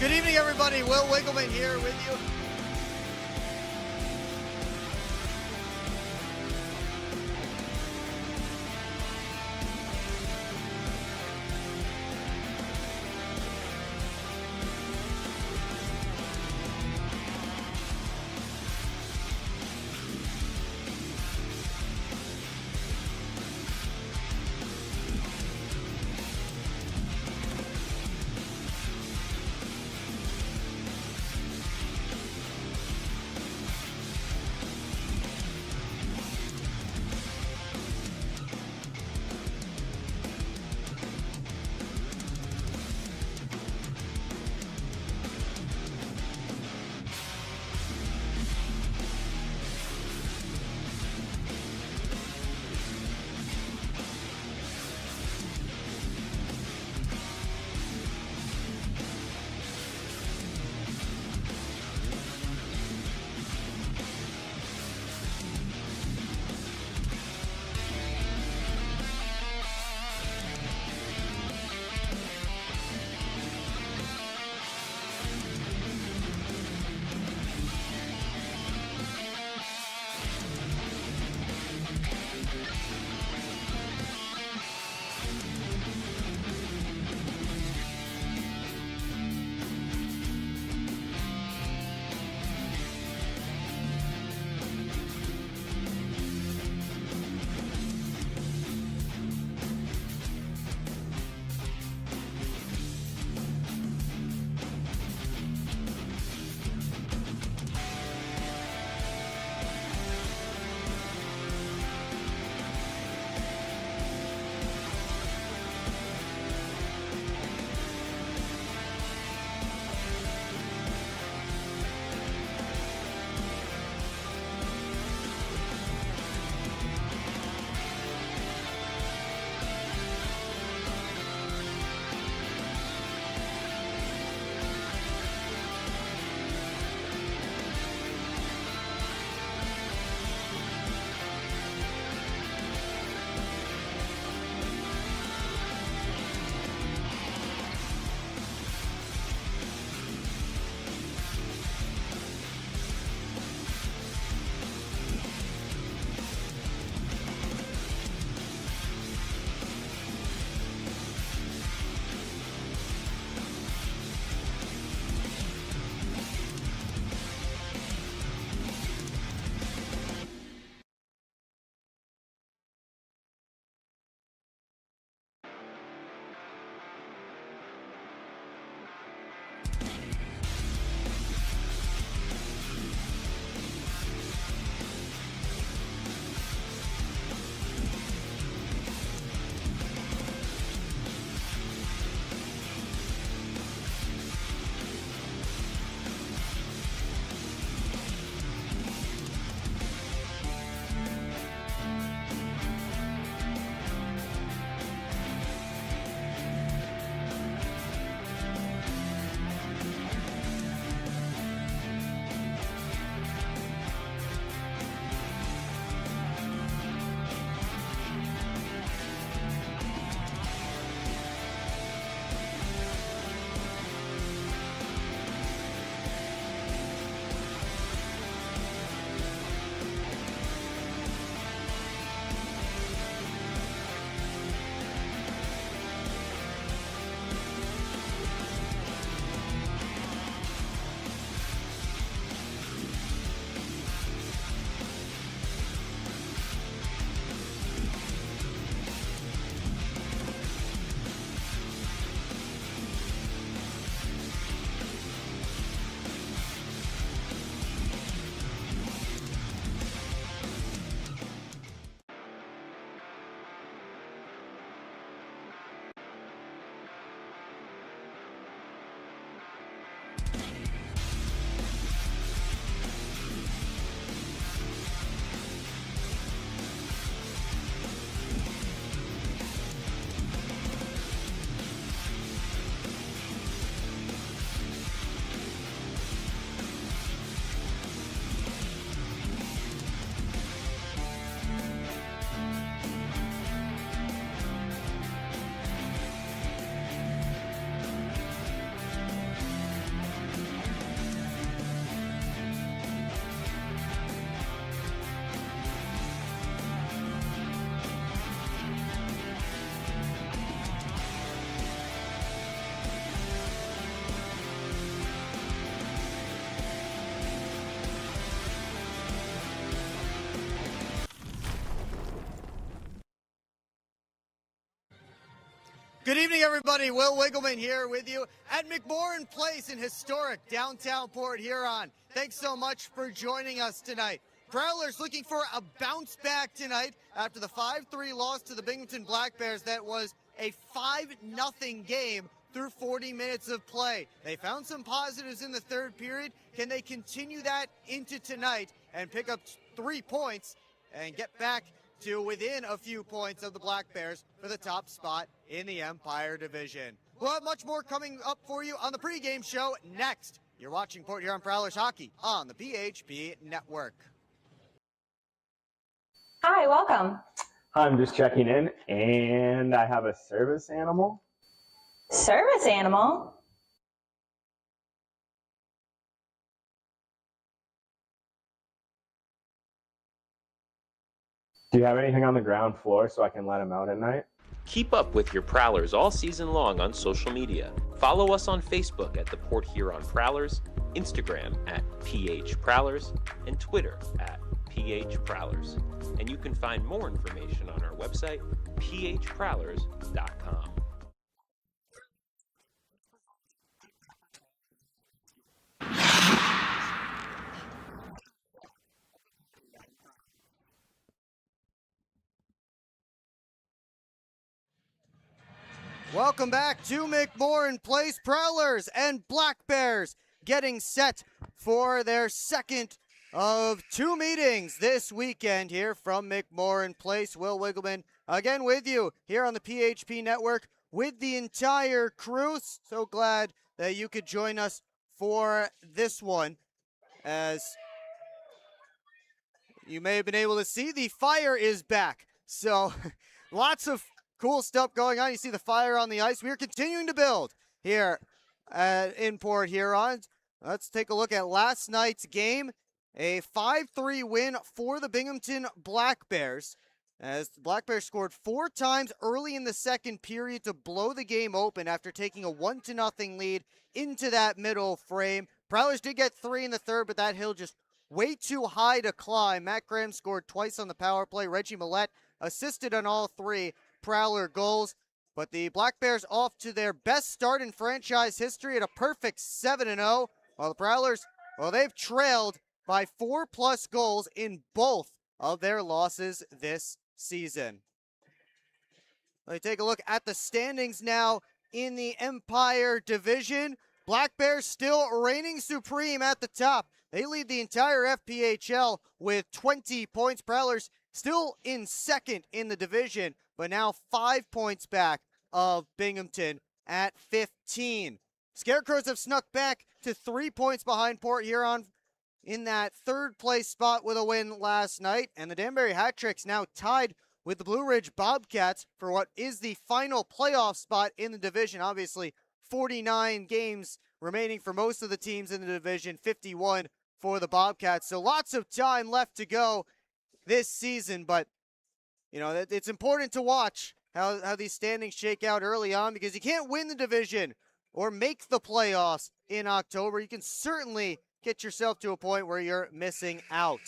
Good evening, everybody. Will Wiggleman here with you. Good evening, everybody. Will Wiggleman here with you at McMorran Place in historic downtown Port Huron. Thanks so much for joining us tonight. Prowlers looking for a bounce back tonight after the 5-3 loss to the Binghamton Black Bears. That was a 5-0 game through 40 minutes of play. They found some positives in the third period. Can they continue that into tonight and pick up 3 points and get back to within a few points of the Black Bears for the top spot in the Empire Division? We'll have much more coming up for you on the pregame show next. You're watching Port Huron Prowlers hockey on the PHP Network. Hi, welcome. I'm just checking in, and I have a service animal. Service animal? Do you have anything on the ground floor so I can let him out at night? Keep up with your Prowlers all season long on social media. Follow us on Facebook at the Port Huron Prowlers, Instagram at PH Prowlers, and Twitter at PH Prowlers. And you can find more information on our website, phprowlers.com. Welcome back to McMorran Place. Prowlers and Black Bears getting set for their second of 2 meetings this weekend here from McMorran Place. Will Wiggleman again with you here on the PHP Network with the entire crew. So glad that you could join us for this one. As you may have been able to see, the fire is back. So lots of cool stuff going on. You see the fire on the ice. We are continuing to build here in Port Huron. Let's take a look at last night's game. A 5-3 win for the Binghamton Black Bears, as the Black Bears scored 4 times early in the second period to blow the game open after taking a 1-0 lead into that middle frame. Prowlers did get 3 in the third, but that hill just way too high to climb. Matt Graham scored twice on the power play. Reggie Millette assisted on all 3 Prowler goals. But the Black Bears off to their best start in franchise history at a perfect 7-0. While the Prowlers, well, they've trailed by 4+ goals in both of their losses this season. Let me take a look at the standings now in the Empire Division. Black Bears still reigning supreme at the top. They lead the entire FPHL with 20 points. Prowlers still in second in the division, but now 5 points back of Binghamton at 15. Scarecrows have snuck back to 3 points behind Port Huron in that third place spot with a win last night. And the Danbury Hat-Tricks now tied with the Blue Ridge Bobcats for what is the final playoff spot in the division. Obviously, 49 games remaining for most of the teams in the division, 51 for the Bobcats. So lots of time left to go this season, but you know, it's important to watch how these standings shake out early on, because you can't win the division or make the playoffs in October. You can certainly get yourself to a point where you're missing out.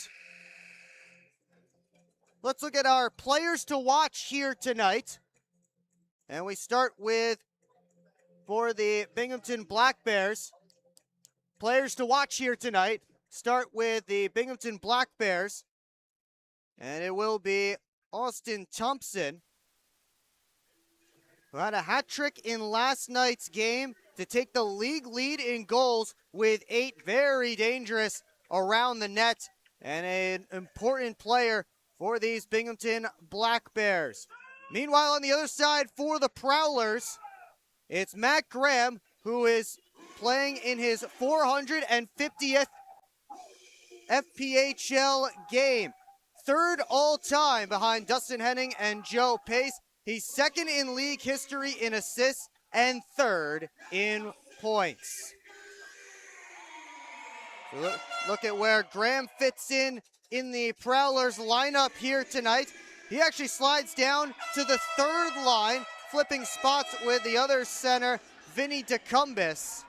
Let's look at our players to watch here tonight. And we start with, for the Binghamton Black Bears, players to watch here tonight. Start with the Binghamton Black Bears. And it will be Austin Thompson, who had a hat trick in last night's game to take the league lead in goals with 8. Very dangerous around the net, and an important player for these Binghamton Black Bears. Meanwhile, on the other side for the Prowlers, it's Matt Graham, who is playing in his 450th FPHL game. 3rd all-time behind Dustin Henning and Joe Pace. He's 2nd in league history in assists and 3rd in points. So look at where Graham fits in the Prowlers lineup here tonight. He actually slides down to the 3rd line, flipping spots with the other center, Vinny DeCumbis.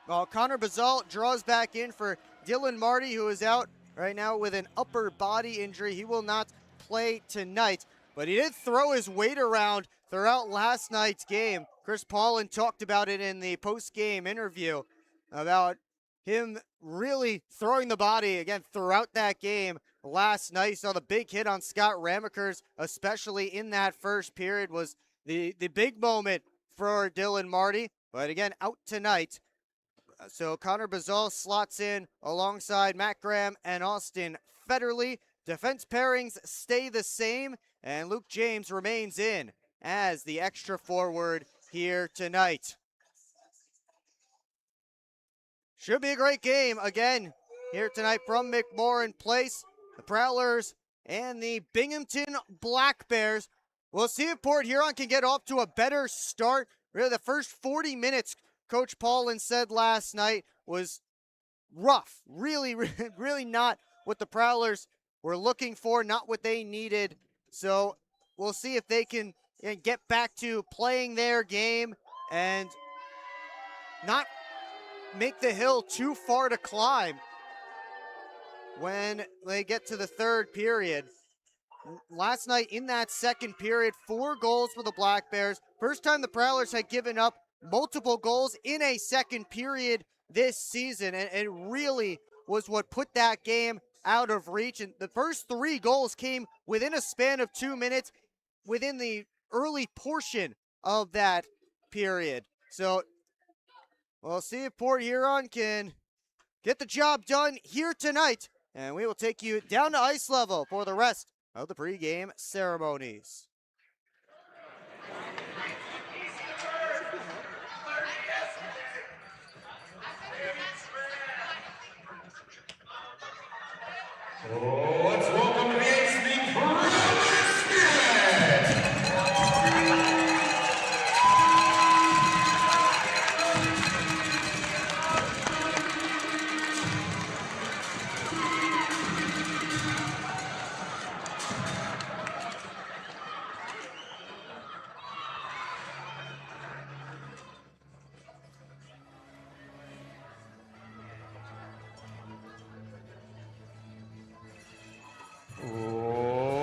While Connor Bazalt draws back in for Dylan Marty, who is out right now with an upper body injury. He will not play tonight. but he did throw his weight around throughout last night's game. Chris Paulin talked about it in the post-game interview about him really throwing the body again throughout that game last night. Saw the big hit on Scott Ramekers, especially in that first period, was the big moment for Dylan Marty. But again, out tonight. So Connor Bazal slots in alongside Matt Graham and Austin Federley. Defense pairings stay the same, and Luke James remains in as the extra forward here tonight. Should be a great game again here tonight from McMorran Place. The Prowlers and the Binghamton Black Bears. We'll see if Port Huron can get off to a better start. Really, the first 40 minutes, Coach Paulin said last night, was rough. Really, really not what the Prowlers were looking for, not what they needed. So we'll see if they can get back to playing their game and not make the hill too far to climb when they get to the third period. Last night in that second period, 4 goals for the Black Bears. First time the Prowlers had given up multiple goals in a second period this season, and it really was what put that game out of reach. And the first 3 goals came within a span of 2 minutes within the early portion of that period. So we'll see if Port Huron can get the job done here tonight, and we will take you down to ice level for the rest of the pregame ceremonies. Let's welcome to the ice the Prowlers Spirit.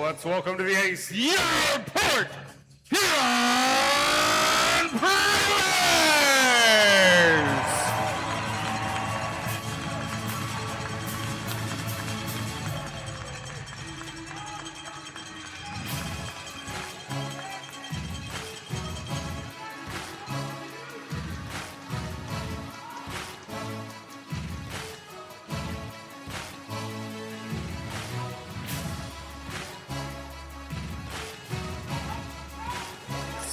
Let's welcome to the ice, your Port Huron Prowlers!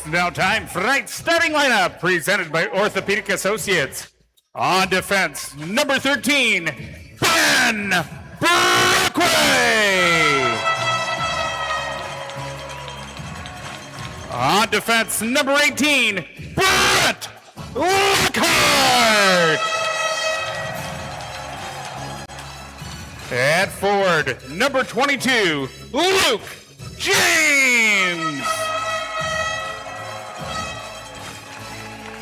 Now time for tonight's starting lineup, presented by Orthopedic Associates. On defense, number 13, Ben Brockway. On defense, number 18, Brett Lockhart. At forward, number 22, Luke James.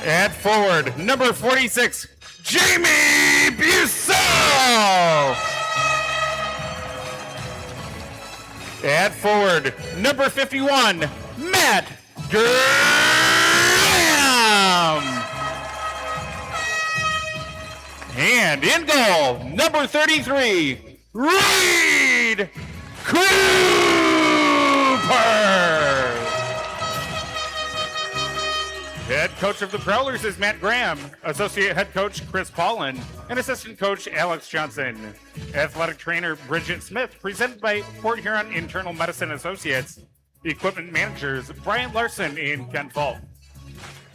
At forward, number 46, Jamie Busso. At forward, number 51, Matt Graham. And in goal, number 33, Reed Cooper. Head coach of the Prowlers is Matt Graham, associate head coach Chris Paulin, and assistant coach Alex Johnson. Athletic trainer Bridget Smith, presented by Port Huron Internal Medicine Associates. Equipment managers Brian Larson and Ken Falk.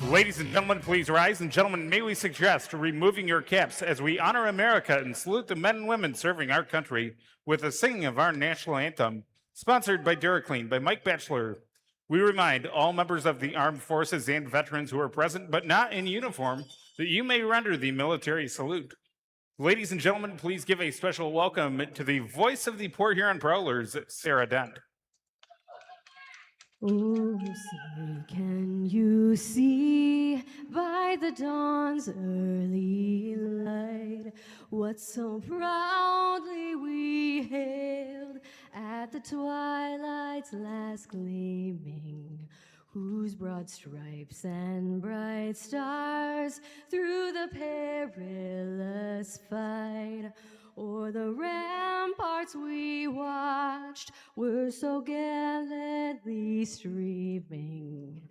Ladies and gentlemen, please rise, and gentlemen, may we suggest removing your caps as we honor America and salute the men and women serving our country with the singing of our national anthem, sponsored by Duraclean by Mike Batchelor. We remind all members of the armed forces and veterans who are present but not in uniform that you may render the military salute. Ladies and gentlemen, please give a special welcome to the voice of the Port Huron Prowlers, Sarah Dent. Oh, say, can you see by the dawn's early light what so proudly we hailed at the twilight's light's last gleaming, whose broad stripes and bright stars through the perilous fight o'er the ramparts we watched were so gallantly streaming.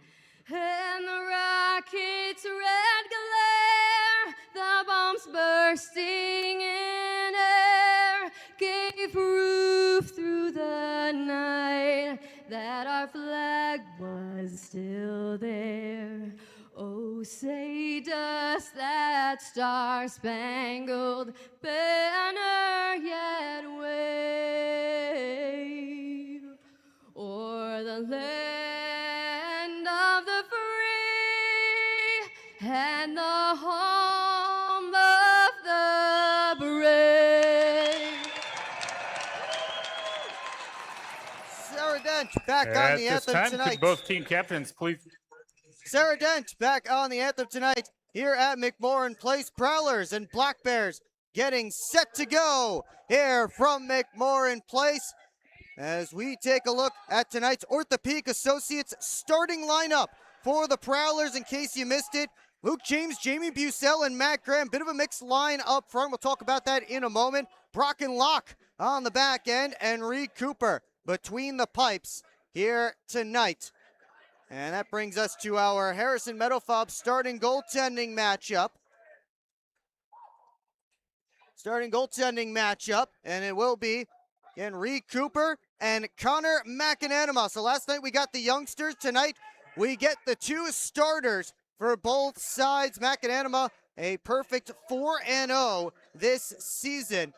And the rocket's red glare, the bombs bursting in air, gave proof through the night that our flag was still there. Oh, say does that star-spangled banner yet wave o'er the land of the free and the home of the brave. Sarah Dent back on At the this anthem time, tonight. could both team captains please? Sarah Dent back on the anthem tonight here at McMorran Place. Prowlers and Black Bears getting set to go here from McMorran Place as we take a look at tonight's Orthopedic Associates starting lineup for the Prowlers. In case you missed it, Luke James, Jamie Bucell, and Matt Graham. Bit of a mixed line up front. We'll talk about that in a moment. Brock and Locke on the back end, and Reed Cooper between the pipes here tonight. And that brings us to our Harrison Meadowfob starting goaltending matchup. And it will be, again, Reed Cooper and Connor McAnanima. So last night we got the youngsters. Tonight we get the two starters for both sides. McAnanima, a perfect 4-0 this season.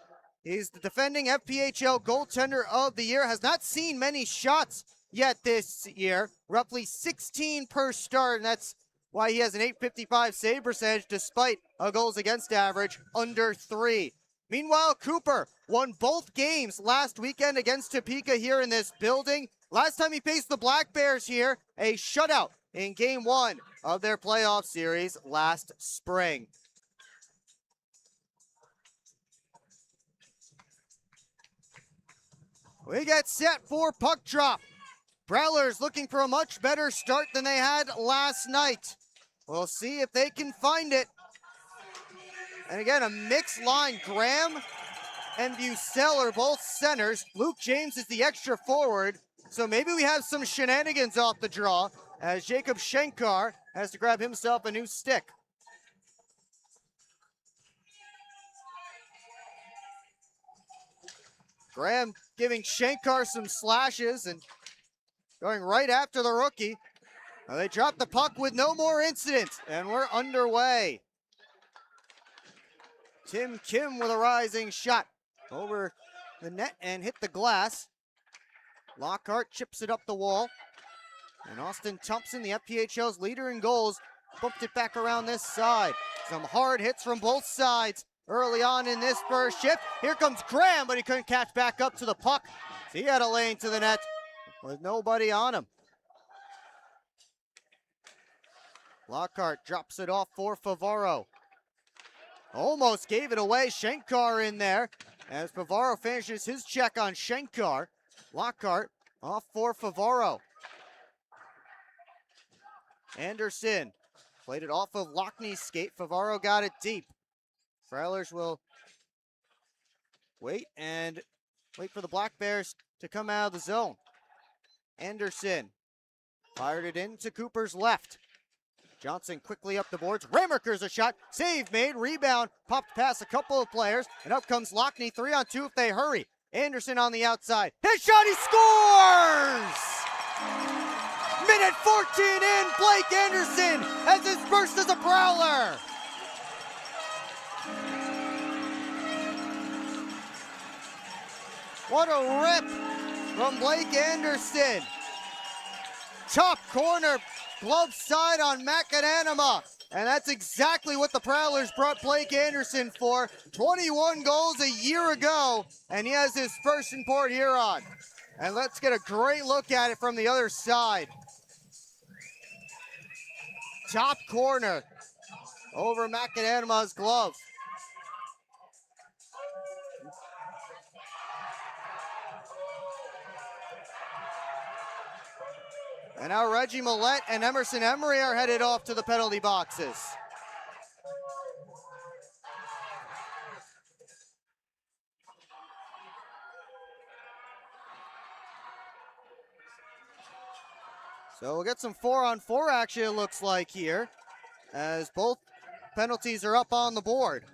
He's the defending FPHL goaltender of the year. Has not seen many shots yet this year. Roughly 16 per start, and that's why he has an .855 save percentage despite a goals against average under 3. Meanwhile, Cooper won both games last weekend against Topeka here in this building. Last time he faced the Black Bears here, a shutout in Game 1 of their playoff series last spring. We get set for puck drop. Prowlers looking for a much better start than they had last night. We'll see if they can find it. And again, a mixed line. Graham and Bucell are both centers. Luke James is the extra forward. So maybe we have some shenanigans off the draw as Jacob Shankar has to grab himself a new stick. Graham giving Shankar some slashes and going right after the rookie. Now they drop the puck with no more incidents, and we're underway. Tim Kim with a rising shot over the net and hit the glass. Lockhart chips it up the wall. And Austin Thompson, the FPHL's leader in goals, bumped it back around this side. Some hard hits from both sides early on in this first shift. Here comes Graham, but he couldn't catch back up to the puck. So he had a lane to the net with nobody on him. Lockhart drops it off for Favaro. Almost gave it away. Shankar in there as Favaro finishes his check on Shankar. Lockhart off for Favaro. Anderson played it off of Lockney's skate. Favaro got it deep. Prowlers will wait for the Black Bears to come out of the zone. Anderson fired it into Cooper's left. Johnson quickly up the boards. Ramerker's a shot. Save made. Rebound. Popped past a couple of players. And up comes Lockney. 3-on-2 if they hurry. Anderson on the outside. His shot. He scores! Minute 14 in. Blake Anderson has his first as a Prowler. What a rip from Blake Anderson. Top corner, glove side on McAnanima. And that's exactly what the Prowlers brought Blake Anderson for. 21 goals a year ago, and he has his first in Port Huron. And let's get a great look at it from the other side. Top corner over McAnanima's glove. And now Reggie Millette and Emerson Emery are headed off to the penalty boxes. So we'll get some 4-on-4 action, it looks like here, as both penalties are up on the board.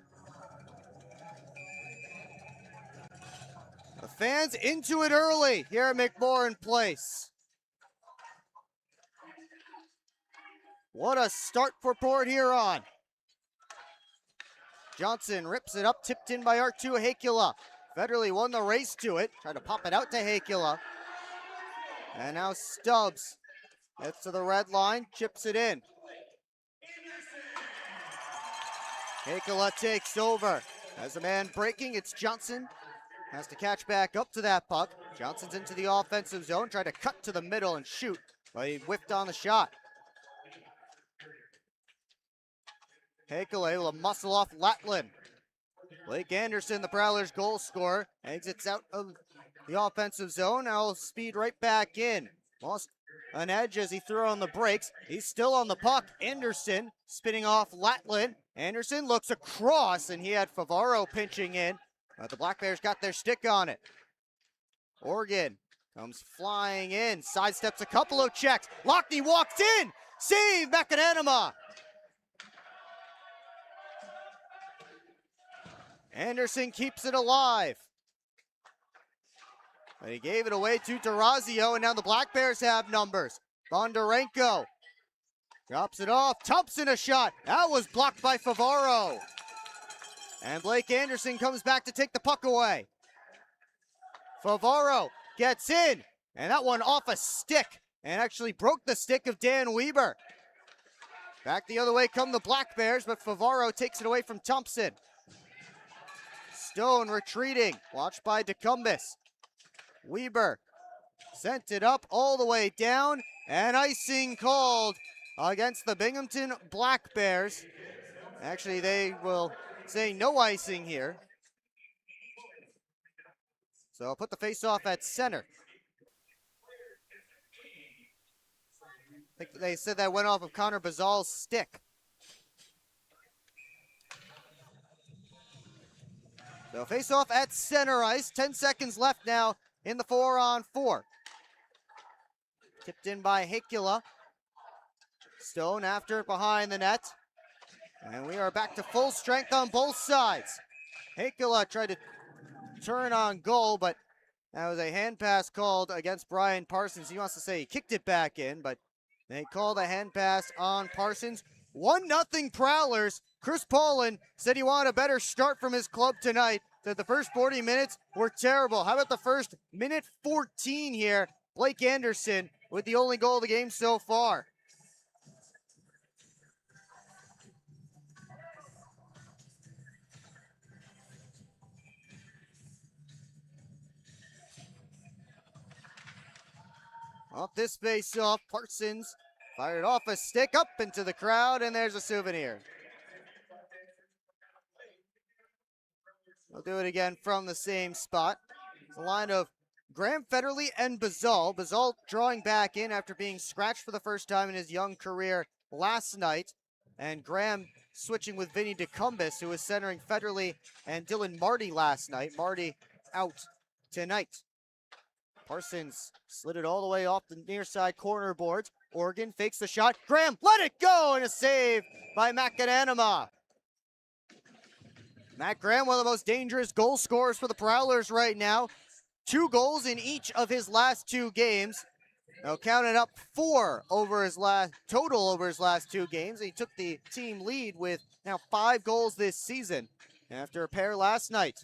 The fans into it early here at McMorran Place. What a start for Port Huron. Johnson rips it up, tipped in by Artu Hakula. Federley won the race to it, tried to pop it out to Hakula. And now Stubbs gets to the red line, chips it in. Hakula takes over. As a man breaking, it's Johnson. Has to catch back up to that puck. Johnson's into the offensive zone, tried to cut to the middle and shoot, but he whiffed on the shot. Hakula able to muscle off Latlin. Blake Anderson, the Prowlers goal scorer, exits out of the offensive zone. Now speed right back in. Lost an edge as he threw on the brakes. He's still on the puck. Anderson spinning off Latlin. Anderson looks across, and he had Favaro pinching in. But the Black Bears got their stick on it. Oregon comes flying in, sidesteps a couple of checks. Lockney walks in. Save Macananima. Anderson keeps it alive. But he gave it away to Durazio, and now the Black Bears have numbers. Bondarenko drops it off. Thompson a shot. That was blocked by Favaro. And Blake Anderson comes back to take the puck away. Favaro gets in, and that one off a stick, and actually broke the stick of Dan Weber. Back the other way come the Black Bears, but Favaro takes it away from Thompson. Stone retreating, watched by DeCumbus. Weber sent it up all the way down, and icing called against the Binghamton Black Bears. Actually, they will say no icing here. So I'll put the face-off at center. I think they said that went off of Connor Bazal's stick. So face-off at center ice. 10 seconds left now in the 4-on-4. Tipped in by Hakula. Stone after it behind the net. And we are back to full strength on both sides. Hakula tried to turn on goal, but that was a hand pass called against Brian Parsons. He wants to say he kicked it back in, but they called a hand pass on Parsons. 1-0 Prowlers. Chris Paulin said he wanted a better start from his club tonight, that the first 40 minutes were terrible. How about the first minute 14 here? Blake Anderson with the only goal of the game so far. Off this face-off, Parsons fired off a stick up into the crowd, and there's a souvenir. We'll do it again from the same spot. It's a line of Graham Federley and Bazal. Bazal drawing back in after being scratched for the first time in his young career last night. And Graham switching with Vinny DeCumbus, who was centering Federley and Dylan Marty last night. Marty out tonight. Parsons slid it all the way off the near side corner boards. Oregon fakes the shot. Graham let it go, and a save by Macananima. Matt Graham, one of the most dangerous goal scorers for the Prowlers right now. 2 goals in each of his last 2 games. Now counted up 4 over his last 2 games. He took the team lead with now 5 goals this season after a pair last night.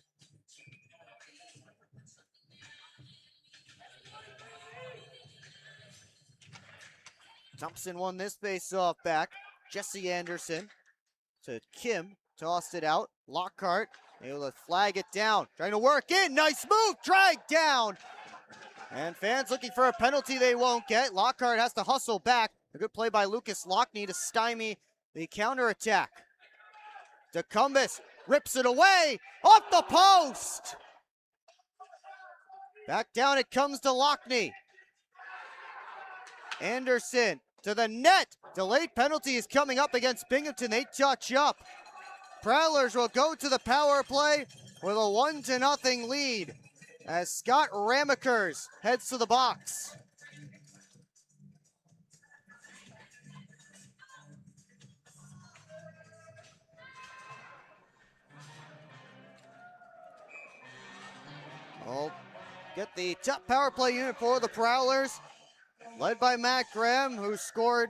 Thompson won this face-off back. Jesse Anderson to Kim. Tossed it out. Lockhart able to flag it down. Trying to work in. Nice move. Dragged down. And fans looking for a penalty they won't get. Lockhart has to hustle back. A good play by Lucas Lockney to stymie the counterattack. DeCumbus rips it away. Off the post. Back down it comes to Lockney. Anderson to the net. Delayed penalty is coming up against Binghamton. They touch up. Prowlers will go to the power play with a 1-0 lead as Scott Ramekers heads to the box. We'll get the top power play unit for the Prowlers, led by Matt Graham, who scored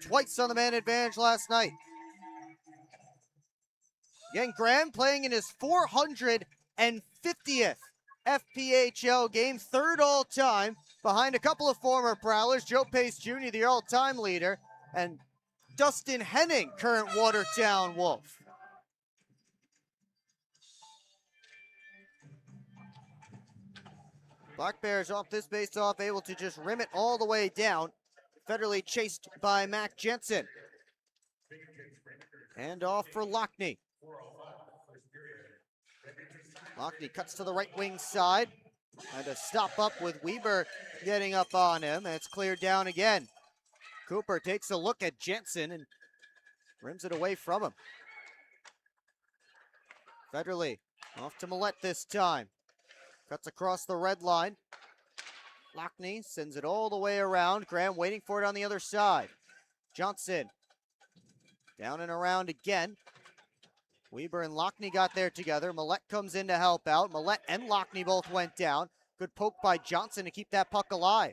twice on the man advantage last night. Again, Graham playing in his 450th FPHL game, third all-time, behind a couple of former Prowlers, Joe Pace Jr., the all-time leader, and Dustin Henning, current Watertown Wolf. Black Bears off this face-off, able to just rim it all the way down. Federally chased by Mac Jensen. And off for Lockney. Lockney cuts to the right wing side. And a stop up with Weber getting up on him. And it's cleared down again. Cooper takes a look at Jensen and rims it away from him. Federally off to Millette this time. Cuts across the red line. Lockney sends it all the way around. Graham waiting for it on the other side. Johnson down and around again. Weber and Lockney got there together. Millette comes in to help out. Millette and Lockney both went down. Good poke by Johnson to keep that puck alive.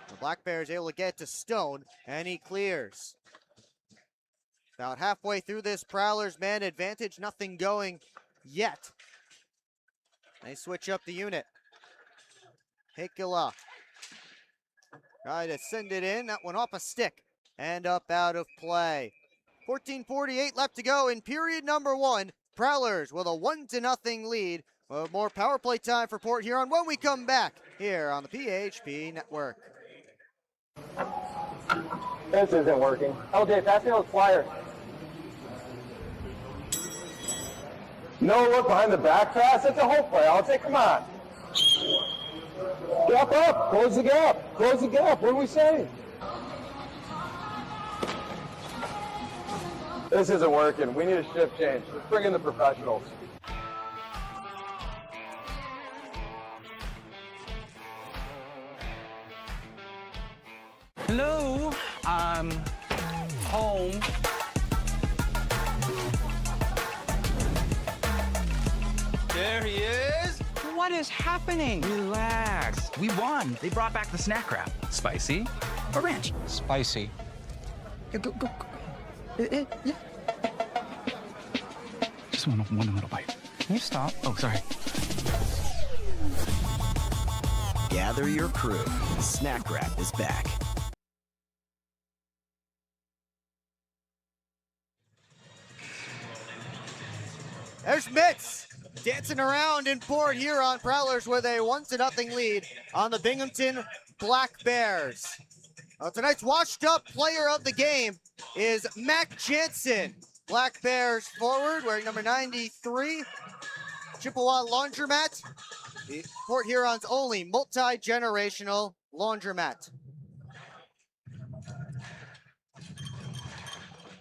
The Black Bears able to get it to Stone, and he clears. About halfway through this Prowlers man advantage. Nothing going yet. They switch up the unit. Heikkila tried to send it in. That went off a stick and up out of play. 14:48 left to go in period number 1. Prowlers with a 1-0 lead. More power play time for Port Huron when we come back here on the PHP Network. This isn't working. LJ, pass me those flyers. No look behind the back pass. It's a whole play. I'll say, come on. Gap up. Close the gap. Close the gap. What are we saying? This isn't working. We need a shift change. Let's bring in the professionals. Hello, I'm home. There he is. What is happening? Relax. We won. They brought back the snack wrap. Spicy or ranch? Spicy. Yeah, go. Yeah. Just one little bite. Can you stop? Oh, sorry. Gather your crew. Snack Wrap is back. There's Mitz dancing around in Port Huron. Prowlers with a 1-0 lead on the Binghamton Black Bears. Tonight's washed-up player of the game is Mac Jensen. Black Bears forward, wearing number 93. Chippewa Laundromat, the Port Huron's only multi-generational laundromat.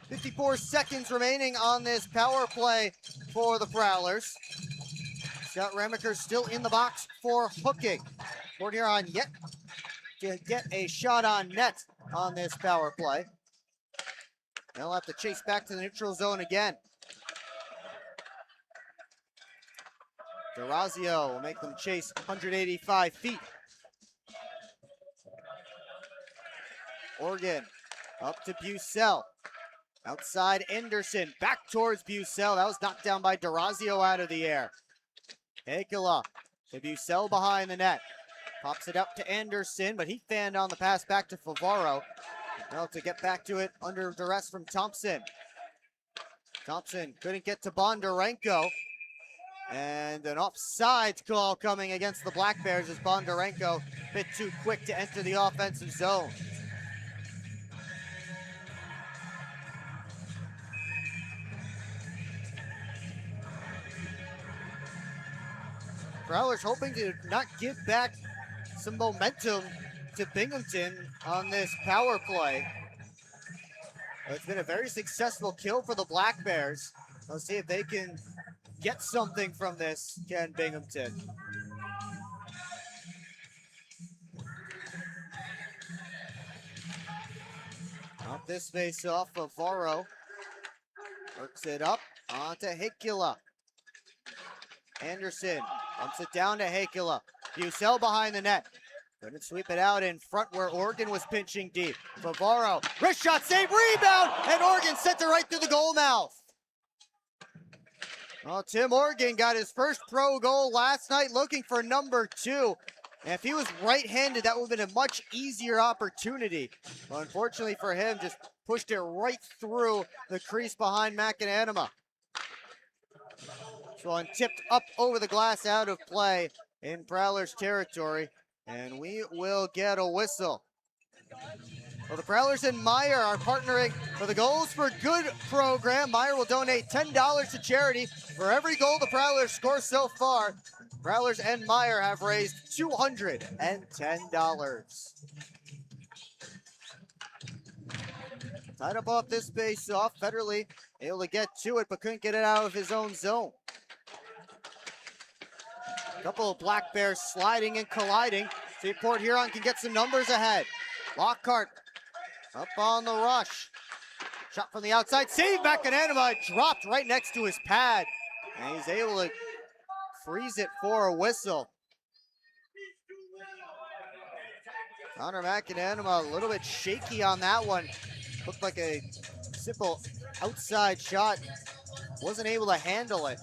54 seconds remaining on this power play for the Prowlers. Scott Ramekers still in the box for hooking. Port Huron yet to get a shot on net on this power play. They'll have to chase back to the neutral zone again. DeRazio will make them chase 185 feet. Oregon up to Bucell. Outside Anderson, back towards Bucell. That was knocked down by DeRazio out of the air. Heikkila to Bucell behind the net. Pops it up to Anderson, but he fanned on the pass back to Favaro. Well, to get back to it under duress from Thompson. Thompson couldn't get to Bondarenko. And an offsides call coming against the Black Bears as Bondarenko a bit too quick to enter the offensive zone. Prowlers hoping to not give back some momentum to Binghamton on this power play. It's been a very successful kill for the Black Bears. Let's see if they can get something from this, Ken Binghamton. Off this face off of Varro. Works it up onto Hakula. Anderson bumps it down to Hakula. Bucell behind the net. Couldn't sweep it out in front where Oregon was pinching deep. Favaro, wrist shot, save, rebound, and Oregon sent it right through the goal mouth. Well, Tim Oregon got his first pro goal last night, looking for number 2. And if he was right-handed, that would have been a much easier opportunity. But unfortunately for him, just pushed it right through the crease behind McAnanama. This one tipped up over the glass, out of play in Prowlers territory. And we will get a whistle. Well, the Prowlers and Meyer are partnering for the Goals for Good program. Meyer will donate $10 to charity for every goal the Prowlers score so far. Prowlers and Meyer have raised $210. Tied up off this face off. Federley able to get to it, but couldn't get it out of his own zone. A couple of Black Bears sliding and colliding. See if Port Huron can get some numbers ahead. Lockhart up on the rush. Shot from the outside. Save McAnanama. Dropped right next to his pad. And he's able to freeze it for a whistle. Connor McAnanama a little bit shaky on that one. Looked like a simple outside shot. Wasn't able to handle it.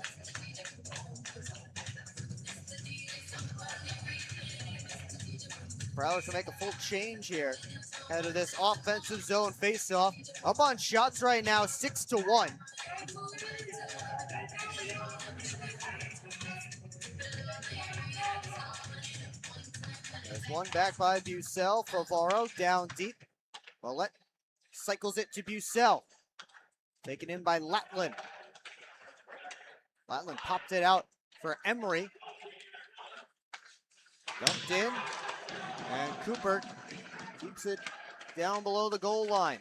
Prowlers will make a full change here. Out of this offensive zone face-off. Up on shots right now, 6-1. There's one back by Bucell. Favaro down deep. Willett cycles it to Bucell. Taken in by Latland. Latland popped it out for Emery. Dumped in. And Cooper keeps it down below the goal line.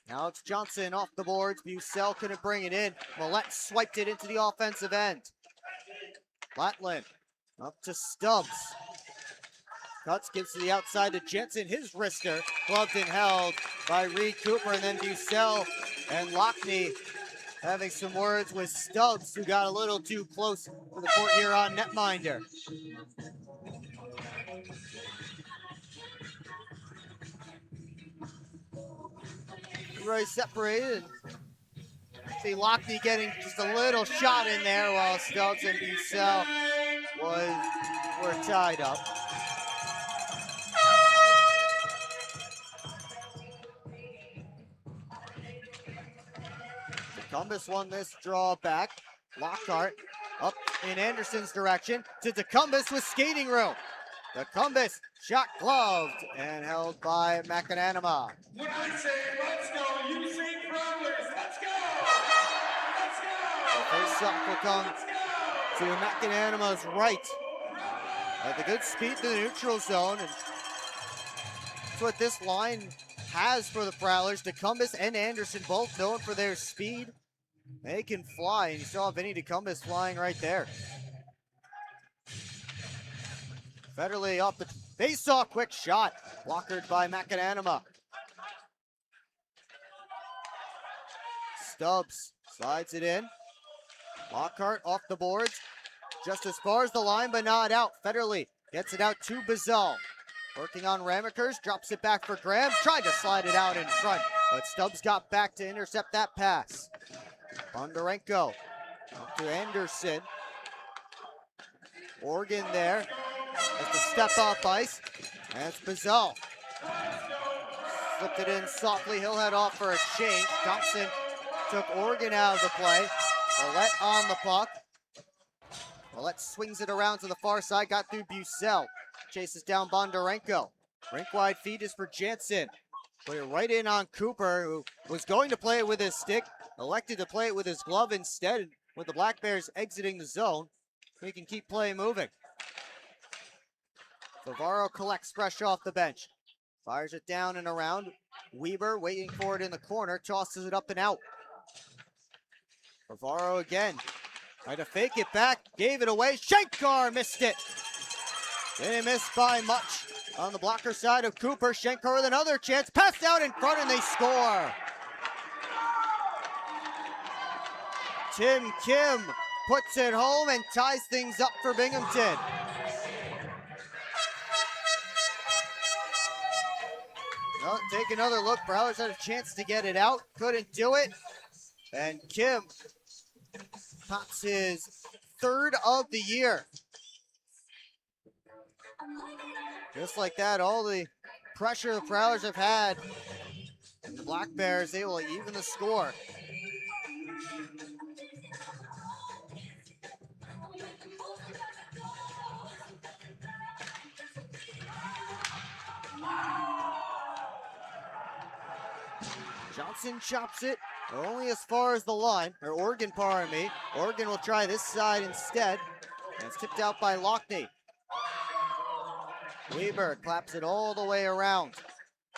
Alex Johnson off the boards. Bucell couldn't bring it in. Millette swiped it into the offensive end. Latland up to Stubbs. Cuts, gives to the outside to Jensen. His wrister gloved and held by Reed Cooper. And then Bucell and Lockney having some words with Stubbs, who got a little too close to the Port Huron netminder. Everybody separated. See Lockney getting just a little shot in there while Stubbs and Bucell were tied up. Columbus won this draw back. Lockhart up in Anderson's direction to Decumbus with skating room. Decumbus shot gloved and held by McAnanama. When I say let's go, you say Prowlers, let's go! Let's go! The face-off will come to McAnanama's right. At the good speed to the neutral zone. And that's what this line has for the Prowlers. Decumbus and Anderson both known for their speed. They can fly, and you saw Vinny Decumbus flying right there. Federley off the face-off, quick shot. Blockered by McAnanama. Stubbs slides it in. Lockhart off the boards. Just as far as the line, but not out. Federley gets it out to Bazal. Working on Ramekers, drops it back for Graham. Tried to slide it out in front, but Stubbs got back to intercept that pass. Bondarenko up to Anderson. Oregon there. Has to step off ice. And it's Bazal. Slipped it in softly. He'll head off for a change. Thompson took Oregon out of the play. Willett on the puck. Willett swings it around to the far side. Got through Bucell. Chases down Bondarenko. Rink-wide feed is for Jansen. Put it right in on Cooper, who was going to play it with his stick. Elected to play it with his glove instead. With the Black Bears exiting the zone, we can keep play moving. Bavaro collects fresh off the bench. Fires it down and around. Weber waiting for it in the corner. Tosses it up and out. Bavaro again. Tried to fake it back. Gave it away. Shankar missed it. Didn't miss by much. On the blocker side of Cooper. Shankar with another chance. Passed out in front and they score. Tim Kim puts it home and ties things up for Binghamton. Well, take another look. Prowlers had a chance to get it out. Couldn't do it. And Kim pops his third of the year. Just like that, all the pressure the Prowlers have had. And the Black Bears able to even the score. Johnson chops it only as far as the line, or Oregon, pardon me. Oregon will try this side instead. And it's tipped out by Lockney. Weber claps it all the way around.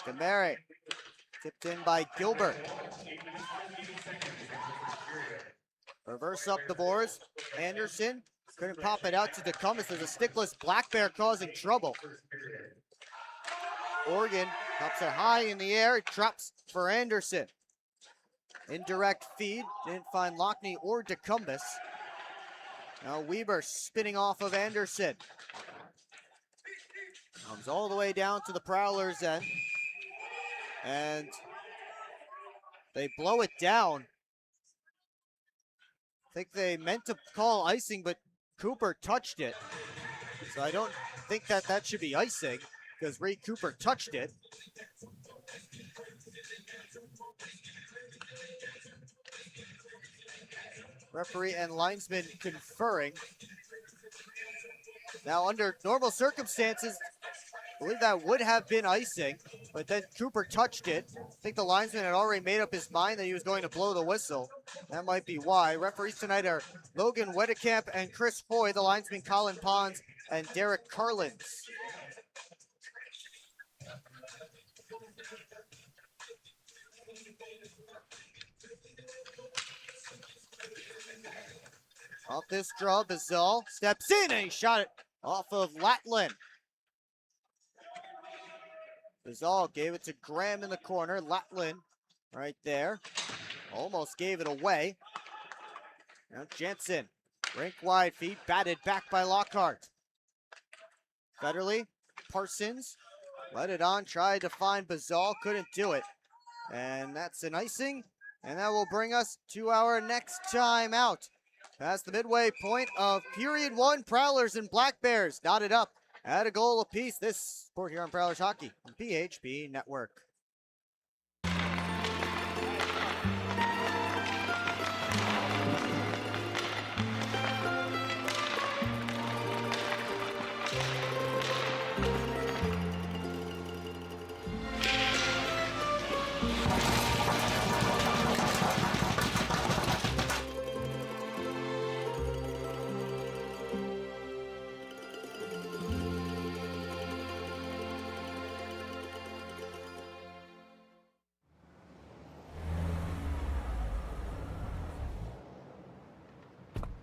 Gamere tipped in by Gilbert. Reverse up the boards. Anderson couldn't pop it out to DeCumbus. There's a stickless Black Bear causing trouble. Oregon pops it high in the air. It drops for Anderson. Indirect feed. Didn't find Lockney or DeCumbus. Now Weber spinning off of Anderson. Comes all the way down to the Prowlers end. And they blow it down. I think they meant to call icing, but Cooper touched it. So I don't think that should be icing, because Ray Cooper touched it. Referee and linesman conferring. Now, under normal circumstances, I believe that would have been icing, but then Cooper touched it. I think the linesman had already made up his mind that he was going to blow the whistle. That might be why. Referees tonight are Logan Wedekamp and Chris Foy, the linesman Colin Pons and Derek Carlins. Off this draw, Bazal steps in and he shot it off of Latlin. Bazal gave it to Graham in the corner. Latlin right there. Almost gave it away. Now Jensen, rink wide feed, batted back by Lockhart. Federley, Parsons, let it on, tried to find Bazal, couldn't do it. And that's an icing, and that will bring us to our next time out. Past the midway point of period one, Prowlers and Black Bears knotted up at a goal apiece. This Sport here on Prowlers Hockey on PHP Network.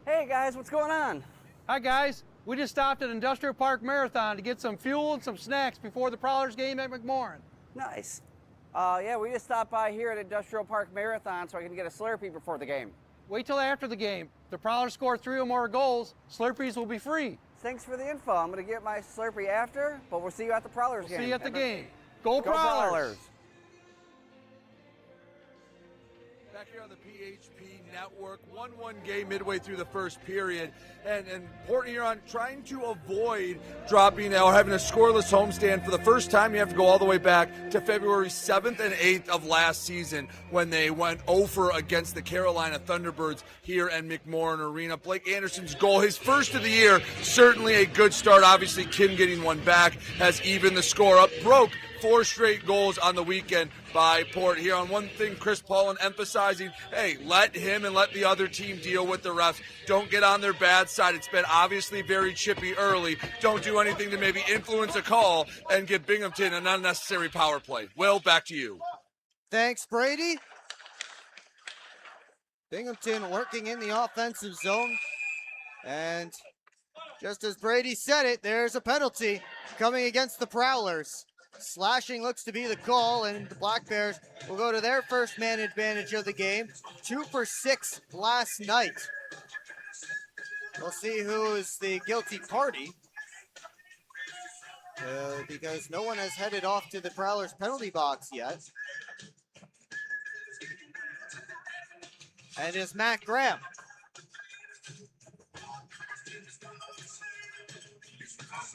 Hey guys, what's going on? Hi guys, we just stopped at Industrial Park Marathon to get some fuel and some snacks before the Prowlers game at McMorran. Nice. Yeah, we just stopped by here at Industrial Park Marathon so I can get a Slurpee before the game. Wait till after the game. If the Prowlers score 3 or more goals, Slurpees will be free. Thanks for the info. I'm going to get my Slurpee after, but we'll see you at the Prowlers game. See you at the game. Go Prowlers! Back here on the PHP Network, 1-1 game midway through the first period, and Port Huron trying to avoid dropping or having a scoreless homestand. For the first time, you have to go all the way back to February 7th and 8th of last season when they went over against the Carolina Thunderbirds here at McMorran Arena. Blake Anderson's goal, his first of the year, certainly a good start. Obviously, Kim getting one back has evened the score up, broke 4 straight goals on the weekend by Port Huron. One thing Chris Paulin emphasizing, hey, let him and let the other team deal with the refs. Don't get on their bad side. It's been obviously very chippy early. Don't do anything to maybe influence a call and give Binghamton an unnecessary power play. Will, back to you. Thanks, Brady. Binghamton working in the offensive zone. And just as Brady said it, there's a penalty coming against the Prowlers. Slashing looks to be the call, and the Black Bears will go to their first man advantage of the game. 2 for 6 last night. We'll see who is the guilty party. Because no one has headed off to the Prowlers penalty box yet. And it's Matt Graham.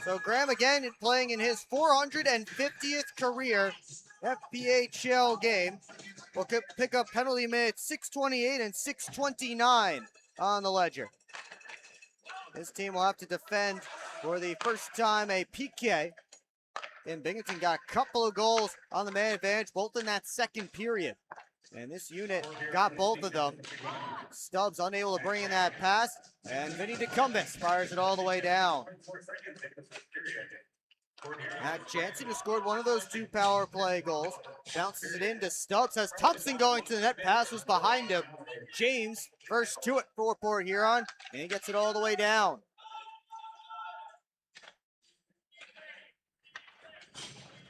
So Graham again playing in his 450th career FPHL game. Will pick up penalty minutes 628 and 629 on the ledger. His team will have to defend for the first time a PK. And Binghamton got a couple of goals on the man advantage, both in that second period. And this unit got both of them. Stubbs unable to bring in that pass. And Vinny DeCumbus fires it all the way down. Matt Jansen, who scored one of those 2 power play goals, bounces it into Stubbs. Has Thompson going to the net. Pass was behind him. James first to it for Port Huron. And he gets it all the way down.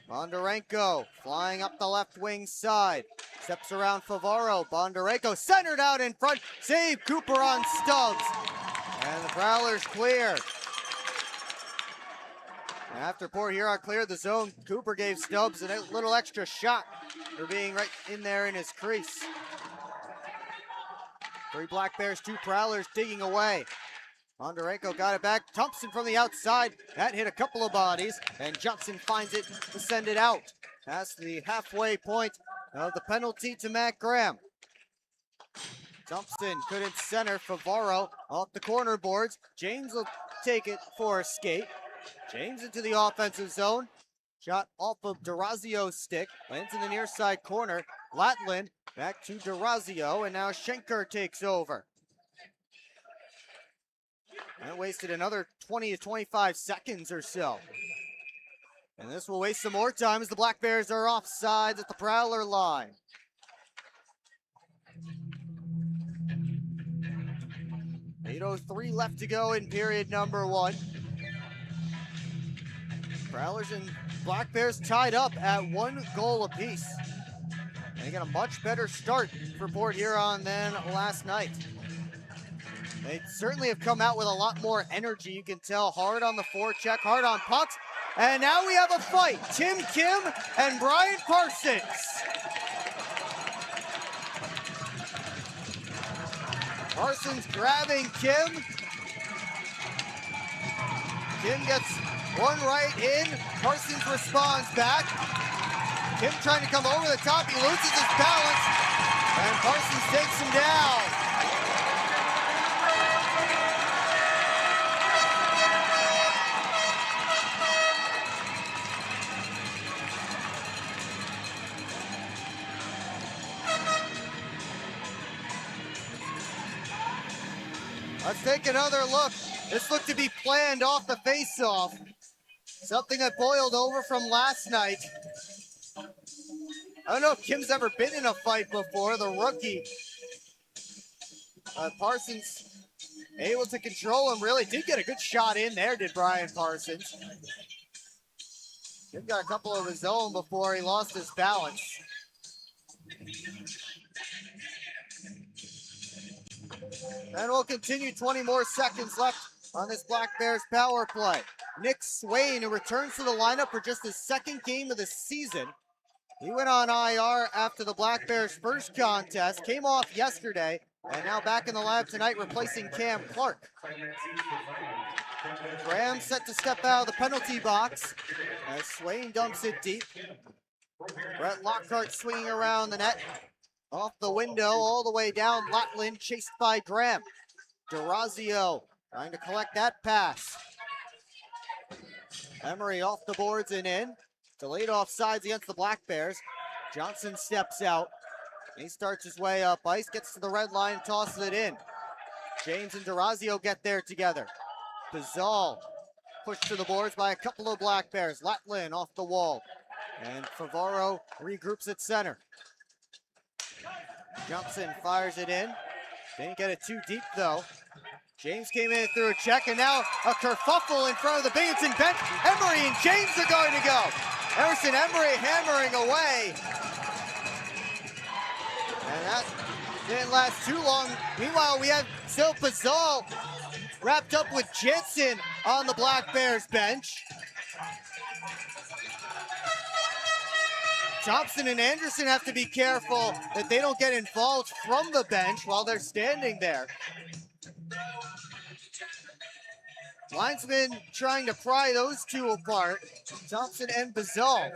Bondarenko flying up the left wing side. Steps around Favaro. Bondarenko centered out in front. Save Cooper on Stubbs. And the Prowlers clear. After Port Huron cleared the zone, Cooper gave Stubbs a little extra shot for being right in there in his crease. 3 Black Bears, 2 Prowlers digging away. Bondarenko got it back. Thompson from the outside. That hit a couple of bodies, and Johnson finds it to send it out. Past the halfway point of the penalty to Matt Graham. Thompson couldn't center. Favaro off the corner boards. James will take it for a skate. James into the offensive zone. Shot off of DeRazio's stick. Into the near side corner. Latland back to DeRazio, and now Schenker takes over. That wasted another 20 to 25 seconds or so. And this will waste some more time as the Black Bears are offsides at the Prowler line. .803 left to go in period number 1. Prowlers and Black Bears tied up at 1 goal apiece. And they got a much better start for Port Huron than last night. They certainly have come out with a lot more energy. You can tell, hard on the forecheck, hard on pucks. And now we have a fight. Tim Kim and Brian Parsons. Parsons grabbing Kim. Kim gets one right in. Parsons responds back. Kim trying to come over the top. He loses his balance. And Parsons takes him down. Let's take another look. This looked to be planned off the face-off. Something that boiled over from last night. I don't know if Kim's ever been in a fight before, the rookie. Parsons able to control him, really did get a good shot in there, did Brian Parsons. Kim got a couple of his own before he lost his balance. And we'll continue, 20 more seconds left on this Black Bears power play. Nick Swain, who returns to the lineup for just his 2nd game of the season. He went on IR after the Black Bears' first contest, came off yesterday, and now back in the lab tonight replacing Cam Clark. Graham set to step out of the penalty box as Swain dumps it deep. Brett Lockhart swinging around the net. Off the window, all the way down. Latland chased by Graham. DeRazio trying to collect that pass. Emery off the boards and in. Delayed offsides against the Black Bears. Johnson steps out. He starts his way up ice, gets to the red line, tosses it in. James and Durazio get there together. Bazal pushed to the boards by a couple of Black Bears. Latlin off the wall. And Favaro regroups at center. Johnson fires it in. Didn't get it too deep though. James came in through a check, and now a kerfuffle in front of the Binghamton bench. Emery and James are going to go. Emerson Emery hammering away. And that didn't last too long. Meanwhile, we have still Bazal wrapped up with Jensen on the Black Bears bench. Thompson and Anderson have to be careful that they don't get involved from the bench while they're standing there. Linesman trying to pry those two apart, Thompson and Bazal.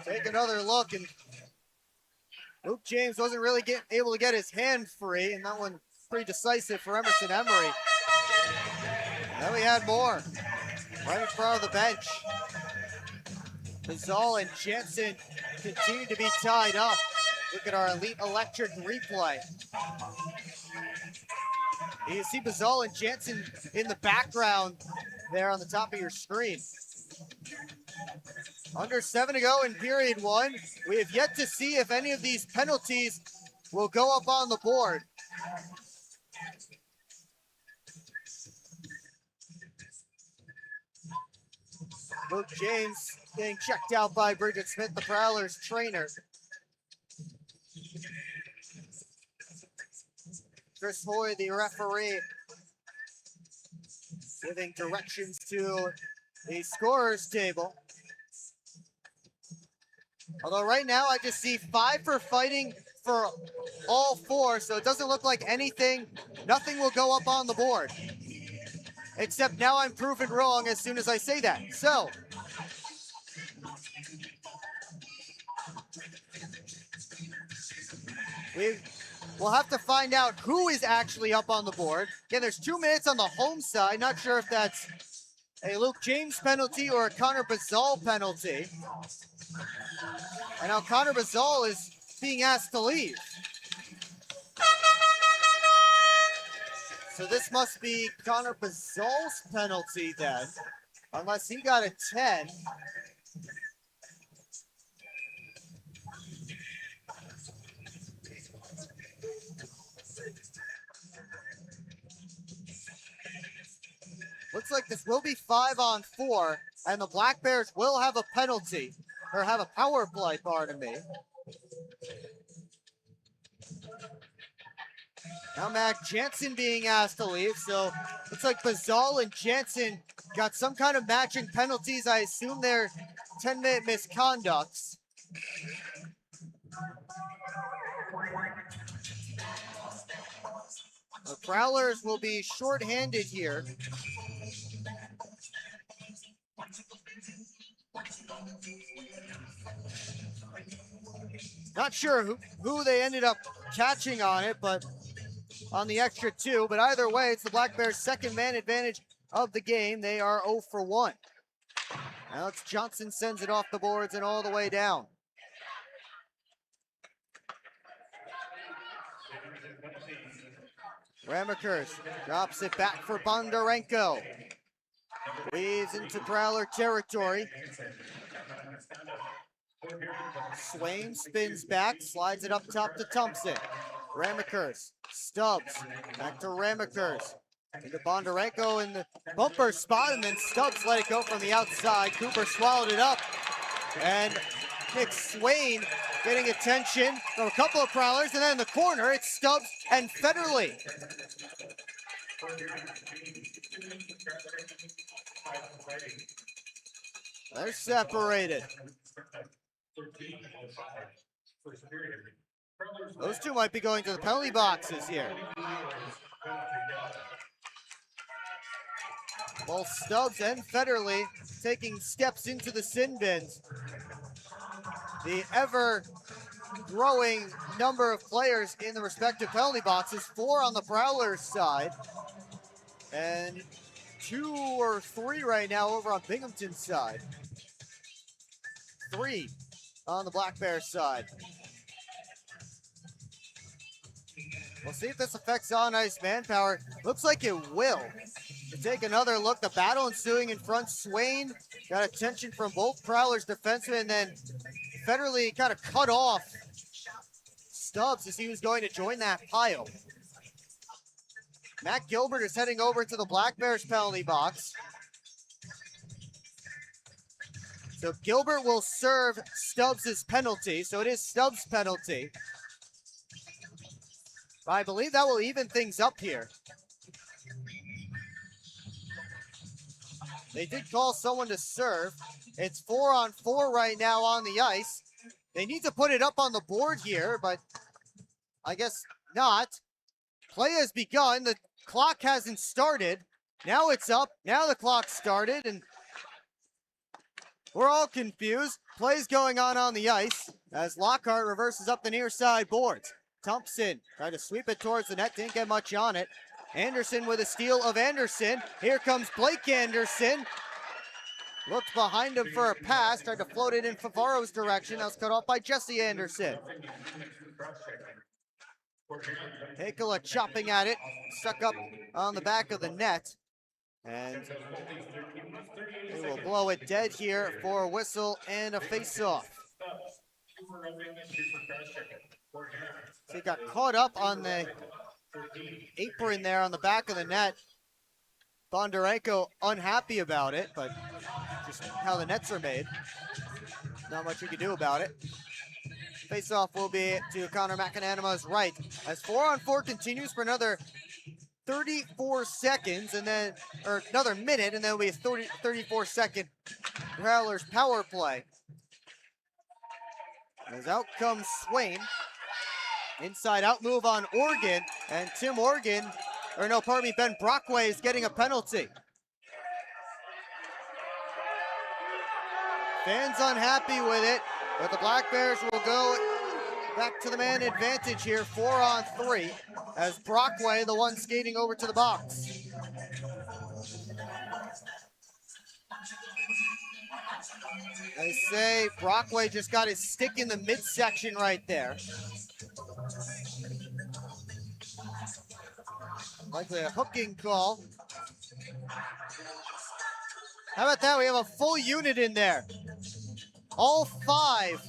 Take another look, and Luke James wasn't really able to get his hand free, and that one pretty decisive for Emerson Emery. And then we had more right in front of the bench. Bazal and Jensen continue to be tied up. Look at our Elite Electric replay. You see Bazal and Jensen in the background there on the top of your screen. Under 7 to go in period 1. We have yet to see if any of these penalties will go up on the board. Luke James getting checked out by Bridget Smith, the Prowlers trainer. Chris Hoy, the referee, giving directions to the scorer's table. Although right now I just see 5 for fighting for all 4, so it doesn't look like nothing will go up on the board. Except now I'm proven wrong as soon as I say that. So, we'll have to find out who is actually up on the board. Again, there's 2 minutes on the home side. Not sure if that's a Luke James penalty or a Connor Bazal penalty. And now Connor Bazal is being asked to leave. So this must be Connor Bazal's penalty then, unless he got a 10. Looks like this will be 5-on-4, and the Black Bears will have a penalty, or have a power play, pardon me. Now Mac Jensen being asked to leave, so looks like Bazal and Jensen got some kind of matching penalties. I assume they're 10-minute misconducts. The Prowlers will be shorthanded here. Not sure who they ended up catching on it, but on the extra 2. But either way, it's the Black Bears' second man advantage of the game. They are 0 for 1. Alex Johnson sends it off the boards and all the way down. Ramakers drops it back for Bondarenko. Weaves into Prowler territory. Swain spins back, slides it up top to Thompson. Ramakers, Stubbs, back to Ramakers. Into Bondarenko in the bumper spot, and then Stubbs let it go from the outside. Cooper swallowed it up. And Nick Swain getting attention from a couple of Prowlers, and then in the corner, it's Stubbs and Federley. They're separated. Those two might be going to the penalty boxes here. Both Stubbs and Federley taking steps into the sin bins. The ever-growing number of players in the respective penalty boxes, 4 on the Prowlers side. And 2 or 3 right now over on Binghamton's side. 3 on the Black Bears side. We'll see if this affects on-ice manpower. Looks like it will. To take another look, the battle ensuing in front. Swain got attention from both Prowlers defensemen, and then Federley kind of cut off Stubbs as he was going to join that pile. Matt Gilbert is heading over to the Black Bears penalty box. So Gilbert will serve Stubbs' penalty. So it is Stubbs' penalty. But I believe that will even things up here. They did call someone to serve. It's 4-on-4 right now on the ice. They need to put it up on the board here, but I guess not. Play has begun. The clock hasn't started. Now it's up. Now the clock started, and we're all confused. Play's going on the ice as Lockhart reverses up the near side boards. Thompson tried to sweep it towards the net, didn't get much on it. Anderson with a steal of Anderson. Here comes Blake Anderson. Looked behind him for a pass, tried to float it in Favaro's direction. That was cut off by Jesse Anderson. Hakala chopping at it, stuck up on the back of the net. And they will blow it dead here for a whistle and a face-off. So he got caught up on the apron there on the back of the net. Bondarenko unhappy about it, but just how the nets are made. Not much you can do about it. Face-off will be to Connor McAnanima's right. As 4-on-4 continues for another 34 seconds, and then, or another minute, and then it'll be a 34-second Prowlers power play. As out comes Swain. Inside out move on Organ, and Tim Organ, or no, pardon me, Ben Brockway is getting a penalty. Fans unhappy with it, but the Black Bears will go back to the man advantage here, 4-on-3, as Brockway, the one skating over to the box. They say Brockway just got his stick in the midsection right there. Likely a hooking call. How about that? We have a full unit in there. All 5.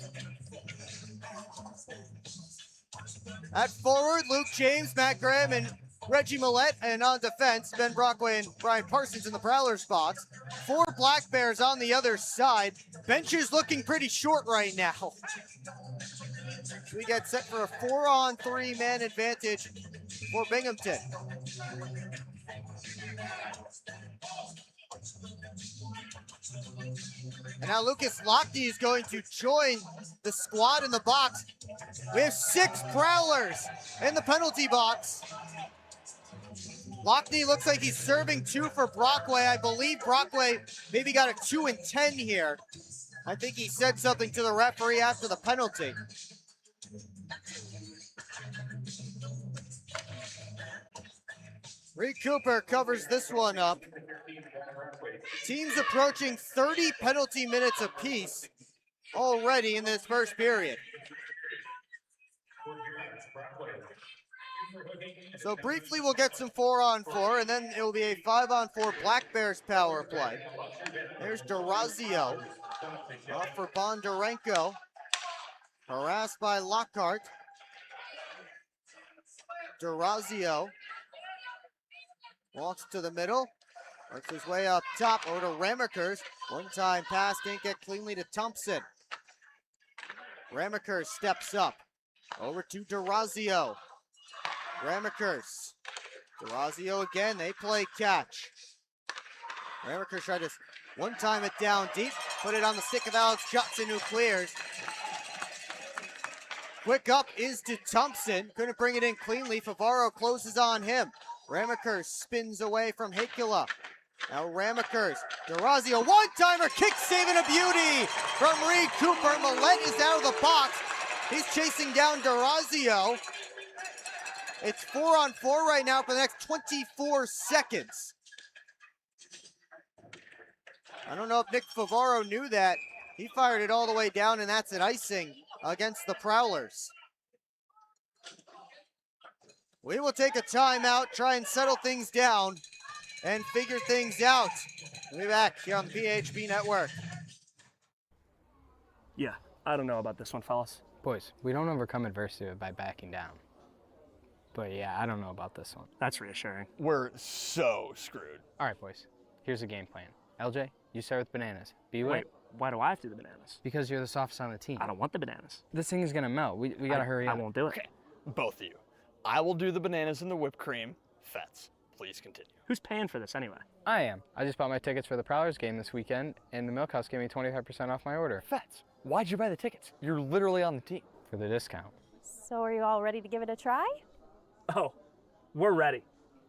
At forward, Luke James, Matt Graham, and Reggie Millette. And on defense, Ben Brockway and Brian Parsons in the Prowlers box. 4 Black Bears on the other side. Bench is looking pretty short right now. We get set for a 4-on-3 man advantage for Binghamton. And now Lucas Lochte is going to join the squad in the box. We have 6 Prowlers in the penalty box. Lochte looks like he's serving 2 for Brockway. I believe Brockway maybe got a 2 and 10 here. I think he said something to the referee after the penalty. Reed Cooper covers this one up. Teams approaching 30 penalty minutes apiece already in this first period. So briefly we'll get some 4-on-4, and then it will be a 5-on-4 Black Bears power play. There's Durazio off for Bondarenko. Harassed by Lockhart. Durazio walks to the middle. Works his way up top over to Ramekers. One-time pass, didn't get cleanly to Thompson. Ramekers steps up. Over to Durazio. Ramekers. Durazio again, they play catch. Ramekers tried to one-time it down deep. Put it on the stick of Alex Johnson, who clears. Quick up is to Thompson. Couldn't bring it in cleanly. Favaro closes on him. Ramekers spins away from Hakula. Now Ramekers. Durazio, one-timer, kick saving a beauty from Reed Cooper. Millette is out of the box. He's chasing down Durazio. It's 4-on-4 right now for the next 24 seconds. I don't know if Nick Favaro knew that. He fired it all the way down, and that's an icing against the Prowlers. We will take a timeout, try and settle things down, and figure things out. We'll be back here on the PHP Network. Yeah, I don't know about this one, fellas. Boys, we don't overcome adversity by backing down. But yeah, I don't know about this one. That's reassuring. We're so screwed. All right, boys. Here's a game plan. LJ, you start with bananas. B-Way? Wait, why do I have to do the bananas? Because you're the softest on the team. I don't want the bananas. This thing is gonna melt. We gotta hurry up. I won't do it. Okay, both of you. I will do the bananas and the whipped cream. Fets, please continue. Who's paying for this anyway? I am. I just bought my tickets for the Prowlers game this weekend, and the Milk House gave me 25% off my order. Fets, why'd you buy the tickets? You're literally on the team. For the discount. So are you all ready to give it a try? Oh, we're ready.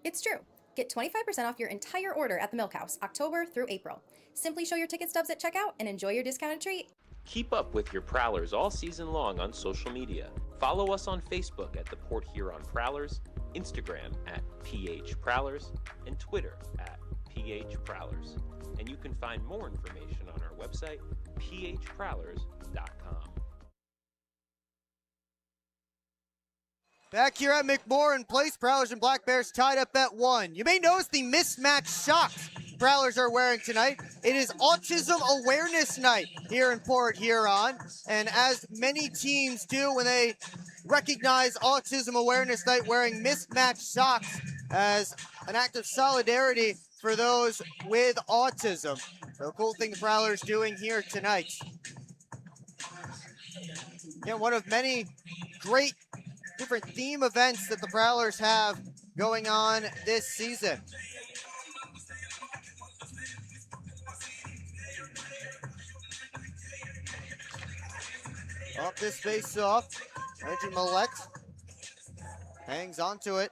It's true. Get 25% off your entire order at the Milk House, October through April. Simply show your ticket stubs at checkout and enjoy your discounted treat. Keep up with your Prowlers all season long on social media. Follow us on Facebook at the Port Huron Prowlers, Instagram at PH Prowlers, and Twitter at PH Prowlers. And you can find more information on our website, phprowlers.com. Back here at McMorran Place, Prowlers and Black Bears tied up at 1. You may notice the mismatched socks Prowlers are wearing tonight. It is Autism Awareness Night here in Port Huron. And as many teams do when they recognize Autism Awareness Night, wearing mismatched socks as an act of solidarity for those with autism. So a cool thing the Prowlers doing here tonight. Again, one of many great different theme events that the Prowlers have going on this season. Off this face-off, Reggie Millette hangs onto it.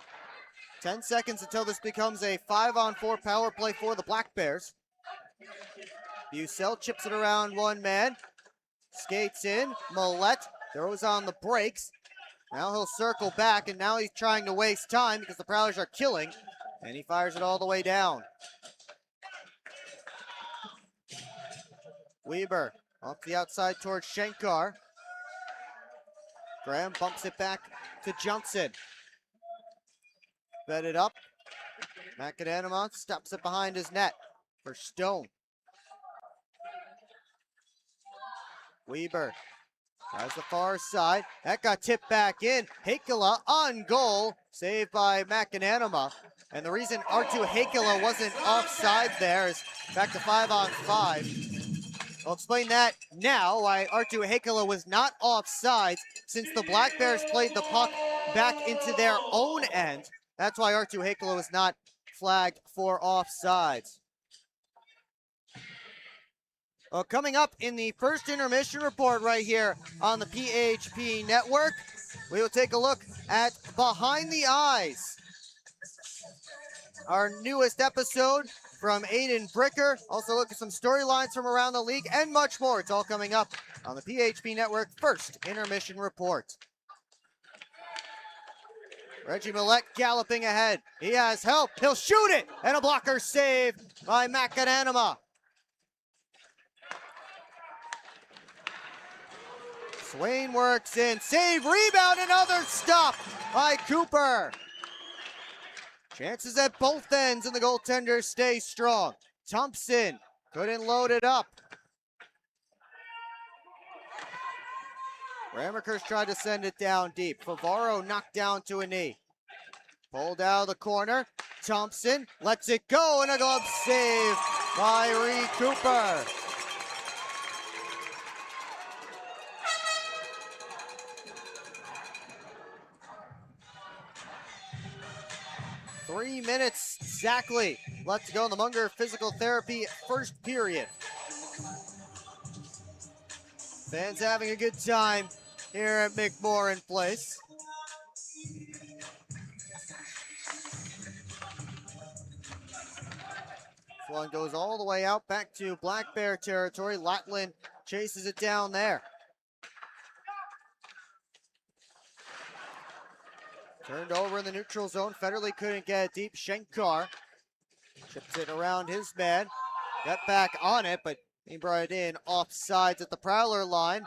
10 seconds until this becomes a 5-on-4 power play for the Black Bears. Bucell chips it around one man, skates in, Millette throws on the brakes. Now he'll circle back, and now he's trying to waste time because the Prowlers are killing, and he fires it all the way down. Weber off the outside towards Shankar. Graham bumps it back to Johnson. Fed it up. Macadamont stops it behind his net for Stone. Weber has the far side. That got tipped back in. Hakela on goal. Saved by Macananima. And the reason R2 Hakela wasn't offside there is back to 5-on-5. I'll explain that now, why R2 Hakela was not offside, since the Black Bears played the puck back into their own end. That's why R2 Hakela was not flagged for offsides. Well, coming up in the first intermission report right here on the PHP Network, we will take a look at Behind the Eyes, our newest episode from Aiden Bricker. Also look at some storylines from around the league and much more. It's all coming up on the PHP Network first intermission report. Reggie Millette galloping ahead. He has help. He'll shoot it, and a blocker save by Macananima. Swain works in, save, rebound, another stop by Cooper. Chances at both ends, and the goaltender stays strong. Thompson couldn't load it up. Ramakers tried to send it down deep. Favaro knocked down to a knee. Pulled out of the corner. Thompson lets it go, and a glove save by Reed Cooper. Three minutes exactly left to go in the Munger Physical Therapy first period. Fans having a good time here at McMorran Place. This one goes all the way out back to Black Bear territory. Latlin chases it down there. Turned over in the neutral zone. Federley couldn't get it deep. Shankar chips it around his man. Got back on it, but he brought it in offsides at the Prowler line.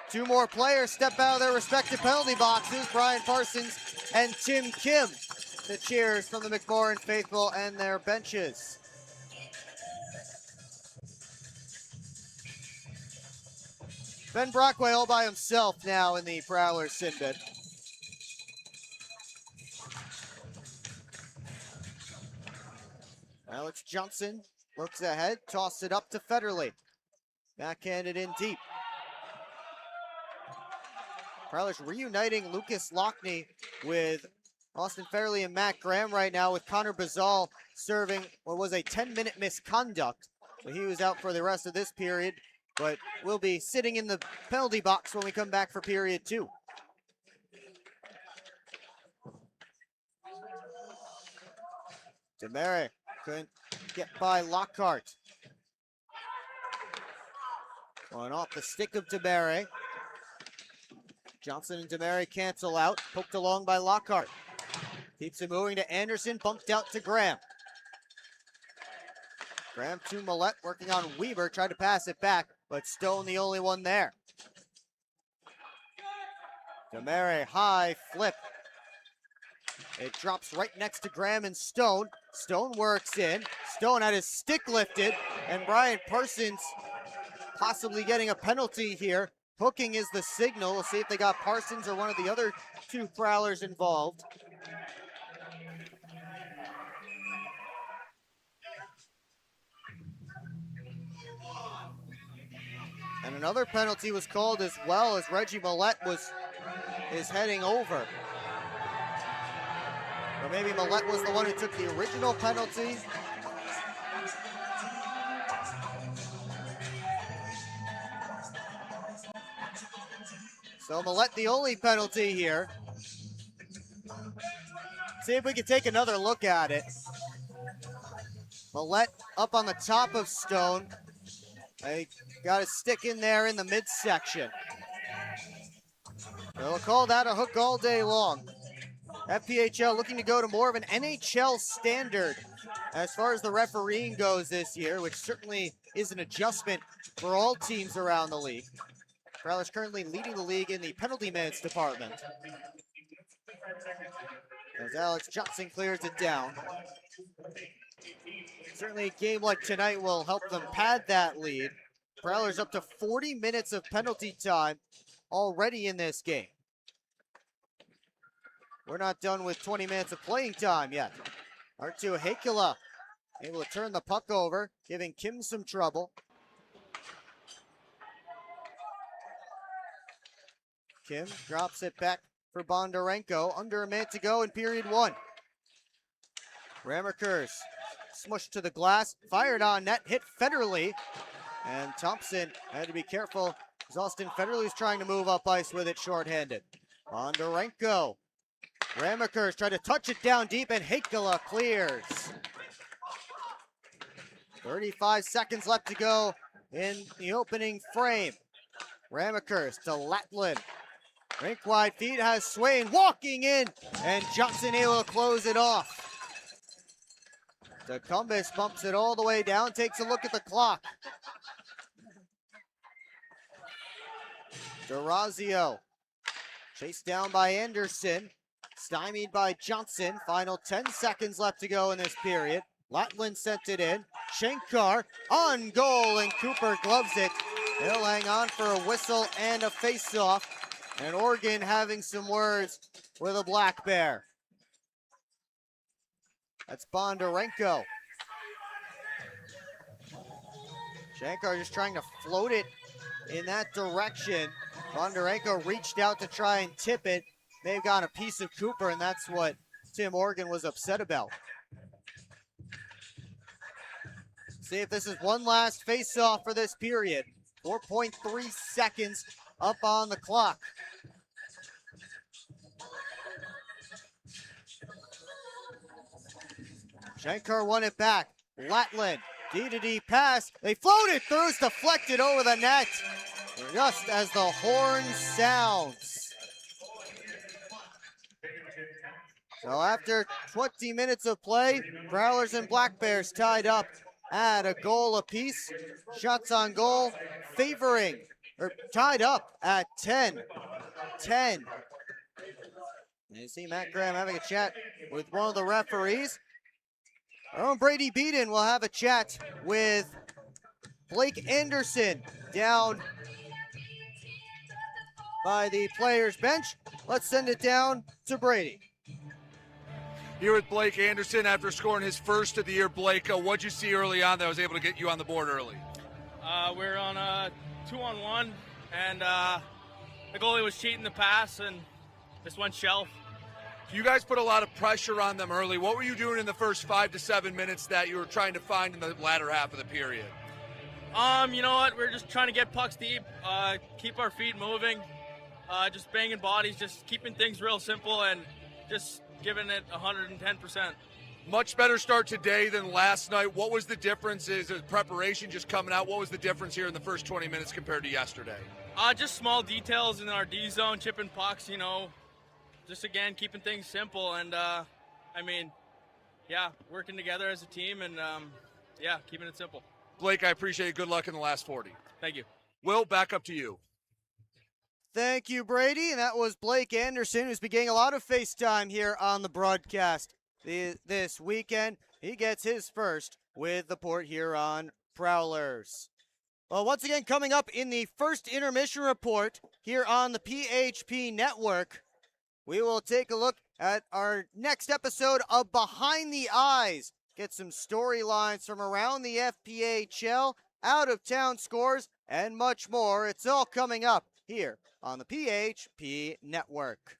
Two more players step out of their respective penalty boxes. Brian Parsons and Tim Kim. The cheers from the McMorran faithful and their benches. Ben Brockway all by himself now in the Prowlers sin bin. Alex Johnson looks ahead, tosses it up to Federley. Backhanded in deep. Prowlers reuniting Lucas Lockney with Austin Federley and Matt Graham right now, with Connor Bazal serving what was a 10-minute misconduct. So he was out for the rest of this period, but will be sitting in the penalty box when we come back for period 2. Demare couldn't get by Lockhart. Going off the stick of Demare. Johnson and Demare cancel out. Poked along by Lockhart. Keeps it moving to Anderson. Bumped out to Graham. Graham to Millette, working on Weaver. Tried to pass it back, but Stone the only one there. Demare high flip. It drops right next to Graham and Stone. Stone works in. Stone had his stick lifted, and Brian Parsons possibly getting a penalty here. Hooking is the signal. We'll see if they got Parsons or one of the other two Prowlers involved. And another penalty was called as well, as Reggie Millette is heading over. Or maybe Millette was the one who took the original penalty. So Millette the only penalty here. See if we can take another look at it. Millette up on the top of Stone. They got a stick in there in the midsection. They'll call that a hook all day long. FPHL looking to go to more of an NHL standard as far as the refereeing goes this year, which certainly is an adjustment for all teams around the league. Prowlers currently leading the league in the penalty minutes department. As Alex Johnson clears it down. Certainly a game like tonight will help them pad that lead. Prowlers up to 40 minutes of penalty time already in this game. We're not done with 20 minutes of playing time yet. Artu Hakila able to turn the puck over, giving Kim some trouble. Kim drops it back for Bondarenko. Under a minute to go in period 1. Ramakers smushed to the glass, fired on net, hit Federley. And Thompson had to be careful as Austin Federley's trying to move up ice with it shorthanded. Bondarenko. Ramakers tried to touch it down deep, and Hakila clears. 35 seconds left to go in the opening frame. Ramakers to Latlin. Rink wide feet has Swain walking in, and Johnson able to close it off. DeCumbis bumps it all the way down, takes a look at the clock. DeRazio chased down by Anderson, stymied by Johnson. Final 10 seconds left to go in this period. Latlin sent it in. Shankar on goal, and Cooper gloves it. He'll hang on for a whistle and a face-off. And Oregon having some words with a Black Bear. That's Bondarenko. Shankar just trying to float it in that direction. Bondarenko reached out to try and tip it. May have gotten a piece of Cooper, and that's what Tim Oregon was upset about. See if this is one last face-off for this period. 4.3 seconds up on the clock. Shankar won it back. Latlin, D-to-D pass. They float it through, it's deflected over the net. Just as the horn sounds. So after 20 minutes of play, Prowlers and Black Bears tied up at a goal apiece. Shots on goal favoring, or tied up at 10. And you see Matt Graham having a chat with one of the referees. Our own Brady Beaton will have a chat with Blake Anderson down by the players' bench. Let's send it down to Brady. Here with Blake Anderson after scoring his first of the year. Blake, what'd you see early on that was able to get you on the board early? We're on a 2-on-1, and the goalie was cheating the pass and just went shelf. You guys put a lot of pressure on them early. What were you doing in the first 5 to 7 minutes that you were trying to find in the latter half of the period? You know what? We're just trying to get pucks deep, keep our feet moving, just banging bodies, just keeping things real simple, and just giving it 110%. Much better start today than last night. What was the difference? Is it preparation just coming out? What was the difference here in the first 20 minutes compared to yesterday? Just small details in our D zone, chipping pucks, just again keeping things simple, and working together as a team, and keeping it simple. Blake, I appreciate it. Good luck in the last 40. Thank you. Will, back up to you. Thank you, Brady. And that was Blake Anderson, who's been getting a lot of FaceTime here on the broadcast this weekend. He gets his first with the Port Huron Prowlers. Well, once again, coming up in the first intermission report here on the PHP Network, we will take a look at our next episode of Behind the Eyes. Get some storylines from around the FPHL, out-of-town scores, and much more. It's all coming up here on the PHP Network.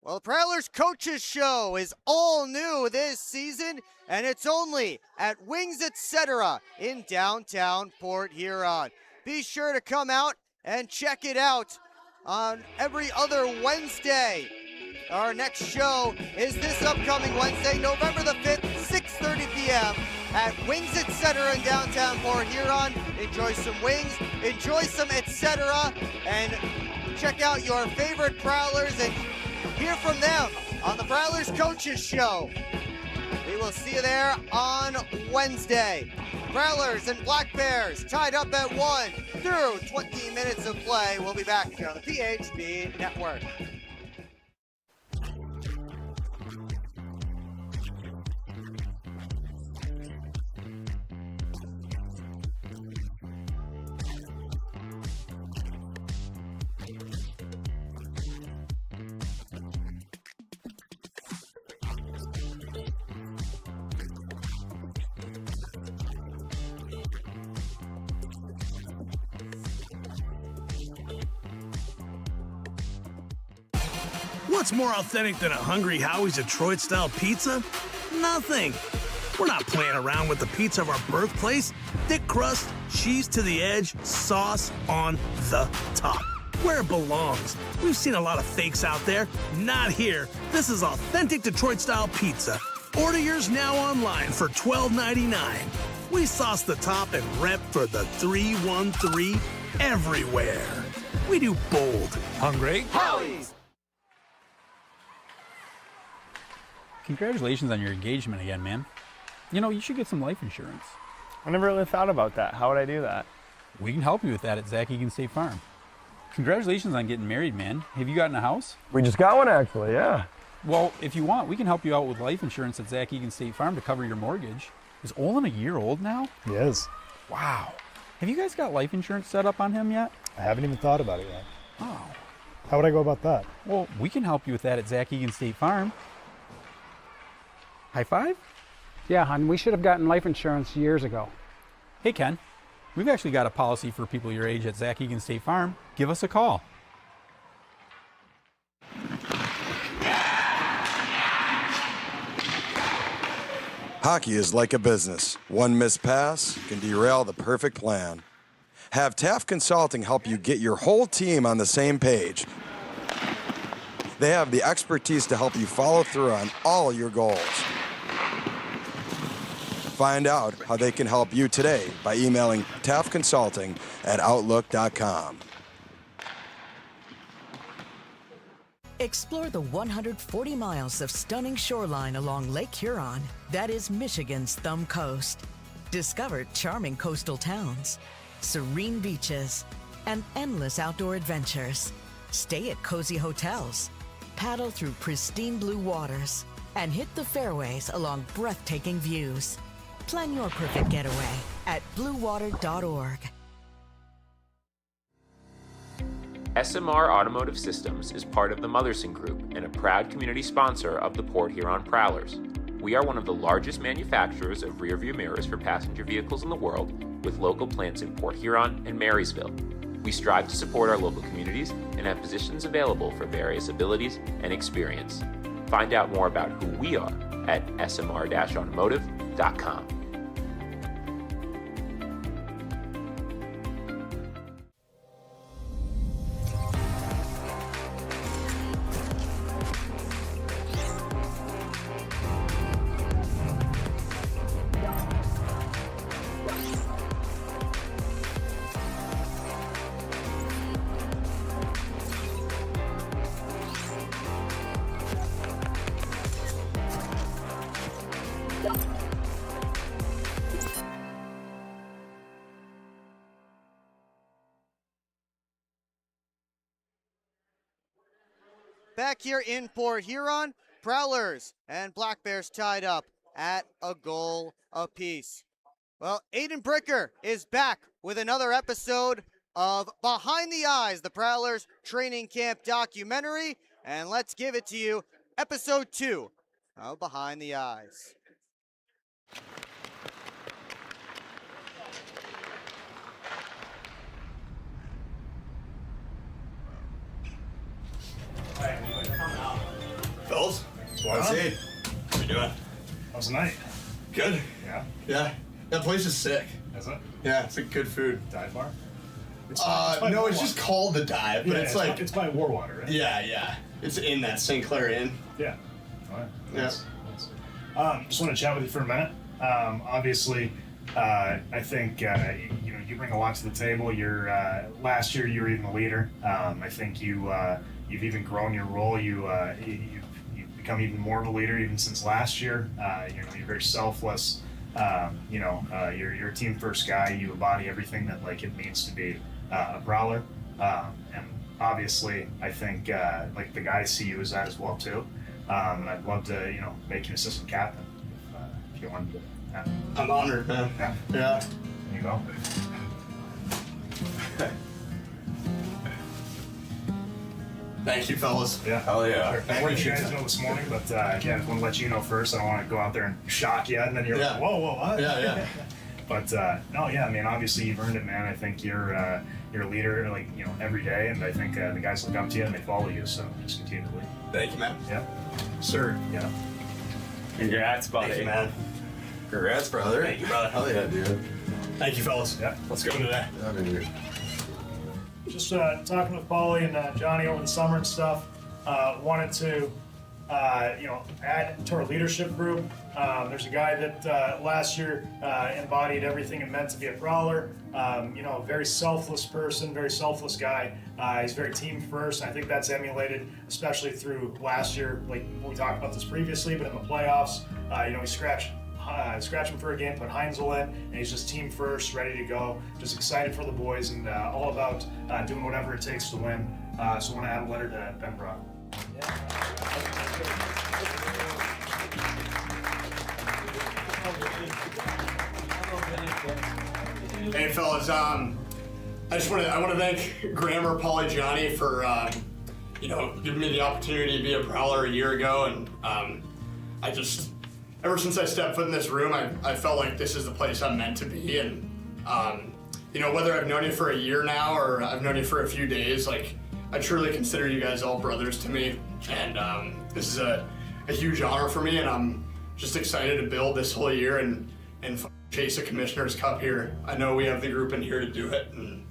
Well, the Prowlers Coaches Show is all new this season, and it's only at Wings Etc. in downtown Port Huron. Be sure to come out and check it out on every other Wednesday. Our next show is this upcoming Wednesday, November the 5th, 6:30 p.m. at Wings Etc. in downtown Port Huron. Enjoy some wings, enjoy some etc., and check out your favorite Prowlers and hear from them on the Prowlers Coaches Show. We will see you there on Wednesday. Prowlers and Black Bears tied up at 1 through 20 minutes of play. We'll be back here on the PHP Network. What's more authentic than a Hungry Howie's Detroit-style pizza? Nothing. We're not playing around with the pizza of our birthplace. Thick crust, cheese to the edge, sauce on the top. Where it belongs. We've seen a lot of fakes out there. Not here. This is authentic Detroit-style pizza. Order yours now online for $12.99. We sauce the top and rep for the 313 everywhere. We do bold. Hungry? Howie's! Congratulations on your engagement again, man. You know, you should get some life insurance. I never really thought about that. How would I do that? We can help you with that at Zach Egan State Farm. Congratulations on getting married, man. Have you gotten a house? We just got one, actually, yeah. Well, if you want, we can help you out with life insurance at Zach Egan State Farm to cover your mortgage. Is Olin a year old now? He is. Wow. Have you guys got life insurance set up on him yet? I haven't even thought about it yet. Oh. How would I go about that? Well, we can help you with that at Zach Egan State Farm. High five? Yeah, hon, we should have gotten life insurance years ago. Hey, Ken. We've actually got a policy for people your age at Zach Egan State Farm. Give us a call. Hockey is like a business. One missed pass can derail the perfect plan. Have Taft Consulting help you get your whole team on the same page. They have the expertise to help you follow through on all your goals. Find out how they can help you today by emailing taftconsulting@outlook.com. Explore the 140 miles of stunning shoreline along Lake Huron. That is Michigan's Thumb Coast. Discover charming coastal towns, serene beaches, and endless outdoor adventures. Stay at cozy hotels, paddle through pristine blue waters, and hit the fairways along breathtaking views. Plan your perfect getaway at bluewater.org. SMR Automotive Systems is part of the Motherson Group and a proud community sponsor of the Port Huron Prowlers. We are one of the largest manufacturers of rearview mirrors for passenger vehicles in the world, with local plants in Port Huron and Marysville. We strive to support our local communities and have positions available for various abilities and experience. Find out more about who we are at smr-automotive.com. Back here in Port Huron, Prowlers and Black Bears tied up at a goal apiece. Well, Aiden Bricker is back with another episode of Behind the Eyes, the Prowlers training camp documentary, and let's give it to you, episode 2 of Behind the Eyes. Fellas, what's up? How you doing? How's the night? Good. Yeah? Yeah. That place is sick. Is it? Yeah, it's like good food. Dive bar? No, it's just called the Dive, but Yeah, it's like... It's by Warwater, right? Yeah. It's in that St. Clair Inn. Yeah. All right. Yeah. Nice. Just want to chat with you for a minute. Obviously, I think you bring a lot to the table. You're last year you were even the leader. I think you've even grown your role. You've become even more of a leader even since last year. You're very selfless. You're a team first guy. You embody everything that it means to be a Prowler. And obviously, I think the guys see you as that as well too. And I'd love to make you assistant captain if you wanted to. I'm honored, man. Yeah. Yeah. There you go. Thank you, fellas. Yeah. Hell yeah. Sure. I wanted you guys to know this morning, but again, I want to let you know first. I don't want to go out there and shock you, and then you're like, whoa, what? Yeah. But no, yeah. I mean, obviously you've earned it, man. I think you're a leader, every day, and I think the guys look up to you and they follow you. So just continue to lead. Thank you, man. Yeah. Sir. Yeah. Congrats, buddy. Thank you, man. Congrats, brother. Thank you, brother. Hell yeah, dude. Thank you, fellas. Yeah. Let's go today. Just talking with Paulie and Johnny over the summer and stuff. Wanted to, add to our leadership group. There's a guy that last year embodied everything it meant to be a Prowler. A very selfless person, very selfless guy. He's very team first, and I think that's emulated, especially through last year. Like we talked about this previously, but in the playoffs, he scratched him for a game, put Heinzel in, and he's just team first, ready to go, just excited for the boys, and all about doing whatever it takes to win. So I want to add a letter to Ben Brock. Hey, fellas. I want to thank Graham, Paulie, Johnny for giving me the opportunity to be a Prowler a year ago, and ever since I stepped foot in this room, I felt like this is the place I'm meant to be. And, whether I've known you for a year now or I've known you for a few days, I truly consider you guys all brothers to me. And this is a huge honor for me, and I'm just excited to build this whole year and chase a Commissioner's Cup here. I know we have the group in here to do it, and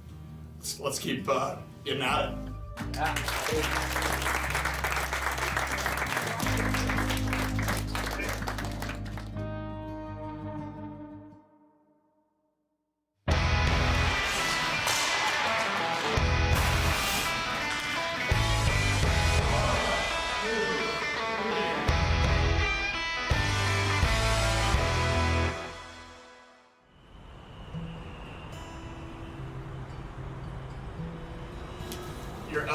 let's keep getting at it.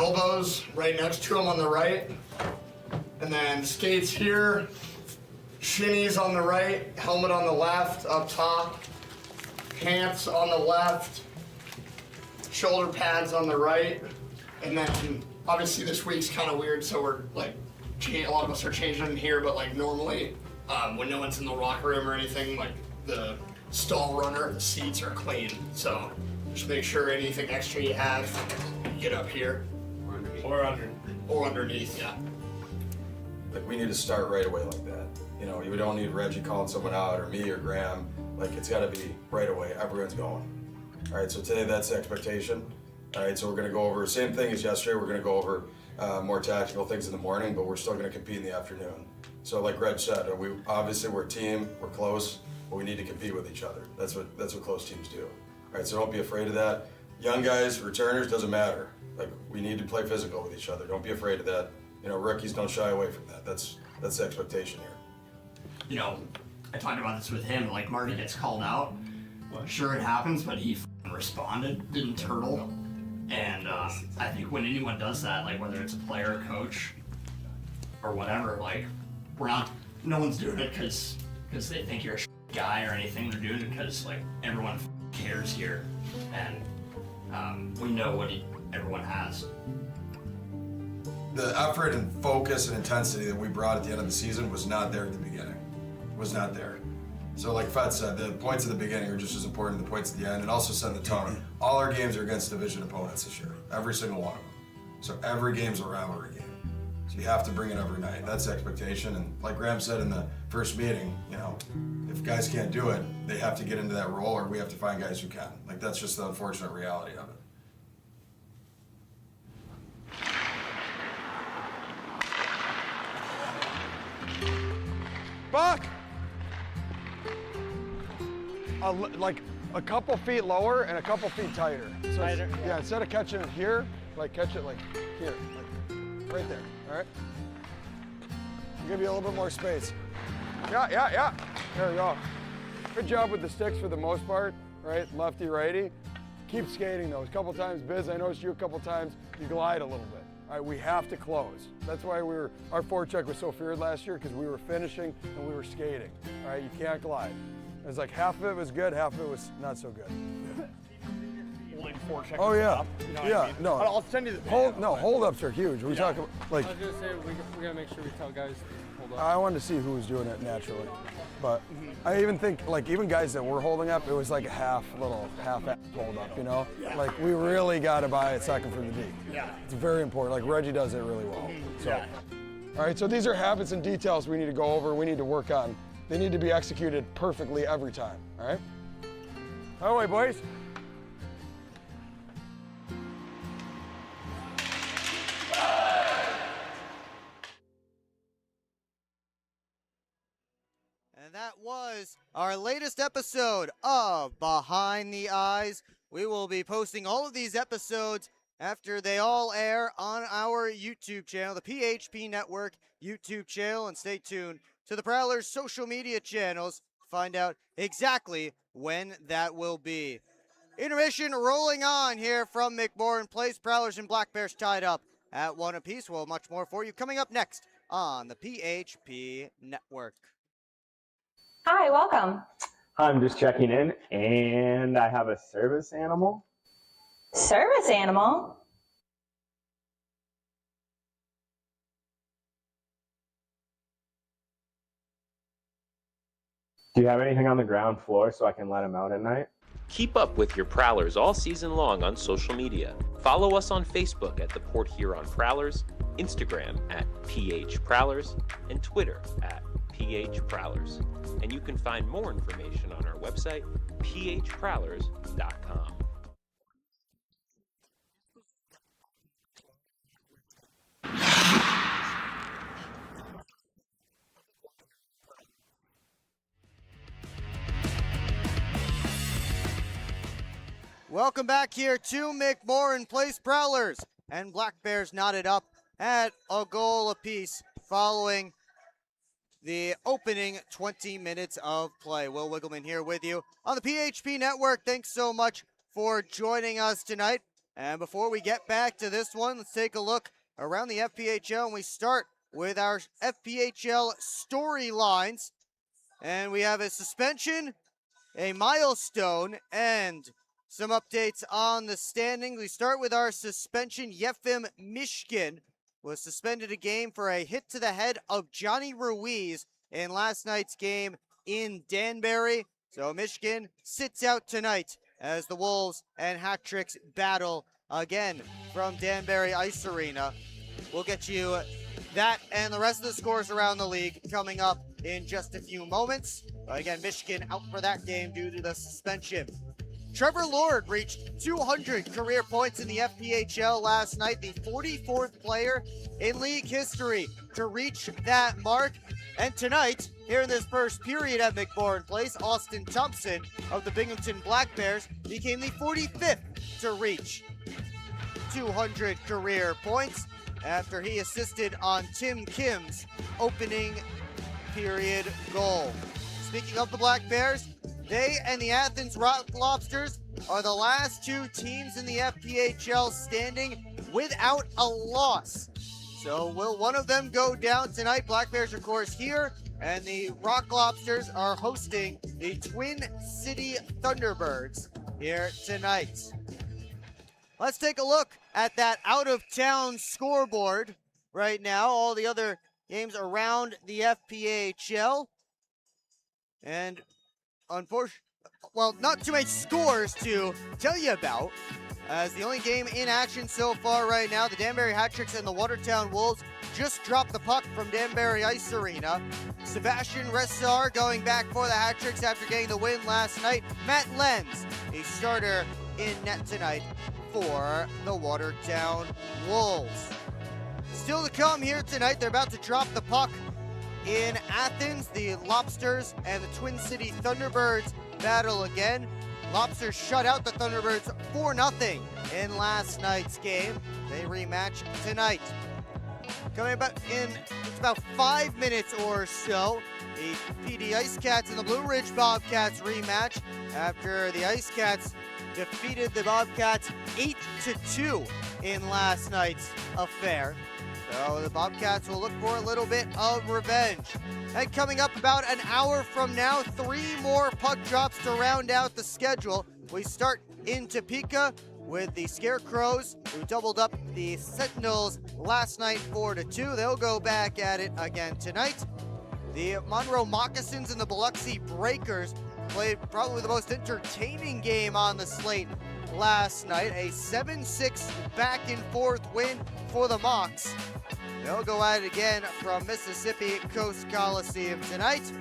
elbows right next to him on the right. And then skates here, shimmies on the right, helmet on the left, up top, pants on the left, shoulder pads on the right. And then obviously this week's kind of weird, so we're like, a lot of us are changing in here, but like normally when no one's in the locker room or anything, like the stall runner, the seats are clean. So just make sure anything extra you have, you get up here. Or underneath, yeah. Like, we need to start right away like that. You know, we don't need Reggie calling someone out or me or Graham. Like, it's got to be right away. Everyone's going. All right, so today that's the expectation. All right, so we're going to go over, same thing as yesterday, we're going to go over more tactical things in the morning, but we're still going to compete in the afternoon. So like Reg said, obviously we're a team, we're close, but we need to compete with each other. That's what close teams do. All right, so don't be afraid of that. Young guys, returners, doesn't matter. Like, we need to play physical with each other. Don't be afraid of that. You know, rookies don't shy away from that. That's the expectation here. You know, I talked about this with him, like Marty gets called out. Sure it happens, but he responded, didn't turtle. And I think when anyone does that, like whether it's a player, coach, or whatever, like no one's doing it because they think you're a guy or anything. They're doing it because like everyone cares here, and we know what everyone has. The effort and focus and intensity that we brought at the end of the season was not there at the beginning. Was not there. So like Fett said, the points at the beginning are just as important as the points at the end, and also set the tone. All our games are against division opponents this year. Every single one of them. So every game's a rivalry game. So you have to bring it every night. That's the expectation. And like Graham said in the first meeting, you know, if guys can't do it, they have to get into that role, or we have to find guys who can. Like, that's just the unfortunate reality of it. Buck! Like a couple feet lower and a couple feet tighter. So Tighter? Yeah, instead of catching it here, like catch it like here, like right there, all right? I'll give you a little bit more space. Yeah. There we go. Good job with the sticks for the most part, right? Lefty, righty. Keep skating though. A couple times, Biz, I noticed you a couple times, you glide a little bit. All right, we have to close. That's why our forecheck was so feared last year, because we were finishing and we were skating. All right, you can't glide. It was like half of it was good, half of it was not so good. Like forecheck. Oh yeah, You know what yeah. I mean? No, I'll send you the hold-ups are huge. We talk about like. I was gonna say we gotta make sure we tell guys to hold up. I wanted to see who was doing it naturally, but I even think like even guys that were holding up, it was like a half hold up. You know, like we really got to buy a second for the D. Yeah. It's very important. Like Reggie does it really well. So, all right. So these are habits and details we need to go over. We need to work on. They need to be executed perfectly every time. All right. All right, boys. And that was our latest episode of Behind the Eyes. We will be posting all of these episodes after they all air on our YouTube channel, the PHP Network YouTube channel, and stay tuned to the Prowlers social media channels to find out exactly when that will be. Intermission rolling on here from McMorran Place. Prowlers and Black Bears tied up at 1 apiece. We'll have much more for you coming up next on the PHP Network. Hi, welcome. I'm just checking in, and I have a service animal. Service animal? Do you have anything on the ground floor so I can let him out at night? Keep up with your Prowlers all season long on social media. Follow us on Facebook at the Port Huron Prowlers, Instagram at PH Prowlers, and Twitter at PH Prowlers. And you can find more information on our website, phprowlers.com. Welcome back here to McMorran Place. Prowlers and Black Bears knotted up at a goal apiece following the opening 20 minutes of play. Will Wiggleman here with you on the PHP Network. Thanks so much for joining us tonight And before we get back to this one, let's take a look around the FPHL, and we start with our FPHL storylines. And we have a suspension, a milestone, and some updates on the standings. We start with our suspension. Yefim Mishkin was suspended a game for a hit to the head of Johnny Ruiz in last night's game in Danbury. So Mishkin sits out tonight as the Wolves and Hat-Tricks battle again from Danbury Ice Arena. We'll get you that and the rest of the scores around the league coming up in just a few moments. But again, Michigan out for that game due to the suspension. Trevor Lord reached 200 career points in the FPHL last night, the 44th player in league history to reach that mark. And tonight, here in this first period at McMorran Place, Austin Thompson of the Binghamton Black Bears became the 45th to reach 200 career points after he assisted on Tim Kim's opening period goal. Speaking of the Black Bears, they and the Athens Rock Lobsters are the last two teams in the FPHL standing without a loss. So will one of them go down tonight? Black Bears, of course, here, and the Rock Lobsters are hosting the Twin City Thunderbirds here tonight. Let's take a look at that out-of-town scoreboard right now. All the other games around the FPHL. And unfortunately, well, not too many scores to tell you about, as the only game in action so far right now, the Danbury Hat-Tricks and the Watertown Wolves just dropped the puck from Danbury Ice Arena. Sebastian Ressar going back for the Hat-Tricks after getting the win last night. Matt Lenz, a starter in net tonight for the Watertown Wolves. Still to come here tonight, they're about to drop the puck in Athens. The Lobsters and the Twin City Thunderbirds battle again. Lobsters shut out the Thunderbirds 4-0 in last night's game. They rematch tonight. Coming about in just about 5 minutes or so, the PD Ice Cats and the Blue Ridge Bobcats rematch after the Ice Cats defeated the Bobcats 8-2 in last night's affair. So the Bobcats will look for a little bit of revenge. And coming up about an hour from now, 3 more puck drops to round out the schedule. We start in Topeka with the Scarecrows, who doubled up the Sentinels last night 4-2. They'll go back at it again tonight. The Monroe Moccasins and the Biloxi Breakers played probably the most entertaining game on the slate last night. A 7-6 back and forth win for the Mocs. They'll go at it again from Mississippi Coast Coliseum tonight.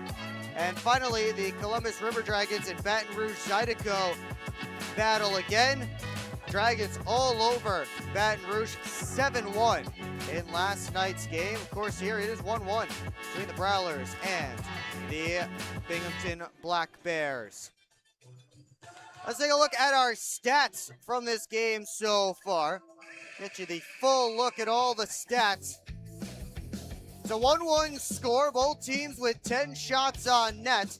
And finally, the Columbus River Dragons and Baton Rouge Zydeco battle again. Dragons all over Baton Rouge, 7-1 in last night's game. Of course, here it is 1-1 between the Prowlers and the Binghamton Black Bears. Let's take a look at our stats from this game so far. Get you the full look at all the stats. It's a 1-1 score, both teams with 10 shots on net.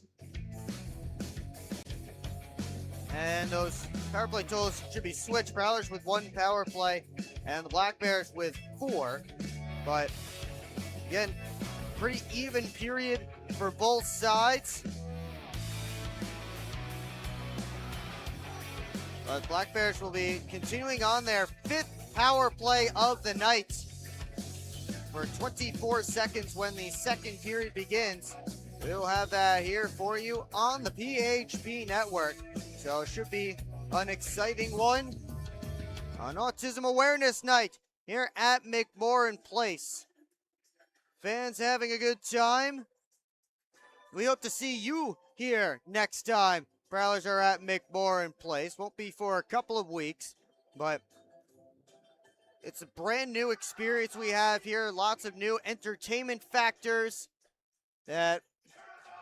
And those power play totals should be switched. Prowlers with 1 power play and the Black Bears with 4. But again, pretty even period for both sides. But Black Bears will be continuing on their 5th power play of the night for 24 seconds when the second period begins. We'll have that here for you on the PHP network. So it should be an exciting one on Autism Awareness Night here at McMorran Place. Fans having a good time. We hope to see you here next time Prowlers are at McMorran Place. Won't be for a couple of weeks, but it's a brand new experience we have here. Lots of new entertainment factors that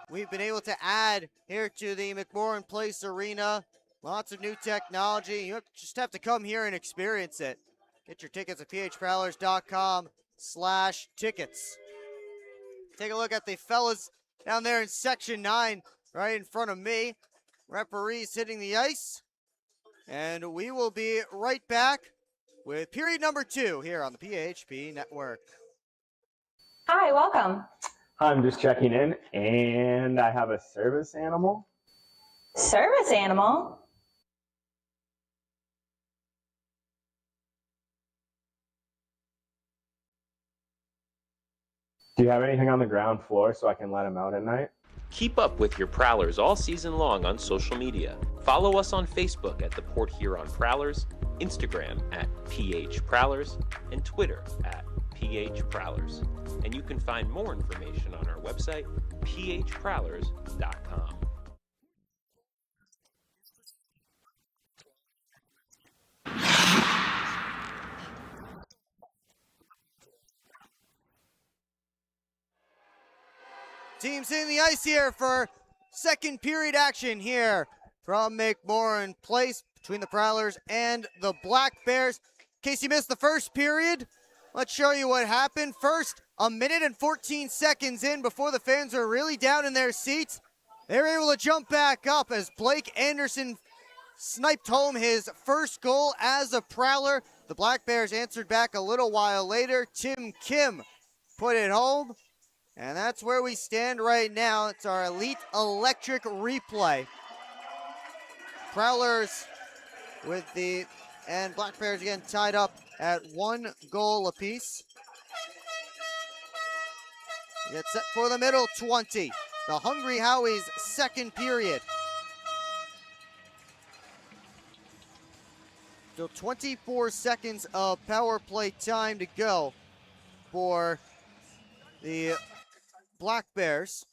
we've been able to add here to the McMorran Place Arena. Lots of new technology. You just have to come here and experience it. Get your tickets at phprowlers.com/tickets. Take a look at the fellas down there in Section 9, right in front of me. Referees hitting the ice. And we will be right back with period number 2 here on the PHP Network. Hi, welcome. I'm just checking in, and I have a service animal. Service animal? Do you have anything on the ground floor so I can let him out at night? Keep up with your Prowlers all season long on social media. Follow us on Facebook at the Port Huron Prowlers, Instagram at PH Prowlers, and Twitter at PH Prowlers. And you can find more information on our website, phprowlers.com. Teams in the ice here for second period action here from McMorran Place between the Prowlers and the Black Bears. In case you missed the first period, let's show you what happened. First, a minute and 14 seconds in before the fans were really down in their seats. They were able to jump back up as Blake Anderson sniped home his first goal as a Prowler. The Black Bears answered back a little while later. Tim Kim put it home. And that's where we stand right now. It's our Elite Electric replay. Prowlers and Black Bears again tied up at 1 goal apiece. We get set for the middle 20. The Hungry Howies' second period. Still 24 seconds of power play time to go for the Black Bears.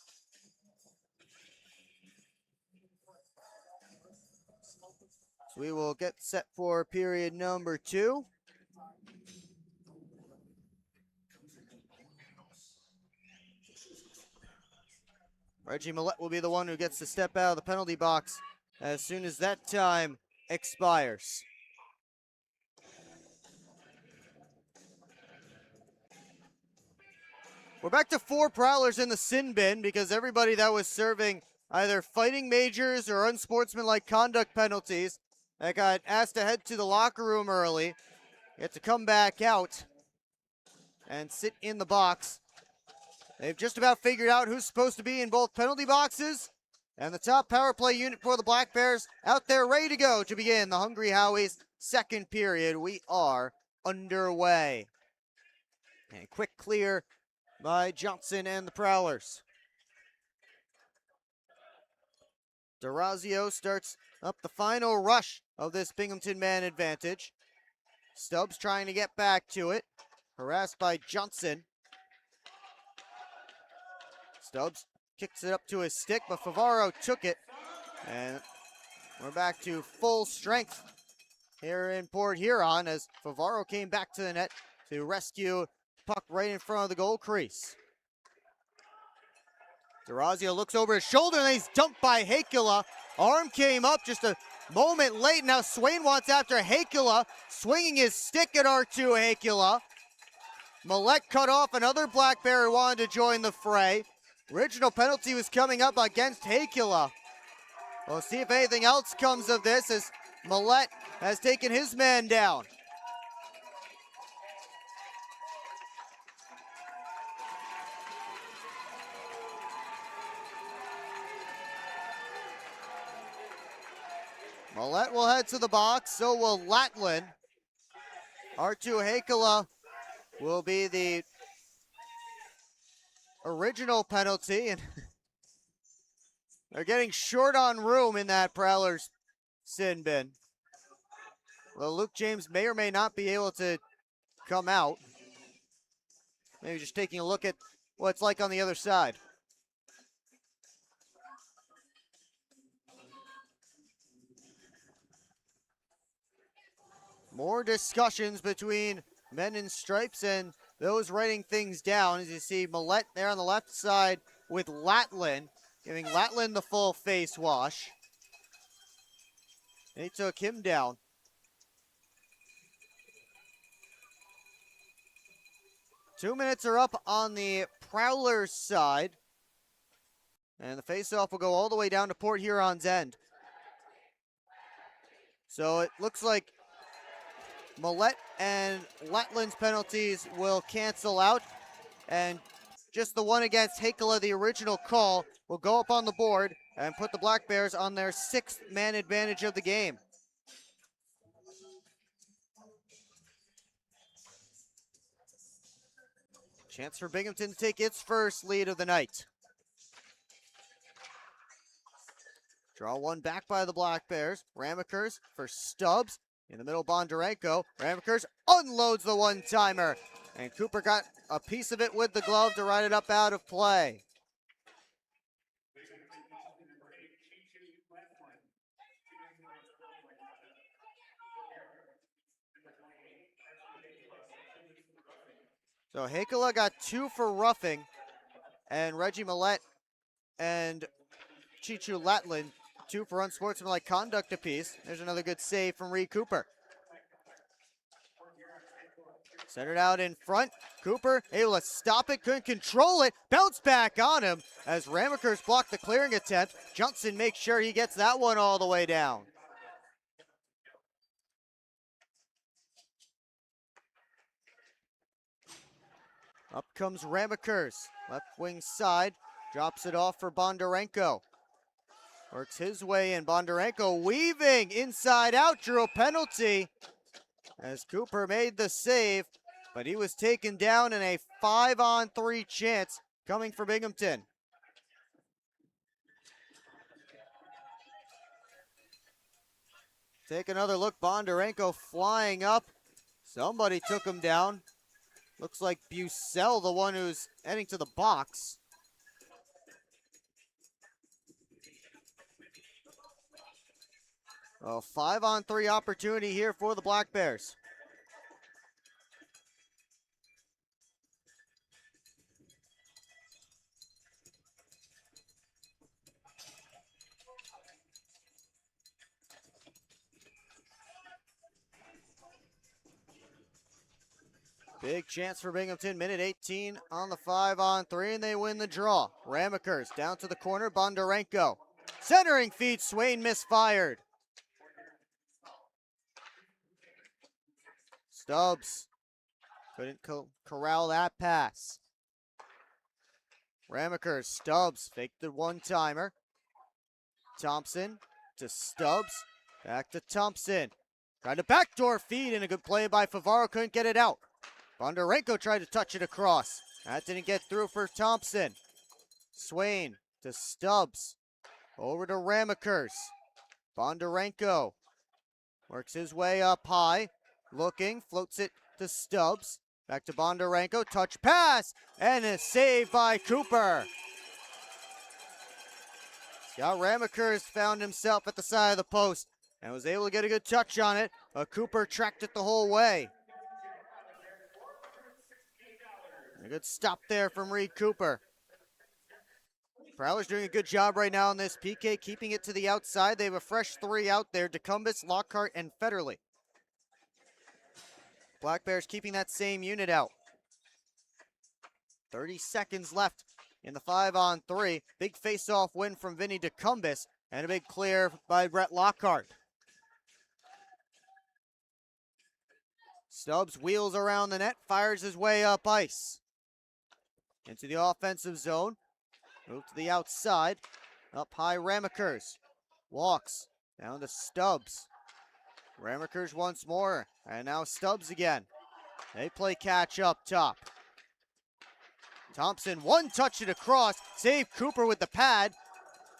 So we will get set for period number 2. Reggie Millette will be the one who gets to step out of the penalty box as soon as that time expires. We're back to 4 Prowlers in the sin bin because everybody that was serving either fighting majors or unsportsmanlike conduct penalties that got asked to head to the locker room early get to come back out and sit in the box. They've just about figured out who's supposed to be in both penalty boxes, and the top power play unit for the Black Bears out there ready to go to begin the Hungry Howies' second period. We are underway. And quick clear by Johnson and the Prowlers. D'Orazio starts up the final rush of this Binghamton man advantage. Stubbs trying to get back to it, harassed by Johnson. Stubbs kicks it up to his stick, but Favaro took it. And we're back to full strength here in Port Huron as Favaro came back to the net to rescue puck right in front of the goal crease. D'Orazio looks over his shoulder and he's dumped by Heikkila. Arm came up just a moment late. Now Swain wants after Heikkila, swinging his stick at R2 Heikkila. Millette cut off another Black Bear who wanted to join the fray. Original penalty was coming up against Heikkila. We'll see if anything else comes of this as Millette has taken his man down. Millette will head to the box, so will Latlin. R2 Heikkila will be the original penalty, and they're getting short on room in that Prowlers sin bin. Well, Luke James may or may not be able to come out. Maybe just taking a look at what it's like on the other side. More discussions between men in stripes and those writing things down. As you see Millette there on the left side with Latlin, giving Latlin the full face wash. And he took him down. Two minutes are up on the Prowlers side. And the faceoff will go all the way down to Port Huron's end. So it looks like Millette and Latland's penalties will cancel out. And just the one against Hakela, the original call, will go up on the board and put the Black Bears on their 6th man advantage of the game. Chance for Binghamton to take its first lead of the night. Draw one back by the Black Bears. Ramakers for Stubbs. In the middle, Bondarenko. Ramakers unloads the one-timer. And Cooper got a piece of it with the glove to ride it up out of play. So Hakela got 2 for roughing, and Reggie Millette and Chichu Latland 2 for unsportsmanlike conduct apiece. There's another good save from Reed Cooper. Centered out in front. Cooper able to stop it, couldn't control it. Bounce back on him as Ramakers blocked the clearing attempt. Johnson makes sure he gets that one all the way down. Up comes Ramakers. Left wing side. Drops it off for Bondarenko. Works his way in. Bondarenko weaving inside out. Drew a penalty as Cooper made the save, but he was taken down in a 5-on-3 chance coming for Binghamton. Take another look. Bondarenko flying up. Somebody took him down. Looks like Bucell, the one who's heading to the box. A 5-on-3 opportunity here for the Black Bears. Big chance for Binghamton, minute 18 on the 5-on-3, and they win the draw. Ramakers down to the corner, Bondarenko. Centering feed, Swain misfired. Stubbs couldn't corral that pass. Ramakers, Stubbs faked the one-timer. Thompson to Stubbs, back to Thompson. Tried a backdoor feed and a good play by Favaro, couldn't get it out. Bondarenko tried to touch it across. That didn't get through for Thompson. Swain to Stubbs. Over to Ramakers. Bondarenko works his way up high. Looking, floats it to Stubbs. Back to Bondarenko. Touch pass. And a save by Cooper. Scott Ramakers found himself at the side of the post and was able to get a good touch on it. But Cooper tracked it the whole way. A good stop there from Reed Cooper. Prowlers doing a good job right now on this PK, keeping it to the outside. They have a fresh 3 out there, DeCumbis, Lockhart, and Federley. Black Bears keeping that same unit out. 30 seconds left in the 5-on-3. Big face-off win from Vinny DeCumbis, and a big clear by Brett Lockhart. Stubbs wheels around the net, fires his way up ice. Into the offensive zone. Move to the outside. Up high, Ramakers. Walks down to Stubbs. Ramakers once more. And now Stubbs again. They play catch up top. Thompson, one touch it across. Save Cooper with the pad.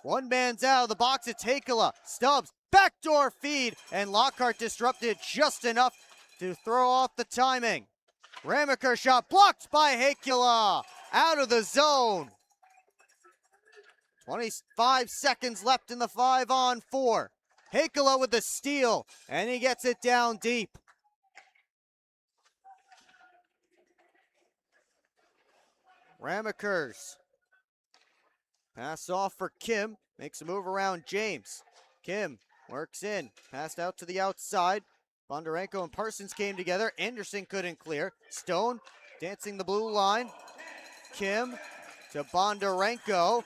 One man's out of the box. It's Hakela. Stubbs, backdoor feed. And Lockhart disrupted just enough to throw off the timing. Ramaker shot blocked by Hakela. Out of the zone. 25 seconds left in the 5-on-4. Hakela with the steal, and he gets it down deep. Ramakers. Pass off for Kim. Makes a move around James. Kim works in. Passed out to the outside. Bondarenko and Parsons came together. Anderson couldn't clear. Stone dancing the blue line. Kim to Bondarenko.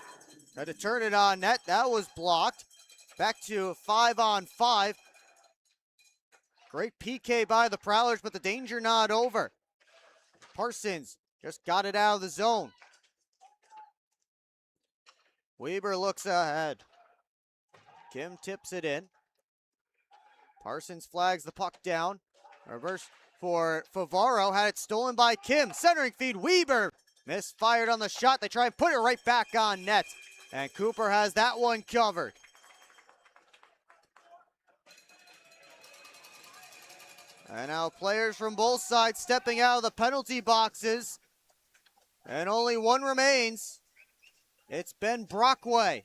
Tried to turn it on net. That was blocked. Back to 5-on-5. Great PK by the Prowlers, but the danger not over. Parsons just got it out of the zone. Weber looks ahead. Kim tips it in. Parsons flags the puck down. Reverse for Favaro. Had it stolen by Kim. Centering feed. Weber misfired on the shot. They try and put it right back on net. And Cooper has that one covered. And now players from both sides stepping out of the penalty boxes. And only one remains. It's Ben Brockway.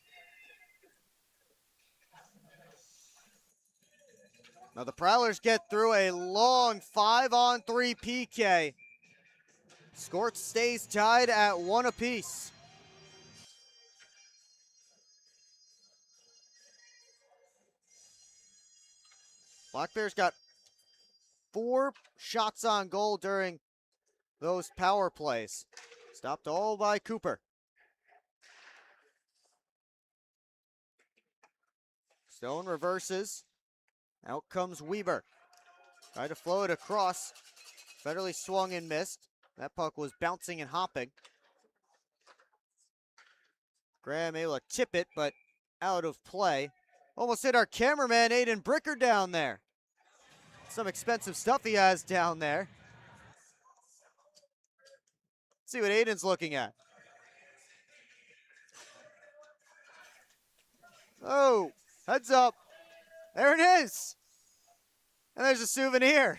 Now the Prowlers get through a long 5-on-3 PK. Score stays tied at 1 apiece. Black Bears got 4 shots on goal during those power plays. Stopped all by Cooper. Stone reverses. Out comes Weber. Tried to flow it across. Federally swung and missed. That puck was bouncing and hopping. Graham able to tip it, but out of play. Almost hit our cameraman, Aiden Bricker, down there. Some expensive stuff he has down there. Let's see what Aiden's looking at. Oh, heads up. There it is. And there's a souvenir.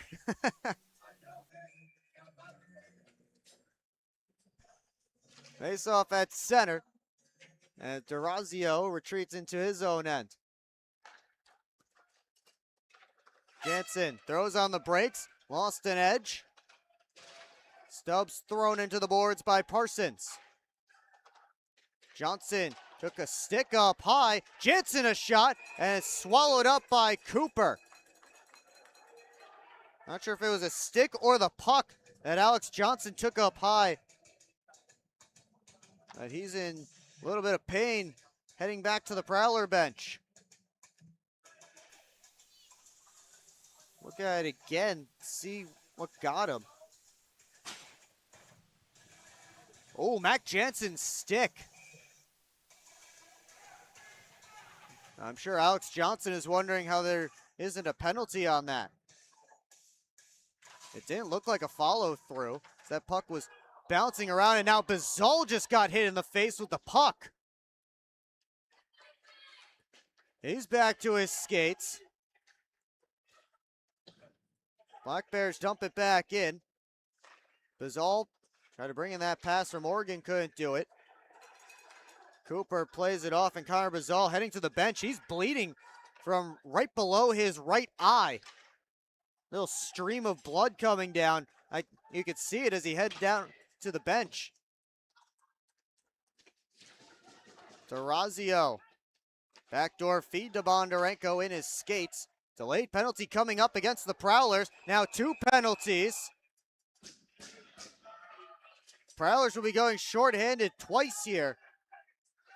Face off at center. And Durazio retreats into his own end. Jansen throws on the brakes. Lost an edge. Stubbs thrown into the boards by Parsons. Johnson took a stick up high. Jansen a shot, and it's swallowed up by Cooper. Not sure if it was a stick or the puck that Alex Johnson took up high. But he's in a little bit of pain heading back to the Prowler bench. Look at it again, see what got him. Oh, Mac Jansen's stick. I'm sure Alex Johnson is wondering how there isn't a penalty on that. It didn't look like a follow-through. That puck was bouncing around, and now Bazal just got hit in the face with the puck. He's back to his skates. Black Bears dump it back in. Bazal tried to bring in that pass from Morgan, couldn't do it. Cooper plays it off, and Connor Bazal heading to the bench. He's bleeding from right below his right eye. Little stream of blood coming down. You could see it as he headed down to the bench. Durazio. Backdoor feed to Bondarenko in his skates. Delayed penalty coming up against the Prowlers. Now 2 penalties. Prowlers will be going shorthanded twice here.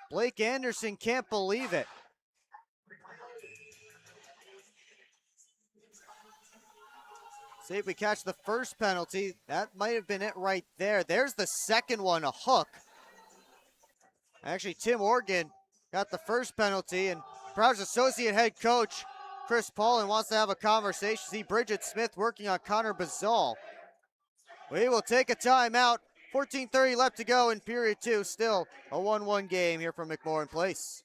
Blake Anderson can't believe it. See if we catch the first penalty. That might have been it right there. There's the second one, a hook. Actually, Tim Organ got the first penalty, and Prowlers associate head coach Chris Paulin wants to have a conversation. See Bridget Smith working on Connor Bazal. We will take a timeout. 14:30 left to go in period 2. Still a 1-1 game here from McMorran Place.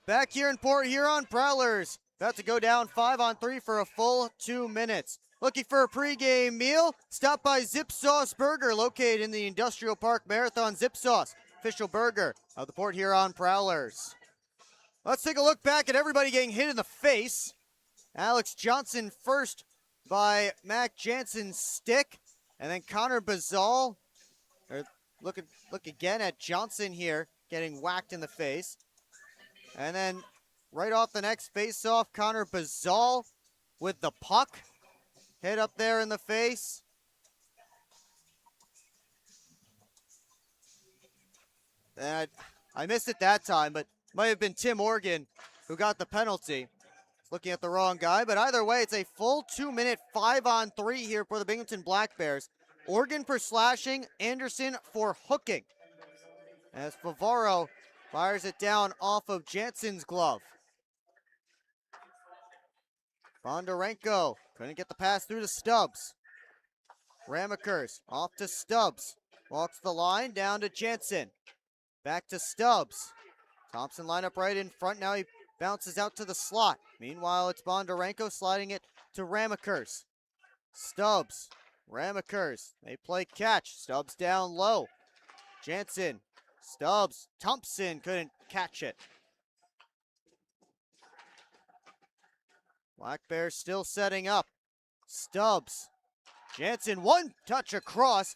Back here in Port Huron, Prowlers about to go down 5-on-3 for a full 2 minutes. Looking for a pregame meal? Stop by Zip Sauce Burger, located in the Industrial Park Marathon. Zip Sauce, official burger of the Port Huron Prowlers. Let's take a look back at everybody getting hit in the face. Alex Johnson first by Mac Jansen's stick, and then Connor Bazal. Look again at Johnson here, getting whacked in the face. And then right off the next face-off, Connor Bazal with the puck. Hit up there in the face. And I missed it that time, but might have been Tim Organ who got the penalty. Looking at the wrong guy, but either way, it's a full 2 minute 5-on-3 here for the Binghamton Black Bears. Organ for slashing, Anderson for hooking. As Favaro fires it down off of Jansen's glove. Bondarenko couldn't get the pass through to Stubbs. Ramekers off to Stubbs. Walks the line down to Jansen. Back to Stubbs. Thompson line up right in front. Now he bounces out to the slot. Meanwhile, it's Bondarenko sliding it to Ramekers. Stubbs. Ramekers. They play catch. Stubbs down low. Jansen. Stubbs. Thompson couldn't catch it. Black Bears still setting up. Stubbs. Jansen, one touch across.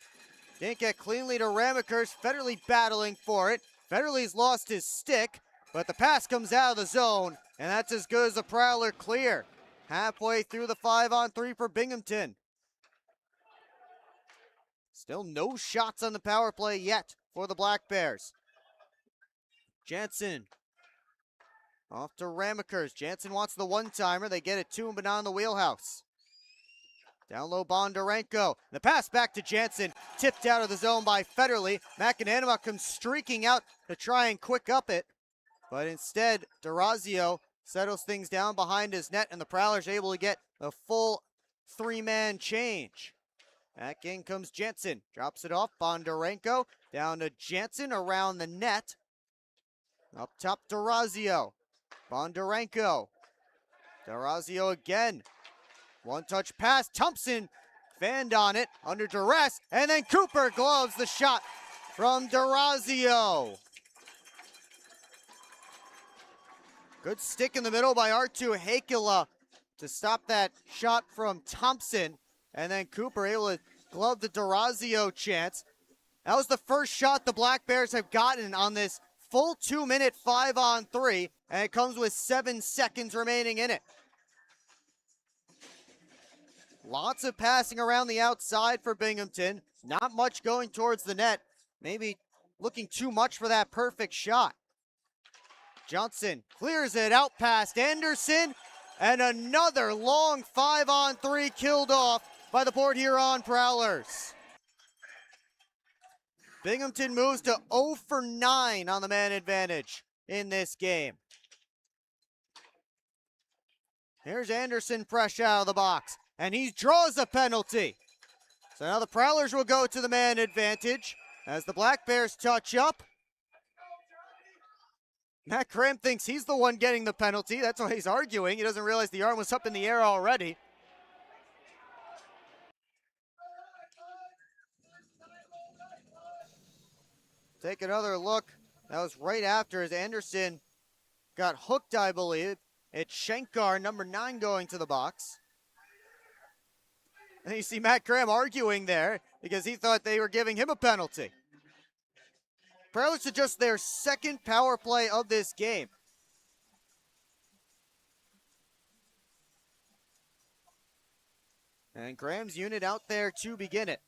Didn't get cleanly to Ramekers. Federley battling for it. Federley's lost his stick, but the pass comes out of the zone, and that's as good as a Prowler clear. Halfway through the 5-on-3 for Binghamton. Still no shots on the power play yet for the Black Bears. Jansen off to Ramekers. Jansen wants the one-timer. They get it to him, but not in the wheelhouse. Down low, Bondarenko. The pass back to Jansen. Tipped out of the zone by Federley. McAnanima comes streaking out to try and quick up it. But instead, D'Orazio settles things down behind his net, and the Prowlers are able to get a full three-man change. Back in comes Jansen. Drops it off. Bondarenko down to Jansen around the net. Up top, D'Orazio. Bondarenko. D'Orazio again. One-touch pass. Thompson fanned on it under duress. And then Cooper gloves the shot from D'Orazio. Good stick in the middle by Artu Heikkila to stop that shot from Thompson. And then Cooper able to glove the D'Orazio chance. That was the first shot the Black Bears have gotten on this full 2 minute 5-on-3. And it comes with 7 seconds remaining in it. Lots of passing around the outside for Binghamton. Not much going towards the net. Maybe looking too much for that perfect shot. Johnson clears it out past Anderson. And another long 5-on-3 killed off by the Port Huron Prowlers. Binghamton moves to 0 for 9 on the man advantage in this game. Here's Anderson fresh out of the box. And he draws a penalty. So now the Prowlers will go to the man advantage as the Black Bears touch up. Matt Cram thinks he's the one getting the penalty. That's why he's arguing. He doesn't realize the arm was up in the air already. Take another look. That was right after as Anderson got hooked, I believe. It's Shankar, number 9, going to the box. And you see Matt Graham arguing there because he thought they were giving him a penalty. Prowlers to just their second power play of this game. And Graham's unit out there to begin it.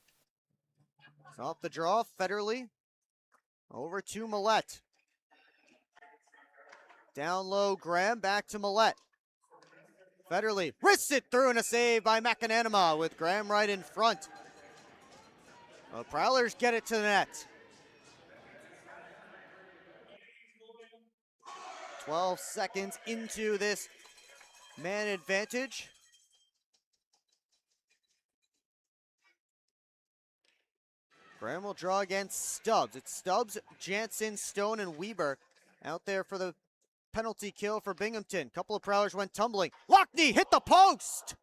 It's off the draw, Federley. Over to Millette. Down low, Graham, back to Millette. Federley wrists it through and a save by McAnanima with Graham right in front. The Prowlers get it to the net. 12 seconds into this man advantage. Graham will draw against Stubbs. It's Stubbs, Jansen, Stone, and Weber out there for the penalty kill for Binghamton. Couple of Prowlers went tumbling. Lockney hit the post!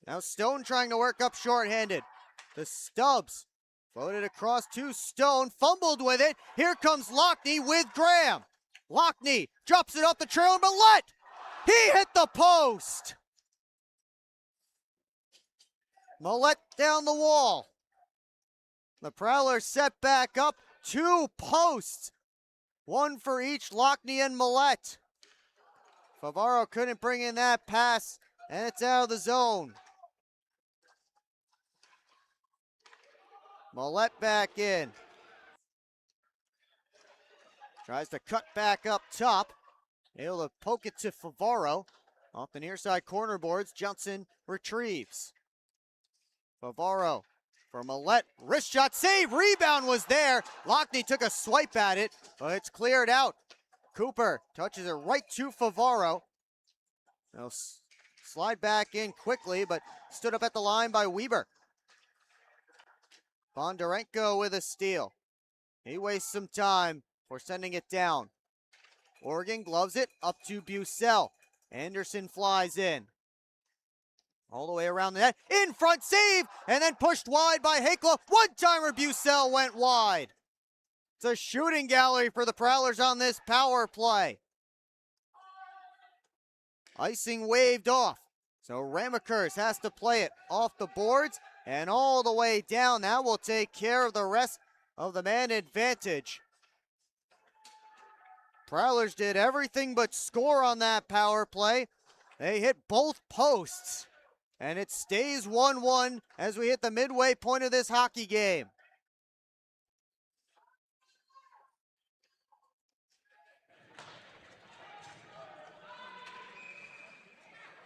Now Stone trying to work up shorthanded. The Stubbs floated across to Stone, fumbled with it. Here comes Lockney with Graham. Lockney drops it off the trail, and Millette! He hit the post! Millette down the wall. The Prowlers set back up. 2 posts. 1 for each Lockney and Millette. Favaro couldn't bring in that pass, and it's out of the zone. Millette back in. Tries to cut back up top. Able to poke it to Favaro. Off the near side corner boards, Johnson retrieves. Favaro for Millette. Wrist shot, save, rebound was there. Lockney took a swipe at it, but it's cleared out. Cooper touches it right to Favaro. They'll slide back in quickly, but stood up at the line by Weber. Bondarenko with a steal. He wastes some time for sending it down. Oregon gloves it up to Bucell. Anderson flies in. All the way around the net. In front, save! And then pushed wide by Hakla. One-timer Bucell went wide. It's a shooting gallery for the Prowlers on this power play. Icing waved off. So Ramekers has to play it off the boards and all the way down. That will take care of the rest of the man advantage. Prowlers did everything but score on that power play. They hit both posts. And it stays 1-1 as we hit the midway point of this hockey game.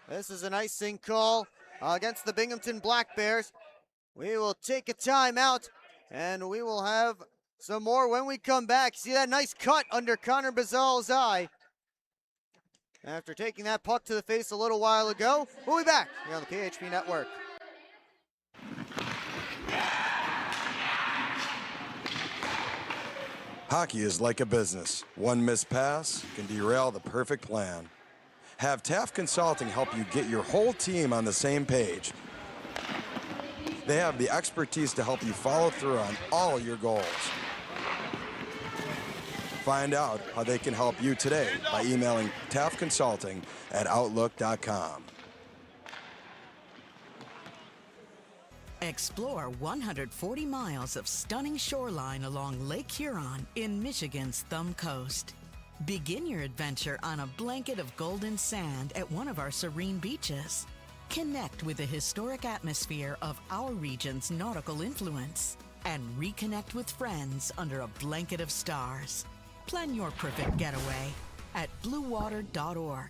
This is an icing call against the Binghamton Black Bears. We will take a timeout, and we will have some more when we come back. See that nice cut under Connor Bazal's eye after taking that puck to the face a little while ago. We'll be back here on the PHP Network. Hockey is like a business. One missed pass can derail the perfect plan. Have Taft Consulting help you get your whole team on the same page. They have the expertise to help you follow through on all your goals. Find out how they can help you today by emailing taftconsulting@outlook.com. Explore 140 miles of stunning shoreline along Lake Huron in Michigan's Thumb Coast. Begin your adventure on a blanket of golden sand at one of our serene beaches. Connect with the historic atmosphere of our region's nautical influence and reconnect with friends under a blanket of stars. Plan your perfect getaway at bluewater.org.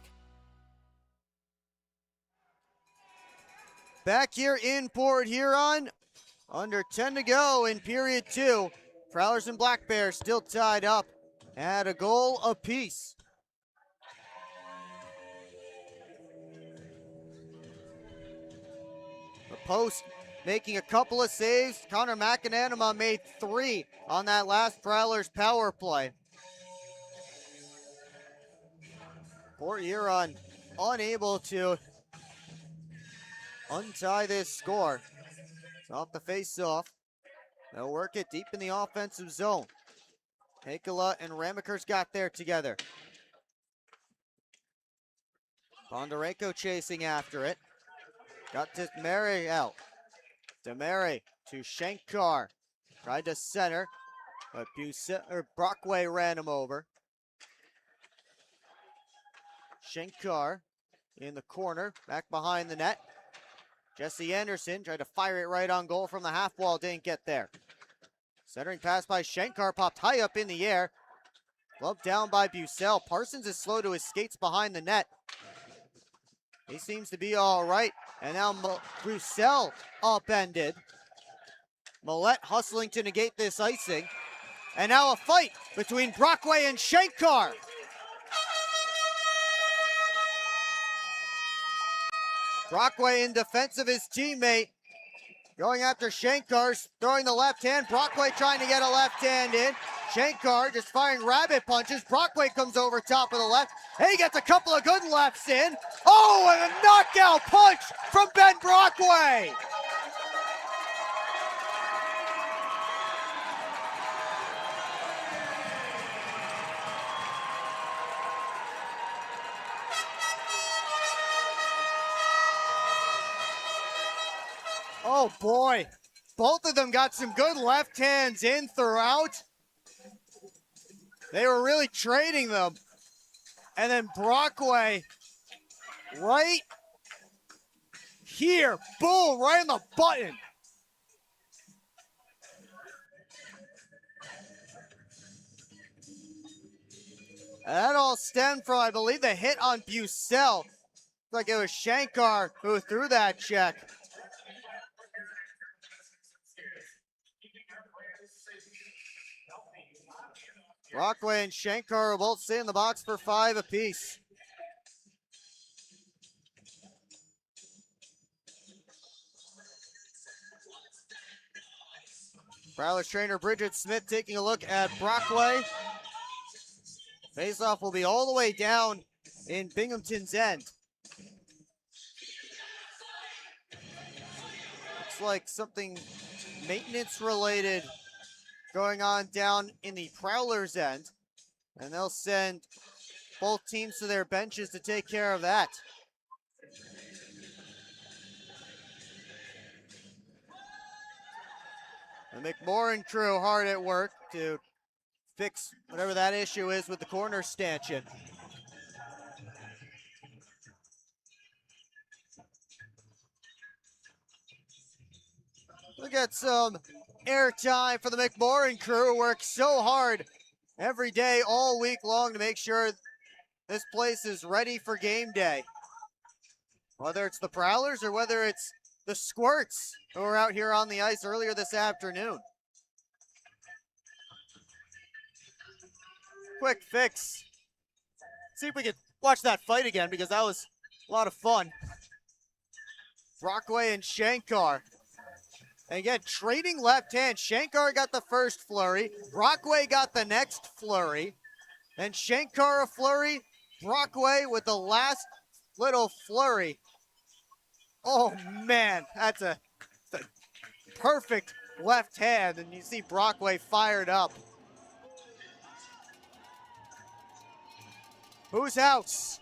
Back here in Port Huron, under 10 to go in period 2. Prowlers and Black Bears still tied up at a goal apiece. The post making a couple of saves. Connor McAnanama made 3 on that last Prowlers power play. Port Huron unable to untie this score. It's off the face-off. They'll work it deep in the offensive zone. Hakala and Ramekers got there together. Bondarenko chasing after it. Got Demary out. Demary to Shankar. Tried to center, but Brockway ran him over. Shankar in the corner, back behind the net. Jesse Anderson tried to fire it right on goal from the half wall, didn't get there. Centering pass by Shankar, popped high up in the air. Gloved down by Bucell. Parsons is slow to his skates behind the net. He seems to be all right. And now Bucell upended. Millette hustling to negate this icing. And now a fight between Brockway and Shankar. Brockway in defense of his teammate. Going after Shankar, throwing the left hand. Brockway trying to get a left hand in. Shankar just firing rabbit punches. Brockway comes over top of the left. He gets a couple of good lefts in. Oh, and a knockout punch from Ben Brockway. Oh boy, both of them got some good left hands in throughout. They were really trading them. And then Brockway right here, boom, right on the button. And that all stemmed from, I believe, the hit on Bucell. Looks like it was Shankar who threw that check. Brockway and Shankar will both stay in the box for 5 apiece. Prowlers trainer Bridget Smith taking a look at Brockway. Faceoff will be all the way down in Binghamton's end. Looks like something maintenance related going on down in the Prowlers end. And they'll send both teams to their benches to take care of that. The McMorran crew hard at work to fix whatever that issue is with the corner stanchion. We'll get some airtime for the McMorran crew who work so hard every day, all week long to make sure this place is ready for game day. Whether it's the Prowlers or whether it's the Squirts who were out here on the ice earlier this afternoon. Quick fix. See if we can watch that fight again because that was a lot of fun. Brockway and Shankar. And again, trading left hand. Shankar got the first flurry. Brockway got the next flurry. Then Shankar a flurry. Brockway with the last little flurry. Oh man, that's a perfect left hand. And you see Brockway fired up. Whose house?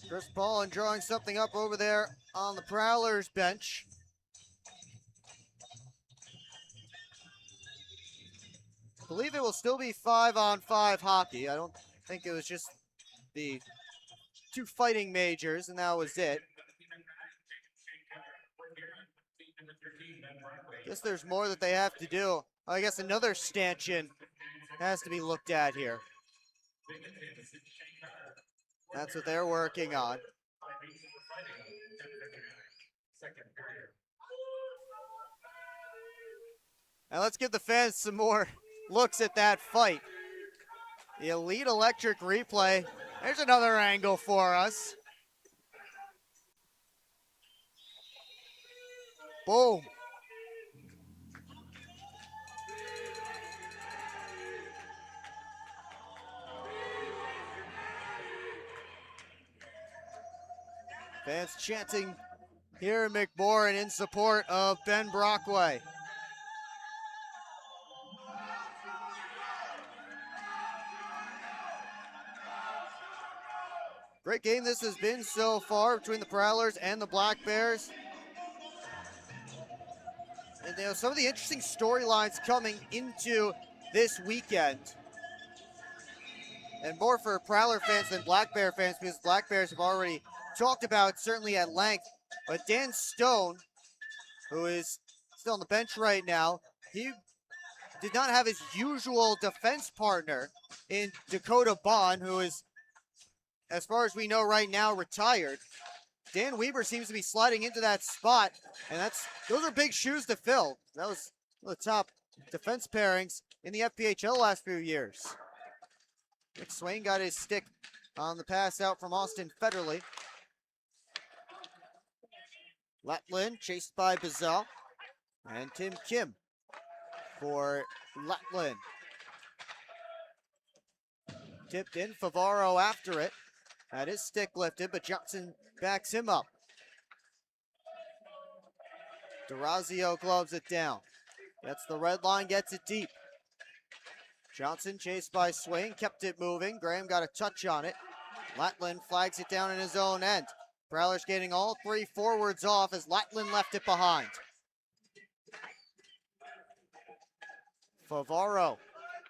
Chris Paul drawing something up over there on the Prowlers bench. I believe it will still be 5-on-5 hockey. I don't think it was just the 2 fighting majors and that was it. Guess there's more that they have to do. I guess another stanchion has to be looked at here. That's what they're working on. Now let's give the fans some more looks at that fight. The Elite Electric replay. There's another angle for us. Boom. Fans chanting here in McMorran in support of Ben Brockway. Great game this has been so far between the Prowlers and the Black Bears. And you know, some of the interesting storylines coming into this weekend. And more for Prowler fans than Black Bear fans because Black Bears have already talked about certainly at length. But Dan Stone, who is still on the bench right now, he did not have his usual defense partner in Dakota Bond, who is, as far as we know right now, retired. Dan Weber seems to be sliding into that spot, and those are big shoes to fill. That was one of the top defense pairings in the FPHL last few years. McSwain got his stick on the pass out from Austin Federley. Latlin chased by Bazell. And Tim Kim for Latlin. Tipped in, Favaro after it. Had his stick lifted, but Johnson backs him up. Durazio gloves it down. Gets the red line, gets it deep. Johnson chased by Swain, kept it moving. Graham got a touch on it. Latlin flags it down in his own end. Prowlers getting all three forwards off as Latlin left it behind. Favaro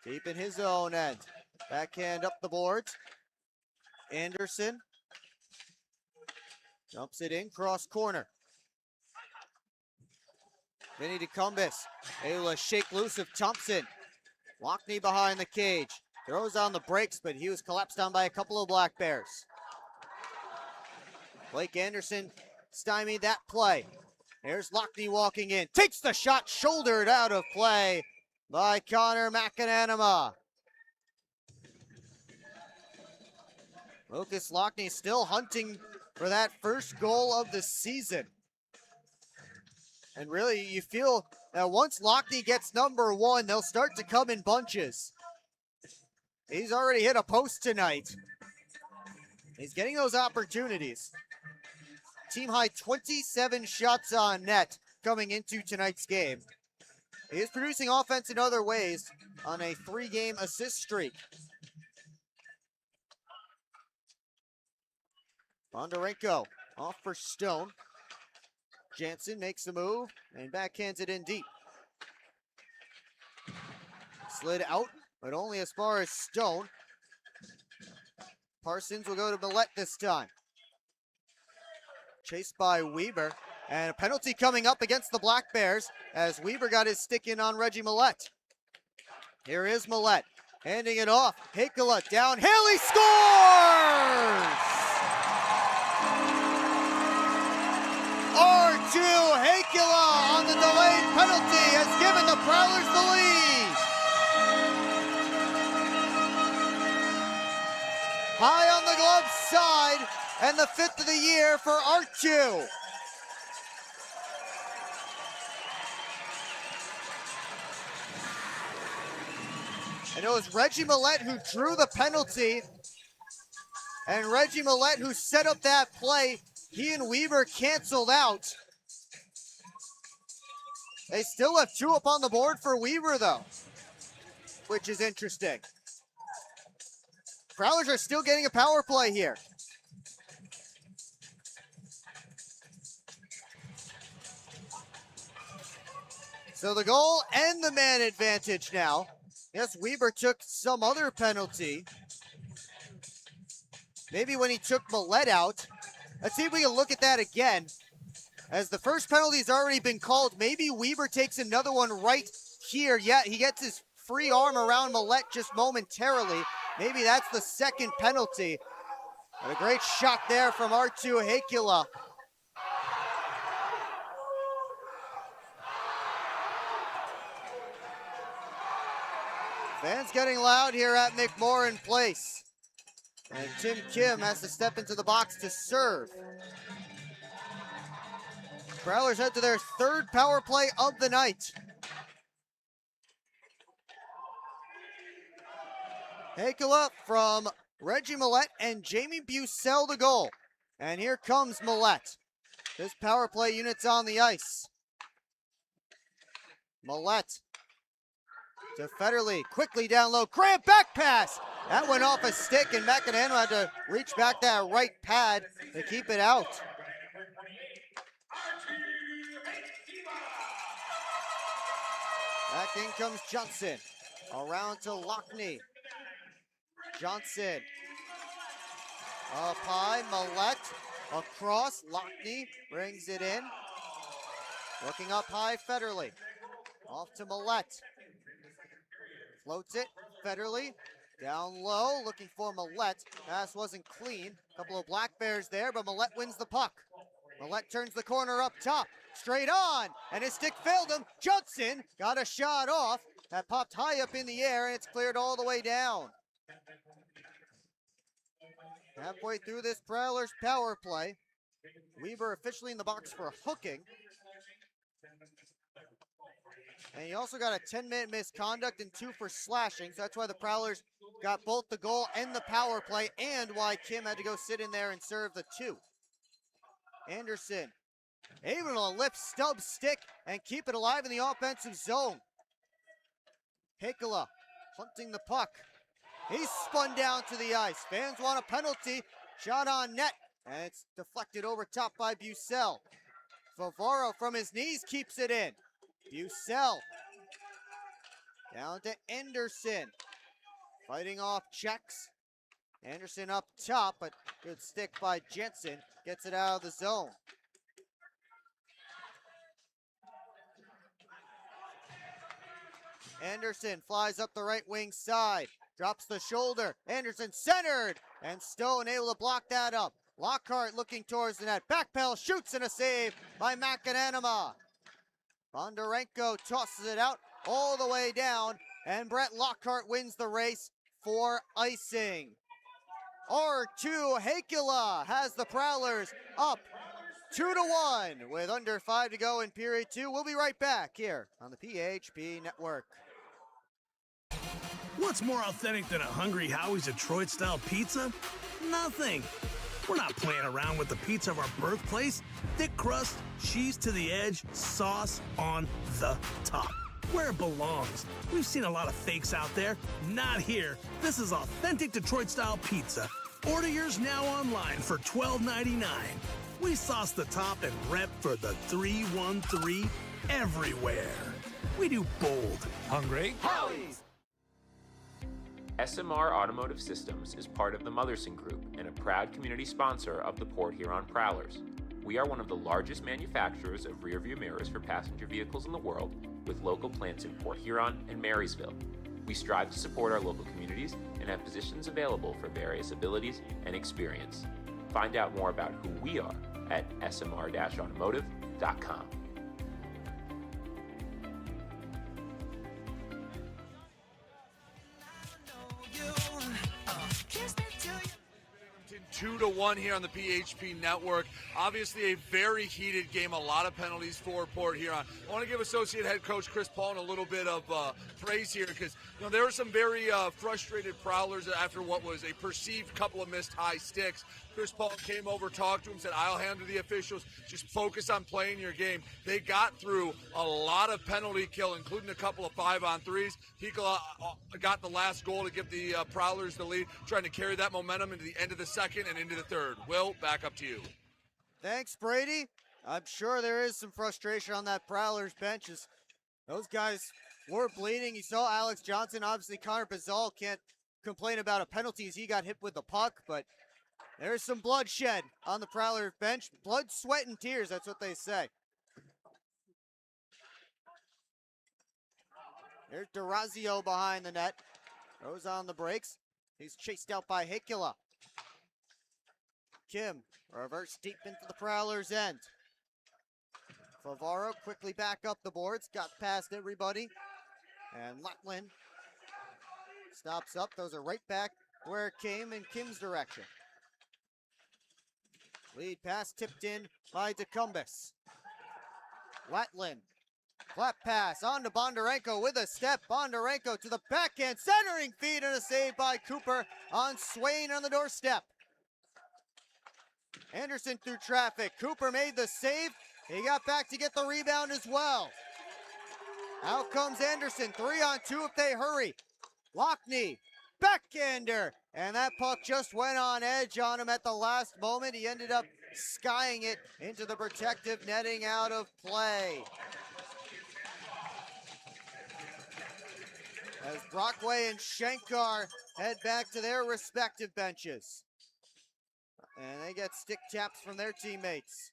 deep in his own end. Backhand up the boards. Anderson dumps it in, cross corner. Vinny DeCumbis able to shake loose of Thompson. Lockney behind the cage. Throws on the brakes, but he was collapsed on by a couple of Black Bears. Blake Anderson stymied that play. Here's Lockney walking in. Takes the shot, shouldered out of play by Connor McAnanama. Lucas Lockney still hunting for that first goal of the season. And really, you feel that once Lockney gets number one, they'll start to come in bunches. He's already hit a post tonight. He's getting those opportunities. Team high 27 shots on net coming into tonight's game. He is producing offense in other ways on a 3-game assist streak. Bondarenko off for Stone. Jansen makes the move and backhands it in deep. Slid out, but only as far as Stone. Parsons will go to Millette this time. Chased by Weber, and a penalty coming up against the Black Bears as Weber got his stick in on Reggie Millette. Here is Millette, handing it off. Hakala down, Haley scores! R2 Hakala on the delayed penalty has given the Prowlers the lead. High on the glove side, and the 5th of the year for R2. And it was Reggie Millette who drew the penalty, and Reggie Millette who set up that play. He and Weber canceled out. They still have 2 up on the board for Weber, though, which is interesting. Prowlers are still getting a power play here. So the goal and the man advantage now. Yes, Weber took some other penalty. Maybe when he took Millette out. Let's see if we can look at that again. As the first penalty's already been called, maybe Weber takes another one right here. Yeah, he gets his free arm around Millette just momentarily. Maybe that's the second penalty. But a great shot there from R2 Hakula. Fans getting loud here at McMorran Place. And Tim Kim has to step into the box to serve. Prowlers head to their 3rd power play of the night. Hakala from Reggie Millette and Jamie Bucell the goal. And here comes Millette. This power play unit's on the ice. Millette to Federley, quickly down low, Graham back pass! That went off a stick, and McAnanama had to reach back that right pad to keep it out. Back in comes Johnson. Around to Lockney. Johnson. Up high, Millette. Across, Lockney brings it in. Looking up high, Federley. Off to Millette. Floats it, Federley. Down low, looking for Millette. Pass wasn't clean. Couple of Black Bears there, but Millette wins the puck. Millette turns the corner up top. Straight on, and his stick failed him. Johnson got a shot off. That popped high up in the air, and it's cleared all the way down. Halfway through this Prowlers power play. Weber officially in the box for hooking. And he also got a 10-minute misconduct and 2 for slashing. So that's why the Prowlers got both the goal and the power play, and why Kim had to go sit in there and serve the 2. Anderson able to lift Stubbs' stick and keep it alive in the offensive zone. Hakala hunting the puck. He's spun down to the ice. Fans want a penalty. Shot on net, and it's deflected over top by Bucell. Favaro from his knees keeps it in. Bucell down to Anderson. Fighting off checks. Anderson up top, but good stick by Jensen. Gets it out of the zone. Anderson flies up the right wing side. Drops the shoulder. Anderson centered. And Stone able to block that up. Lockhart looking towards the net. Backpedal shoots and a save by McAnanima. Bondarenko tosses it out all the way down. And Brett Lockhart wins the race for icing. R2 Hakala has the Prowlers up 2-1 with under 5 to go in period 2. We'll be right back here on the PHP Network. What's more authentic than a Hungry Howie's Detroit-style pizza? Nothing. We're not playing around with the pizza of our birthplace. Thick crust, cheese to the edge, sauce on the top. Where it belongs. We've seen a lot of fakes out there. Not here. This is authentic Detroit-style pizza. Order yours now online for $12.99. We sauce the top and rep for the 313 everywhere. We do bold. Hungry Howie's. SMR Automotive Systems is part of the Motherson Group and a proud community sponsor of the Port Huron Prowlers. We are one of the largest manufacturers of rearview mirrors for passenger vehicles in the world, with local plants in Port Huron and Marysville. We strive to support our local communities and have positions available for various abilities and experience. Find out more about who we are at smr-automotive.com. Two to one here on the PHP Network. Obviously a very heated game, a lot of penalties for Port Huron. I want to give Associate Head Coach Chris Paulin a little bit of praise here, because there were some very frustrated Prowlers after what was a perceived couple of missed high sticks. Chris Paul came over, talked to him, said, I'll handle the officials. Just focus on playing your game. They got through a lot of penalty kill, including a couple of 5-on-3s. Hikala got the last goal to give the Prowlers the lead, trying to carry that momentum into the end of the second and into the third. Will, back up to you. Thanks, Brady. I'm sure there is some frustration on that Prowlers bench, as those guys were bleeding. You saw Alex Johnson. Obviously, Connor Bazal can't complain about a penalty as he got hit with the puck, but there's some bloodshed on the Prowlers bench. Blood, sweat, and tears, that's what they say. There's Durazio behind the net. Throws on the brakes. He's chased out by Hakala. Kim, reverse deep into the Prowlers' end. Favaro quickly back up the boards. Got past everybody. And Latlin stops up. Those are right back where it came in Kim's direction. Lead pass tipped in by DeCumbus. Latlin. Clap pass on to Bondarenko with a step. Bondarenko to the backhand. Centering feed and a save by Cooper on Swain on the doorstep. Anderson through traffic. Cooper made the save. He got back to get the rebound as well. Out comes Anderson. 3-on-2 if they hurry. Lockney. Backhander. And that puck just went on edge on him at the last moment. He ended up skying it into the protective netting out of play. As Brockway and Shankar head back to their respective benches. And they get stick taps from their teammates.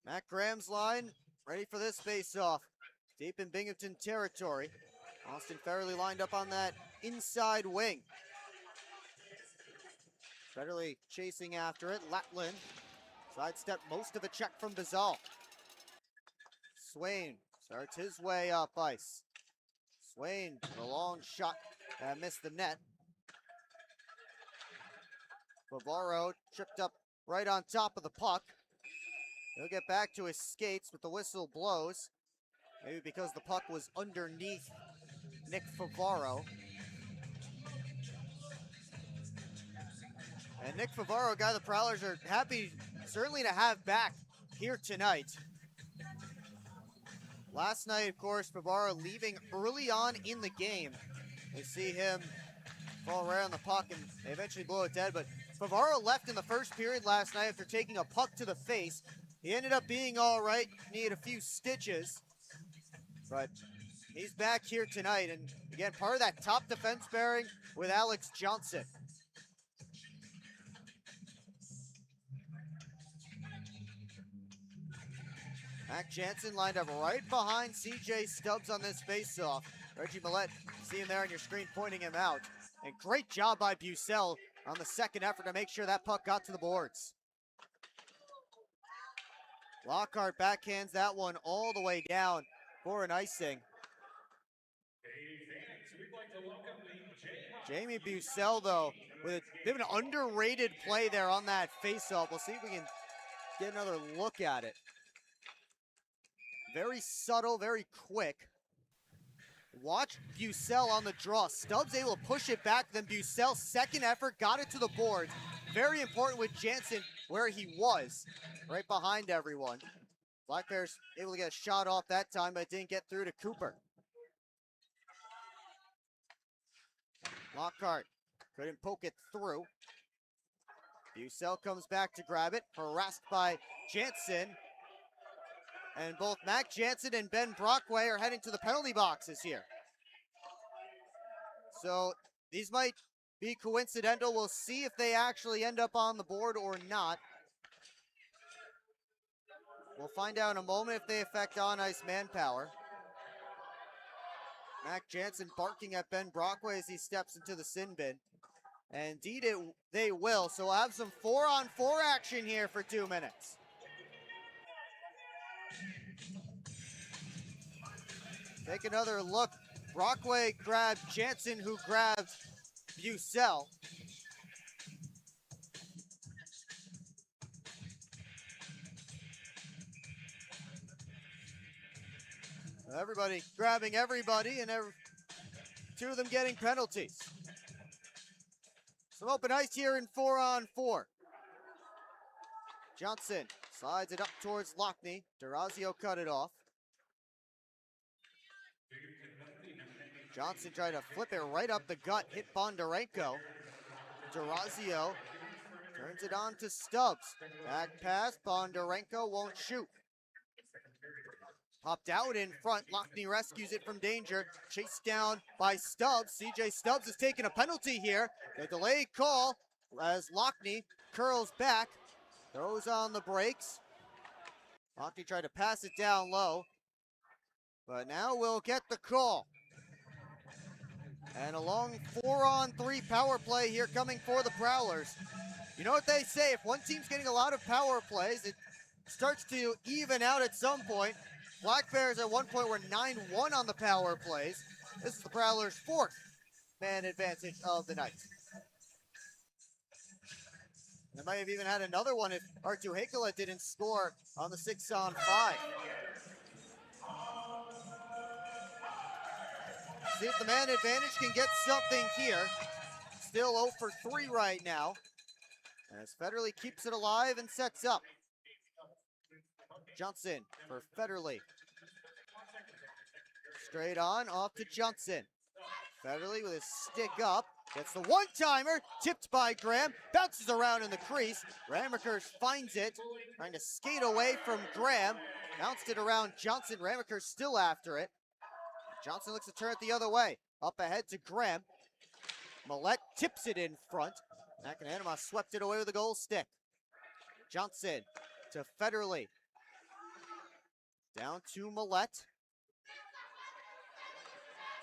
Matt Graham's line ready for this face-off. Deep in Binghamton territory. Austin Fairley lined up on that inside wing. Federley chasing after it. Latlin sidestep most of a check from Bazal. Swain starts his way up ice. Swain, a long shot, missed the net. Favaro tripped up right on top of the puck. He'll get back to his skates, but the whistle blows. Maybe because the puck was underneath Nick Favaro. And Nick Favaro, a guy the Prowlers are happy certainly to have back here tonight. Last night, of course, Favaro leaving early on in the game. We see him fall right on the puck and they eventually blow it dead, but Favaro left in the first period last night after taking a puck to the face. He ended up being all right, needed a few stitches, but he's back here tonight. And again, part of that top defense pairing with Alex Johnson. Mac Jansen lined up right behind CJ Stubbs on this faceoff. Reggie Millette, see him there on your screen pointing him out. And great job by Bucell on the second effort to make sure that puck got to the boards. Lockhart backhands that one all the way down for an icing. Jamie Bucell, though, with a bit of an underrated play there on that faceoff. We'll see if we can get another look at it. Very subtle, very quick. Watch Bucell on the draw. Stubbs able to push it back, then Bucell's second effort got it to the boards. Very important with Jansen where he was, right behind everyone. Black Bears able to get a shot off that time, but it didn't get through to Cooper. Lockhart couldn't poke it through. Bucell comes back to grab it, harassed by Jansen. And both Mac Jansen and Ben Brockway are heading to the penalty boxes here. So these might be coincidental. We'll see if they actually end up on the board or not. We'll find out in a moment if they affect on-ice manpower. Mac Jansen barking at Ben Brockway as he steps into the sin bin. And indeed they will. So we'll have some 4-on-4 action here for 2 minutes. Take another look. Brockway grabbed Jansen, who grabbed Bucell. Everybody grabbing everybody, and two of them getting penalties. Some open ice here in 4-on-4. Johnson slides it up towards Lockney. Durazio cut it off. Johnson tried to flip it right up the gut, hit Bondarenko. Durazio turns it on to Stubbs. Back pass, Bondarenko won't shoot. Popped out in front, Lockney rescues it from danger. Chased down by Stubbs. CJ Stubbs is taking a penalty here. A delayed call as Lockney curls back, throws on the brakes. Lockney tried to pass it down low, but now we'll get the call. And a long 4-on-3 power play here coming for the Prowlers. You know what they say, if one team's getting a lot of power plays, it starts to even out at some point. Black Bears at one point were 9-1 on the power plays. This is the Prowlers' fourth man advantage of the night. They might have even had another one if Artu Hakala didn't score on the 6-on-5. See if the man advantage can get something here. Still 0 for 3 right now, as Federley keeps it alive and sets up. Johnson for Federley. Straight on, off to Johnson. Federley with his stick up. Gets the one-timer, tipped by Graham. Bounces around in the crease. Ramakers finds it, trying to skate away from Graham. Bounced it around Johnson. Ramakers still after it. Johnson looks to turn it the other way. Up ahead to Graham. Millette tips it in front. McAnanama swept it away with a goal stick. Johnson to Federley. Down to Millette.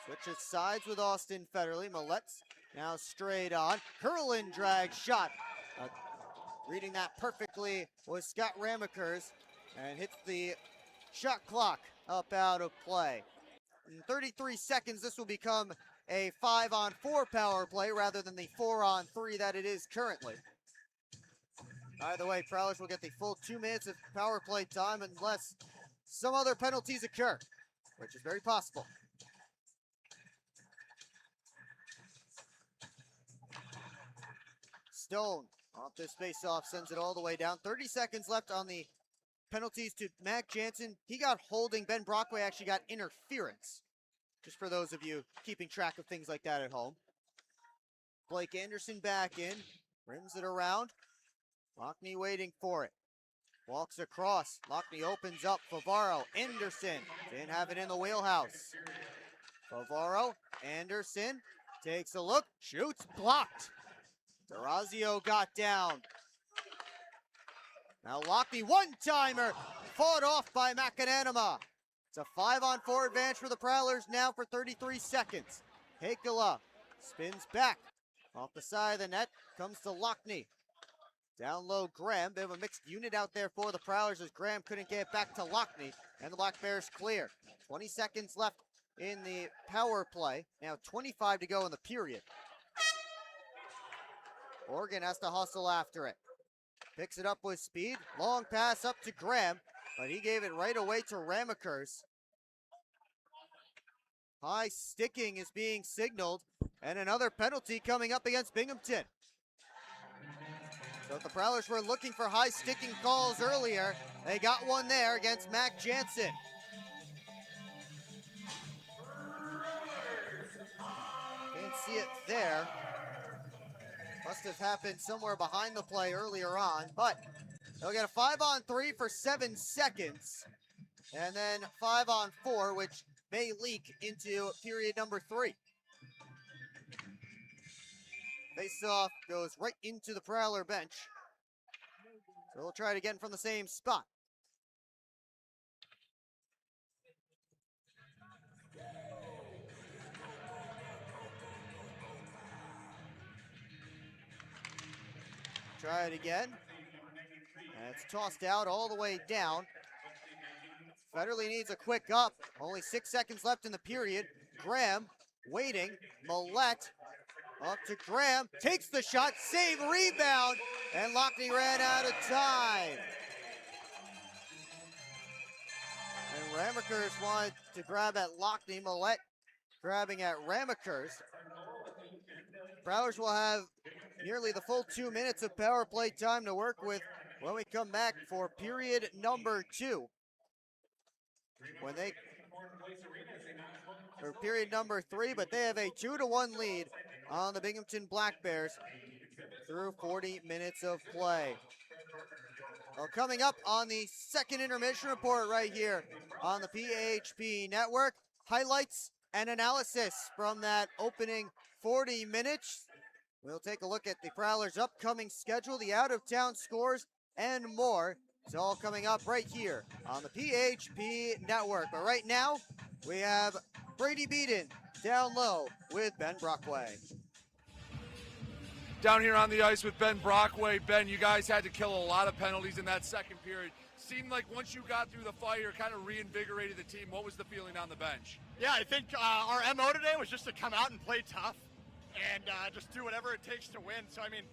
Switches sides with Austin Federley. Millette's now straight on. Curlin drag shot. Reading that perfectly was Scott Ramakers. And hits the shot clock up out of play. in 33 seconds, this will become a 5-on-4 power play rather than the 4-on-3 that it is currently. Either way, Prowlers will get the full 2 minutes of power play time unless some other penalties occur, which is very possible. Stone off this face-off, sends it all the way down. 30 seconds left on the penalties to Mac Jansen. He got holding. Ben Brockway actually got interference. Just for those of you keeping track of things like that at home. Blake Anderson back in. Rims it around. Lockney waiting for it. Walks across. Lockney opens up. Favaro. Anderson. Didn't have it in the wheelhouse. Favaro. Anderson. Takes a look. Shoots. Blocked. D'Orazio got down. Now Lockney, one-timer, fought off by McAnanima. It's a 5-on-4 advantage for the Prowlers now for 33 seconds. Hakala spins back. Off the side of the net, comes to Lockney. Down low, Graham. Bit of a mixed unit out there for the Prowlers as Graham couldn't get it back to Lockney. And the Black Bears clear. 20 seconds left in the power play. Now 25 to go in the period. Oregon has to hustle after it. Picks it up with speed. Long pass up to Graham, but he gave it right away to Ramakers. High sticking is being signaled, and another penalty coming up against Binghamton. So if the Prowlers were looking for high sticking calls earlier, they got one there against Mac Jansen. Can't see it there. Must have happened somewhere behind the play earlier on, but they'll get a 5-on-3 for 7 seconds, and then 5-on-4, which may leak into period number 3. Face-off goes right into the Prowler bench. So we'll try it again from the same spot. Try it again. And it's tossed out all the way down. Federley needs a quick up. Only 6 seconds left in the period. Graham waiting. Millette up to Graham. Takes the shot. Save, rebound. And Lockney ran out of time. And Ramakers wanted to grab at Lockney. Millette grabbing at Ramakers. Prowlers will have nearly the full 2 minutes of power play time to work with when we come back for period number 2. For period number 3, but they have a 2-1 lead on the Binghamton Black Bears through 40 minutes of play. Well, coming up on the second intermission report right here on the PHP Network, highlights and analysis from that opening 40 minutes. We'll take a look at the Prowlers' upcoming schedule, the out-of-town scores, and more. It's all coming up right here on the PHP Network. But right now, we have Brady Beaton down low with Ben Brockway. Down here on the ice with Ben Brockway. Ben, you guys had to kill a lot of penalties in that second period. Seemed like once you got through the fire, kind of reinvigorated the team. What was the feeling on the bench? Yeah, I think our MO today was just to come out and play tough and just do whatever it takes to win. So, I mean,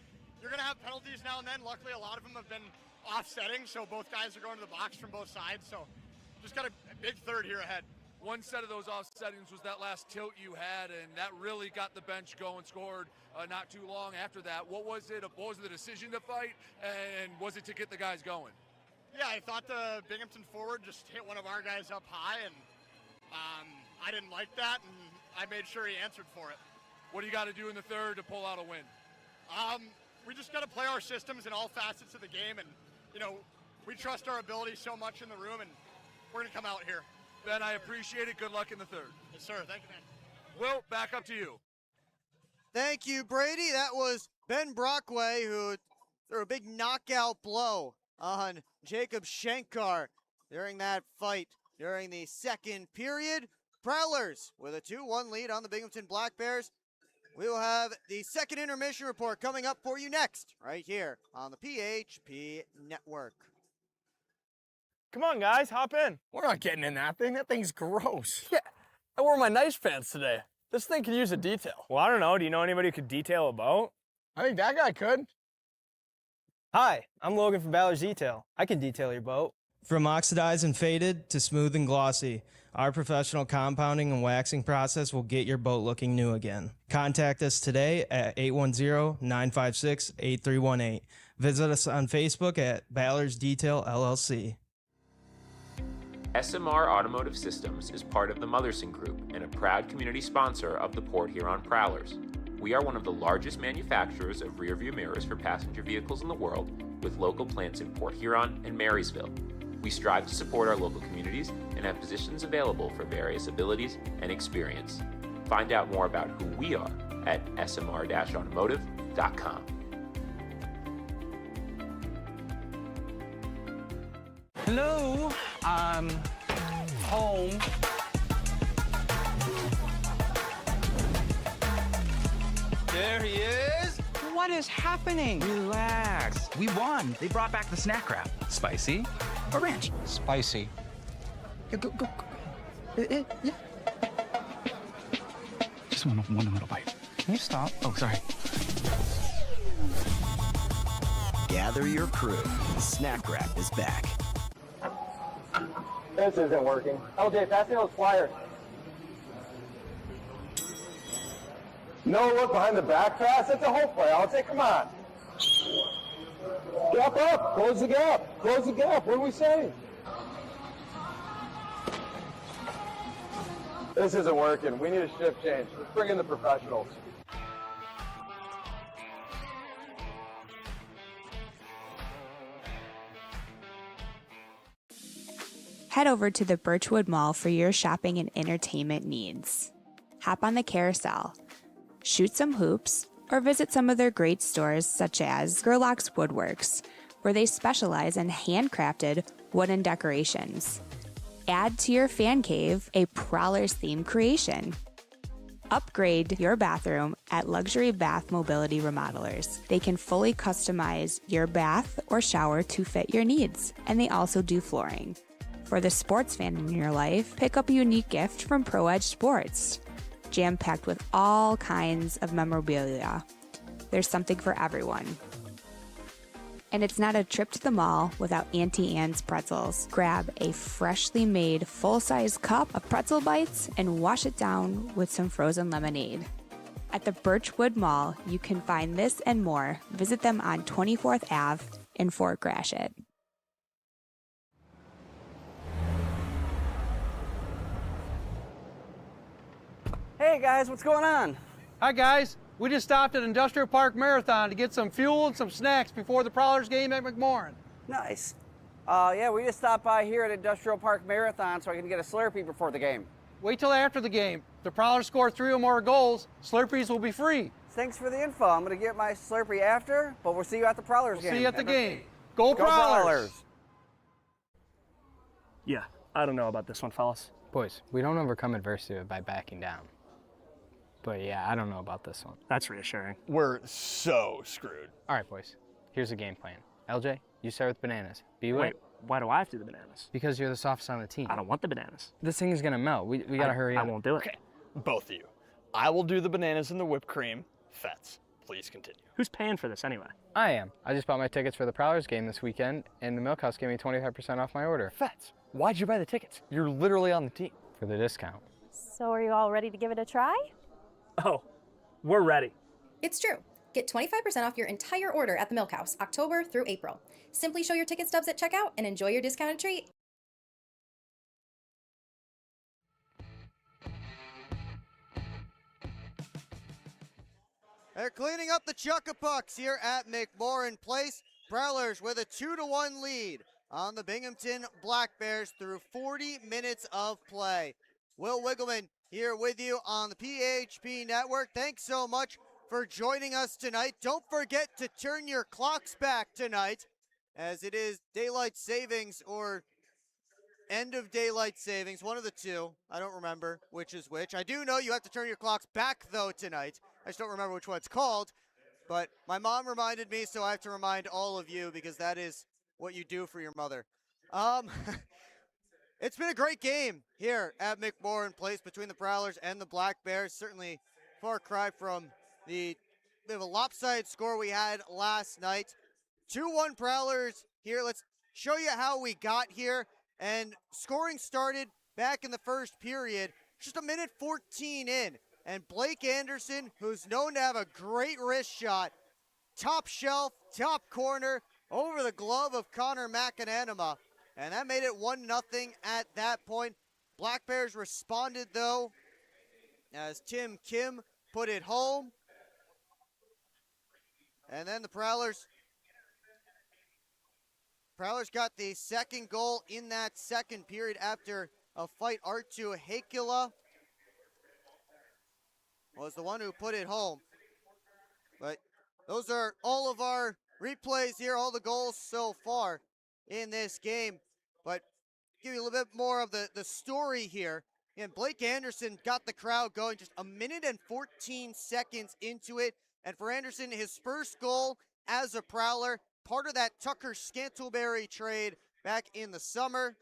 you're going to have penalties now and then. Luckily, a lot of them have been offsetting, so both guys are going to the box from both sides. So, just got a big third here ahead. One set of those offsettings was that last tilt you had, and that really got the bench going, scored not too long after that. What was it? What was the decision to fight, and was it to get the guys going? Yeah, I thought the Binghamton forward just hit one of our guys up high, and I didn't like that, and I made sure he answered for it. What do you got to do in the third to pull out a win? We just got to play our systems in all facets of the game, and, you know, we trust our ability so much in the room, and we're going to come out here. Ben, I appreciate it. Good luck in the third. Yes, sir. Thank you, man. Will, back up to you. Thank you, Brady. That was Ben Brockway, who threw a big knockout blow on Jacob Shankar during that fight during the second period. Prowlers with a 2-1 lead on the Binghamton Black Bears. We will have the second intermission report coming up for you next, right here on the PHP Network. Come on, guys, hop in. We're not getting in that thing. That thing's gross. Yeah, I wore my nice pants today. This thing could use a detail. Well, I don't know. Do you know anybody who could detail a boat? I think that guy could. Hi, I'm Logan from Prowlers Detail. I can detail your boat. From oxidized and faded to smooth and glossy, our professional compounding and waxing process will get your boat looking new again. Contact us today at 810-956-8318. Visit us on Facebook at Prowlers Detail LLC. SMR Automotive Systems is part of the Motherson Group and a proud community sponsor of the Port Huron Prowlers. We are one of the largest manufacturers of rearview mirrors for passenger vehicles in the world, with local plants in Port Huron and Marysville. We strive to support our local communities and have positions available for various abilities and experience. Find out more about who we are at smr-automotive.com. Hello, I'm home. There he is. What is happening? Relax. We won. They brought back the snack wrap. Spicy or ranch? Spicy. Yeah, go. Yeah. Just one little bite. Can you stop? Oh, sorry. Gather your crew. Snack wrap is back. This isn't working. LJ, pass me those flyers. No look behind the back pass. It's a whole play. I'll say, come on. Gap up. Close the gap. Close the gap. What are we saying? This isn't working. We need a shift change. Let's bring in the professionals. Head over to the Birchwood Mall for your shopping and entertainment needs. Hop on the carousel, shoot some hoops, or visit some of their great stores such as Gerlach's Woodworks, where they specialize in handcrafted wooden decorations. Add to your fan cave a Prowlers themed creation. Upgrade your bathroom at Luxury Bath Mobility Remodelers. They can fully customize your bath or shower to fit your needs, and they also do flooring. For the sports fan in your life, pick up a unique gift from Pro Edge Sports. Jam-packed with all kinds of memorabilia. There's something for everyone. And it's not a trip to the mall without Auntie Anne's pretzels. Grab a freshly made full-size cup of pretzel bites and wash it down with some frozen lemonade. At the Birchwood Mall, you can find this and more. Visit them on 24th Ave in Fort Gratiot. Hey guys, what's going on? Hi guys, we just stopped at Industrial Park Marathon to get some fuel and some snacks before the Prowlers game at McMorran. Nice. Yeah, we just stopped by here at Industrial Park Marathon so I can get a Slurpee before the game. Wait till after the game. If the Prowlers score 3 or more goals, Slurpees will be free. Thanks for the info. I'm going to get my Slurpee after, but we'll see you at the Prowlers game. See you at the game. Go Prowlers! Prowlers! Yeah, I don't know about this one, fellas. Boys, we don't overcome adversity by backing down. But yeah, I don't know about this one. That's reassuring. We're so screwed. All right, boys. Here's a game plan. LJ, you start with bananas. B-Way. Wait, why do I have to do the bananas? Because you're the softest on the team. I don't want the bananas. This thing is going to melt. We got to hurry up. I won't do it. Okay, both of you. I will do the bananas and the whipped cream. Fets, please continue. Who's paying for this anyway? I am. I just bought my tickets for the Prowlers game this weekend, and the Milk House gave me 25% off my order. Fets, why'd you buy the tickets? You're literally on the team. For the discount. So are you all ready to give it a try? Oh, we're ready. It's true. Get 25% off your entire order at the Milk House, October through April. Simply show your ticket stubs at checkout and enjoy your discounted treat. They're cleaning up the Chuckapucks here at McMorran Place. Prowlers with a 2-1 lead on the Binghamton Black Bears through 40 minutes of play. Will Wiggleman here with you on the PHP Network. Thanks so much for joining us tonight. Don't forget to turn your clocks back tonight, as it is daylight savings or end of daylight savings, one of the two. I don't remember which is which. I do know you have to turn your clocks back, though, tonight. I just don't remember which one it's called, but my mom reminded me, so I have to remind all of you because that is what you do for your mother. It's been a great game here at McMorran Place between the Prowlers and the Black Bears. Certainly far cry from the bit of a lopsided score we had last night. 2-1 Prowlers here. Let's show you how we got here. And scoring started back in the first period, just a minute 14 in. And Blake Anderson, who's known to have a great wrist shot, top shelf, top corner, over the glove of Connor McAnanima. And that made it 1-0 at that point. Black Bears responded, though, as Tim Kim put it home. And then the Prowlers got the second goal in that second period after a fight. Artu Heikkila was the one who put it home. But those are all of our replays here, all the goals so far in this game. But give you a little bit more of the story here. And Blake Anderson got the crowd going just a minute and 14 seconds into it. And for Anderson, his first goal as a Prowler, part of that Tucker Scantleberry trade back in the summer.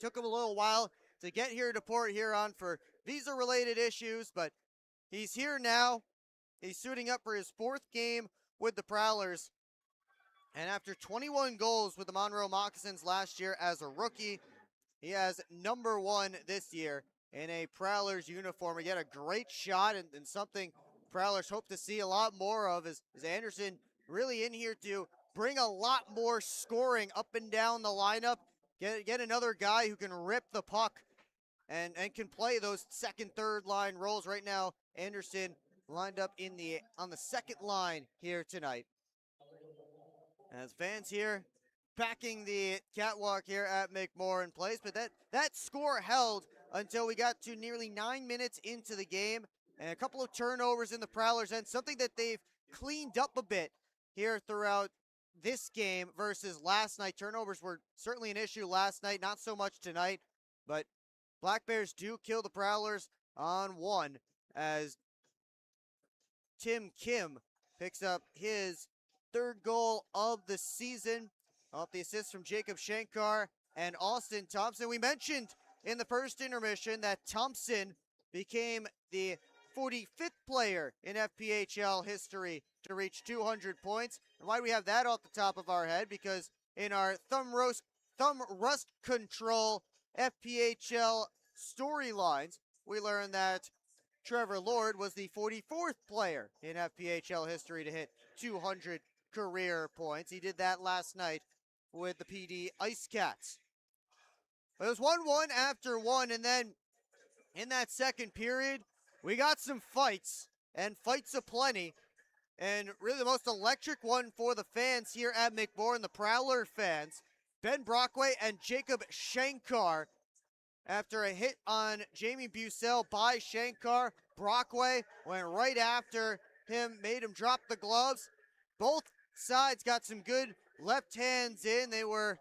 Took him a little while to get here to Port Huron for visa-related issues, but he's here now. He's suiting up for his fourth game with the Prowlers. And after 21 goals with the Monroe Moccasins last year as a rookie, he has number 1 this year in a Prowlers uniform. He had a great shot and something Prowlers hope to see a lot more of is Anderson really in here to bring a lot more scoring up and down the lineup. Get another guy who can rip the puck and can play those second, third line roles. Right now, Anderson lined up on the second line here tonight. As fans here packing the catwalk here at McMorran Place, but that score held until we got to nearly 9 minutes into the game, and a couple of turnovers in the Prowlers end, something that they've cleaned up a bit here throughout this game versus last night. Turnovers were certainly an issue last night, not so much tonight, but Black Bears do kill the Prowlers on 1 as Tim Kim picks up his third goal of the season off the assist from Jacob Shankar and Austin Thompson. We mentioned in the first intermission that Thompson became the 45th player in FPHL history to reach 200 points. And why do we have that off the top of our head? Because in our thumb rust control FPHL storylines, we learned that Trevor Lord was the 44th player in FPHL history to hit 200 career points. He did that last night with the PD Ice Cats. It was 1-1 after 1, and then in that second period, we got some fights, and fights aplenty, and really the most electric one for the fans here at McMorran, the Prowler fans. Ben Brockway and Jacob Shankar. After a hit on Jamie Bucell by Shankar, Brockway went right after him, made him drop the gloves. Both sides got some good left hands in. They were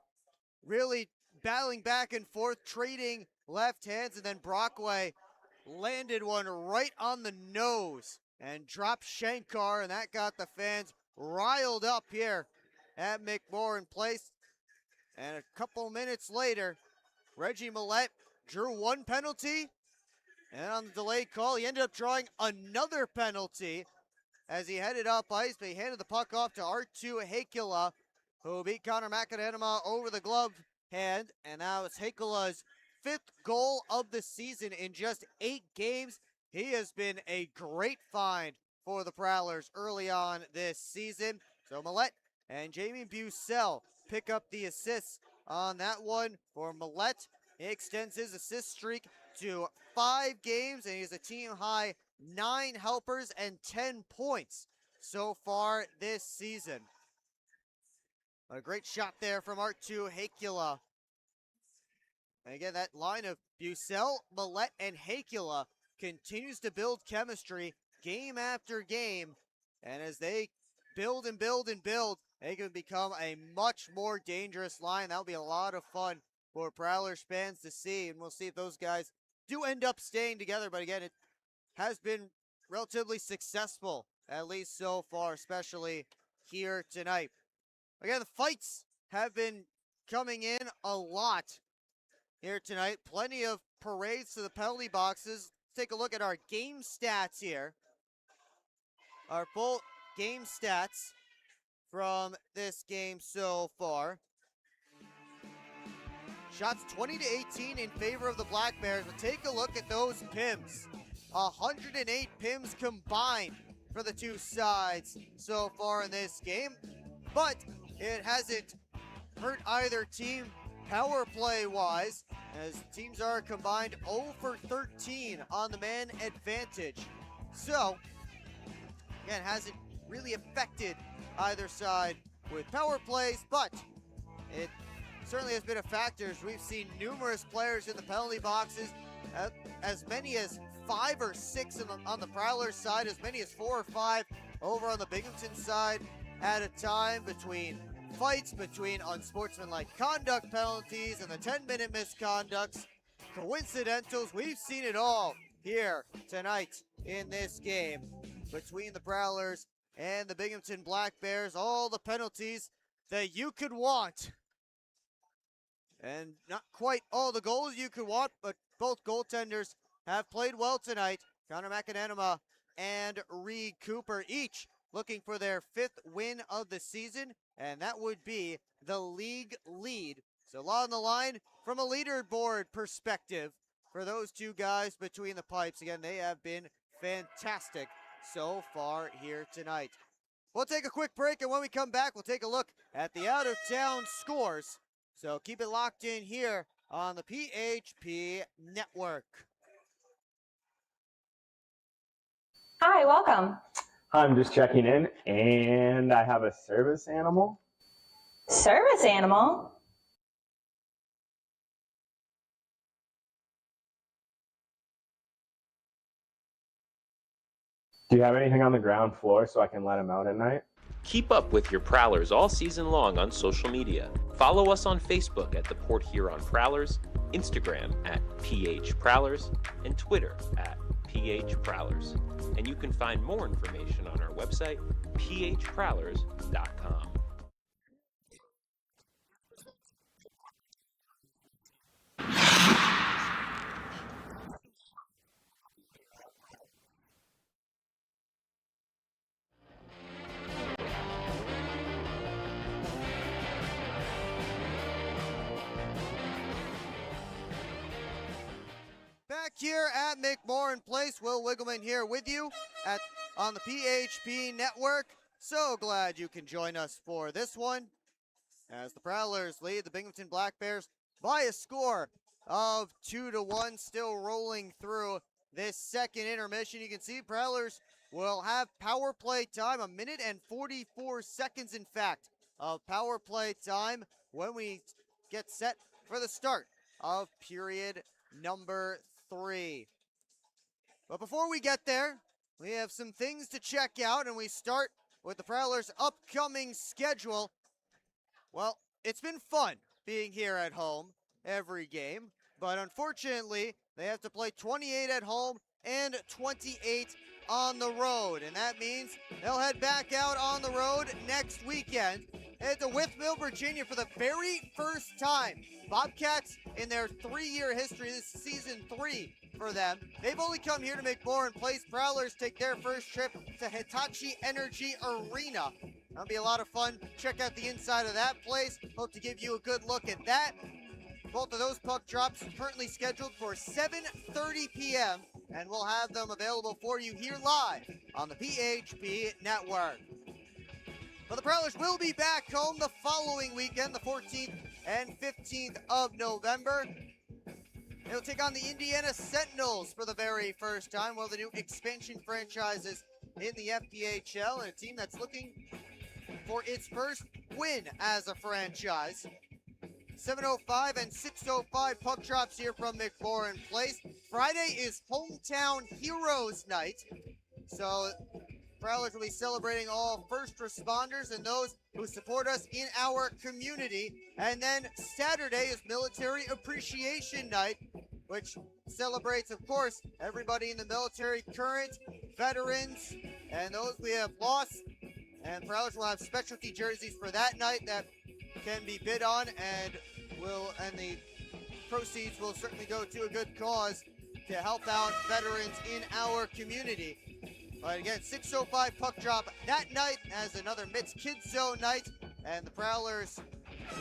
really battling back and forth, trading left hands, and then Brockway landed one right on the nose and dropped Shankar, and that got the fans riled up here at McMorran Place. And a couple minutes later, Reggie Millette drew one penalty, and on the delayed call, he ended up drawing another penalty as he headed up ice, but he handed the puck off to Artu Heikkila, who beat Connor McAnanima over the glove hand, and that was Heikkila's 5th goal of the season in just 8 games. He has been a great find for the Prowlers early on this season. So Millette and Jamie Bucell pick up the assists on that one for Millette. He extends his assist streak to 5 games, and he's a team-high 9 helpers and 10 points so far this season. A great shot there from Artu Heikkila. And again, that line of Bucell, Millette, and Heikkila continues to build chemistry game after game. And as they build and build and build, they can become a much more dangerous line. That'll be a lot of fun for Prowlers fans to see. And we'll see if those guys do end up staying together. But again, it has been relatively successful, at least so far, especially here tonight. Again, the fights have been coming in a lot here tonight. Plenty of parades to the penalty boxes. Let's take a look at our game stats here. Our full game stats from this game so far. Shots 20-18 in favor of the Black Bears, but take a look at those PIMs. 108 PIMs combined for the two sides so far in this game, but it hasn't hurt either team power play wise, as teams are combined 0 for 13 on the man advantage. So, again, hasn't really affected either side with power plays, but it certainly has been a factor as we've seen numerous players in the penalty boxes, as many as 5 or 6 on the Prowlers side, as many as 4 or 5 over on the Binghamton side at a time, between fights, between unsportsmanlike conduct penalties and the 10-minute misconducts, coincidentals. We've seen it all here tonight in this game between the Prowlers and the Binghamton Black Bears. All the penalties that you could want. And not quite all the goals you could want, but both goaltenders have played well tonight. Connor McAnanima and Reed Cooper, each looking for their 5th win of the season, and that would be the league lead. So a lot on the line from a leaderboard perspective for those two guys between the pipes. Again, they have been fantastic so far here tonight. We'll take a quick break, and when we come back, we'll take a look at the out-of-town scores. So keep it locked in here on the PHP Network. Hi, welcome. I'm just checking in, and I have a service animal. Service animal? Do you have anything on the ground floor so I can let him out at night? Keep up with your Prowlers all season long on social media. Follow us on Facebook at the Port Huron Prowlers, Instagram at PH Prowlers, and Twitter at PH Prowlers. And you can find more information on our website, phprowlers.com. Back here at McMorran Place, Will Wiggleman here with you on the PHP Network. So glad you can join us for this one, as the Prowlers lead the Binghamton Black Bears by a score of 2-1, still rolling through this second intermission. You can see Prowlers will have power play time, 1 minute and 44 seconds, in fact, of power play time when we get set for the start of period number 3. But before we get there, we have some things to check out, and we start with the Prowlers' upcoming schedule. Well, it's been fun being here at home every game, but unfortunately, they have to play 28 at home and 28 on the road, and that means they'll head back out on the road next weekend. Head to Wytheville, Virginia for the very first time. Bobcats, in their 3-year history, this is season 3 for them. They've only come here to McMorran Place. Prowlers take their first trip to Hitachi Energy Arena. That'll be a lot of fun. Check out the inside of that place. Hope to give you a good look at that. Both of those puck drops currently scheduled for 7:30 p.m. and we'll have them available for you here live on the PHP Network. But the Prowlers will be back home the following weekend, the 14th and 15th of November. They'll take on the Indiana Sentinels for the very first time, one of the new expansion franchises in the FPHL, and a team that's looking for its first win as a franchise. 7:05 and 6:05 puck drops here from McMorran Place. Friday is Hometown Heroes Night, so Prowlers will be celebrating all first responders and those who support us in our community. And then Saturday is Military Appreciation Night, which celebrates, of course, everybody in the military, current, veterans, and those we have lost. And Prowlers will have specialty jerseys for that night that can be bid on, and the proceeds will certainly go to a good cause to help out veterans in our community. But again, 6:05 puck drop that night as another Mitts Kids Zone night, and the Prowlers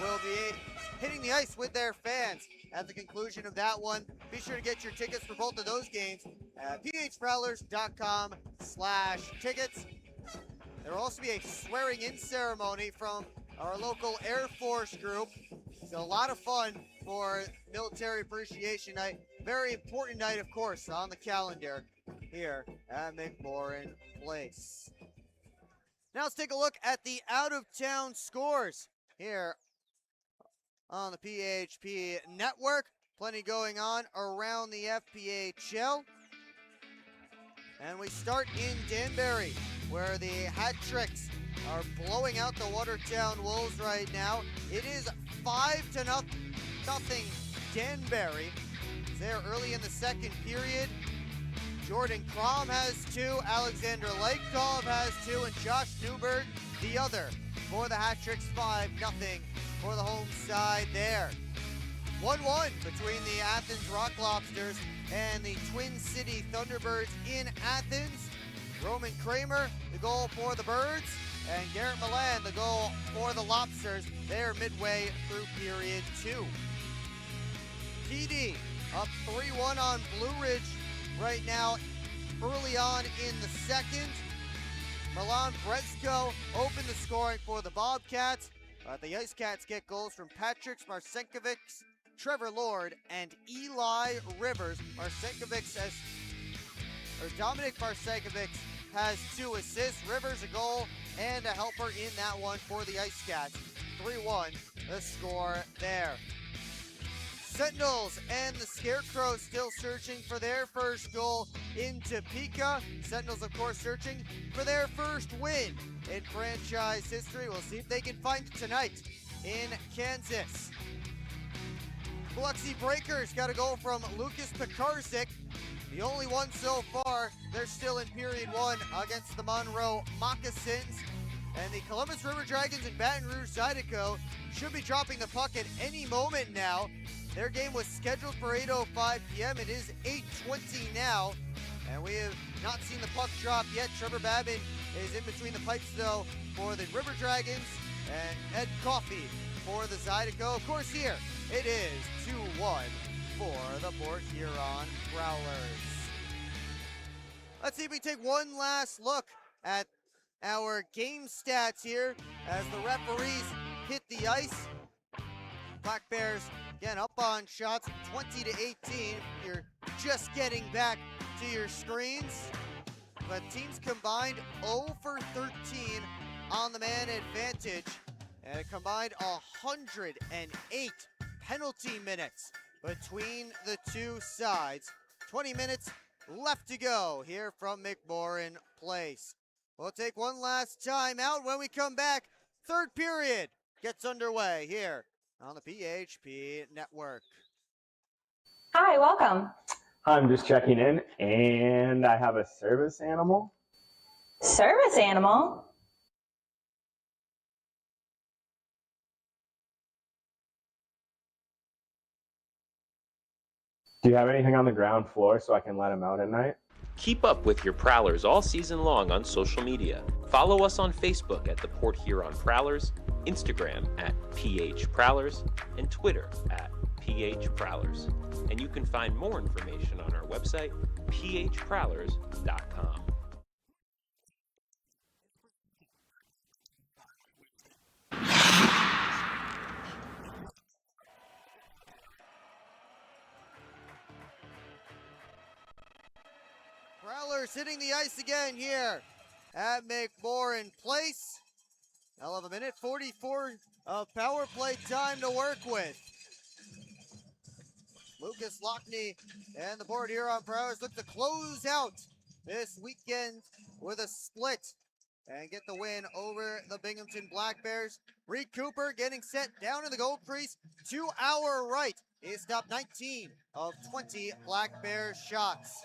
will be hitting the ice with their fans at the conclusion of that one. Be sure to get your tickets for both of those games at phprowlers.com/tickets. There will also be a swearing-in ceremony from our local Air Force group. So a lot of fun for Military Appreciation Night. Very important night, of course, on the calendar here at McMorran Place. Now let's take a look at the out-of-town scores here on the PHP Network. Plenty going on around the FPHL. And we start in Danbury, where the Hat Tricks are blowing out the Watertown Wolves right now. It is 5-0 Danbury. There early in the second period. Jordan Crom has 2, Alexander Lakekov has 2, and Josh Newberg the other for the Hat Tricks. 5-0 for the home side there. 1-1 between the Athens Rock Lobsters and the Twin City Thunderbirds in Athens. Roman Kramer, the goal for the Birds, and Garrett Milan, the goal for the Lobsters. They're midway through period 2. PD up 3-1 on Blue Ridge right now early on in the second. Milan Brezko opened the scoring for the Bobcats. The Ice Cats get goals from Patrick Marcinkovic, Trevor Lord, and Eli Rivers. Dominic Marcinkovic has 2 assists, Rivers a goal, and a helper in that one for the Ice Cats. 3-1 the score there. Sentinels and the Scarecrows still searching for their first goal in Topeka. Sentinels, of course, searching for their first win in franchise history. We'll see if they can find it tonight in Kansas. Biloxi Breakers got a goal from Lucas Pekarzik, the only one so far. They're still in period 1 against the Monroe Moccasins. And the Columbus River Dragons and Baton Rouge Zydeco should be dropping the puck at any moment now. Their game was scheduled for 8:05 p.m. It is 8:20 now, and we have not seen the puck drop yet. Trevor Babin is in between the pipes, though, for the River Dragons, and Ed Coffey for the Zydeco. Of course, here it is 2-1 for the Port Huron Prowlers. Let's see if we take one last look at our game stats here as the referees hit the ice. Black Bears again up on shots 20-18. You're just getting back to your screens, but teams combined 0 for 13 on the man advantage, and a combined 108 penalty minutes between the two sides. 20 minutes left to go here from McMorran Place. We'll take one last time out. When we come back, third period gets underway here on the PHP Network. Hi, welcome. I'm just checking in, and I have a service animal. Service animal? Do you have anything on the ground floor so I can let him out at night? Keep up with your Prowlers all season long on social media. Follow us on Facebook at the Port Huron Prowlers, Instagram at PH Prowlers, and Twitter at PH Prowlers. And you can find more information on our website, phprowlers.com. Prowlers hitting the ice again here at McMorran Place. Hell of a minute, 44 of power play time to work with. Lucas Lockney and the Port Huron Prowlers look to close out this weekend with a split and get the win over the Binghamton Black Bears. Reed Cooper getting set down in the goal crease to our right. He stopped 19 of 20 Black Bears shots.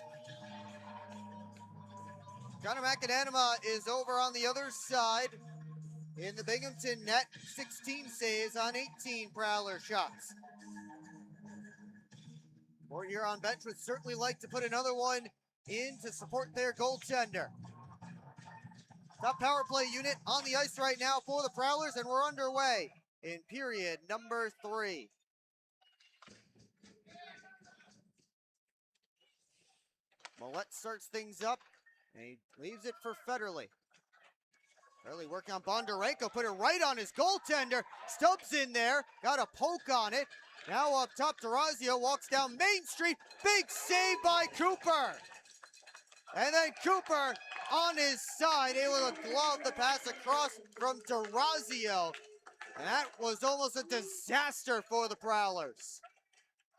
Connor McAdanima is over on the other side in the Binghamton net. 16 saves on 18 Prowler shots. Port Huron bench would certainly like to put another one in to support their goaltender. Top power play unit on the ice right now for the Prowlers, and we're underway in period number 3. Millette starts things up, and he leaves it for Federley. Federley working on Bondarenko, put it right on his goaltender. Stubbs in there, got a poke on it. Now up top, Durazio walks down Main Street. Big save by Cooper. And then Cooper on his side, able to glove the pass across from Durazio. And that was almost a disaster for the Prowlers.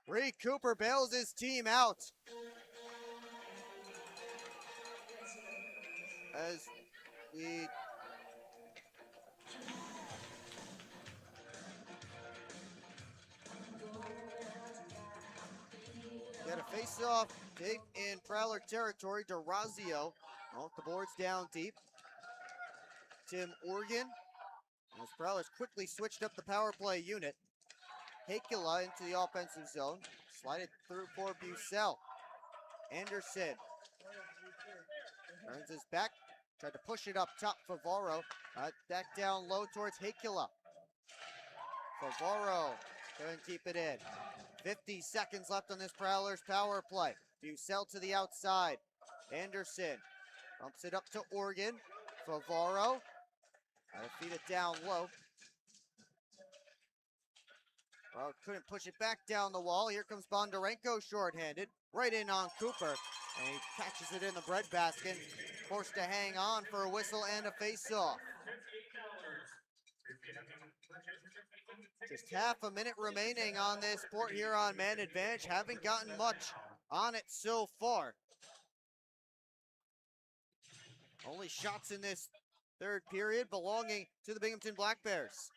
Reed Cooper bails his team out. As we get a face-off, dig in Prowler territory. Durazio off the boards down deep. Tim Organ, as Prowlers quickly switched up the power play unit. Hakula into the offensive zone. Slide it through for Bucell. Anderson turns his back. Tried to push it up top. Favaro back down low towards Hakula. Favaro couldn't keep it in. 50 seconds left on this Prowlers power play. Bucell to the outside. Anderson bumps it up to Organ. Favaro. Gotta feed it down low. Well, couldn't push it back down the wall. Here comes Bondarenko shorthanded. Right in on Cooper. And he catches it in the breadbasket. Forced to hang on for a whistle and a face-off. Just half a minute remaining on this Port Huron man advantage. Haven't gotten much on it so far. Only shots in this third period belonging to the Binghamton Black Bears.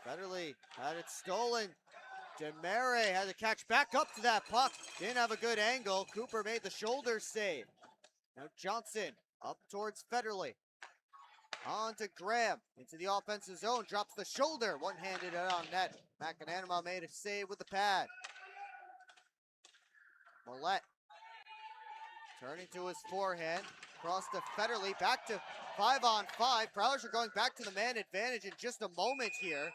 Federley had it stolen. Demare had to catch back up to that puck. Didn't have a good angle. Cooper made the shoulder save. Now Johnson up towards Federley. On to Graham. Into the offensive zone. Drops the shoulder. One-handed on net. McAnanama made a save with the pad. Millette turning to his forehand. Cross to Federley. Back to 5-on-5. Prowlers are going back to the man advantage in just a moment here,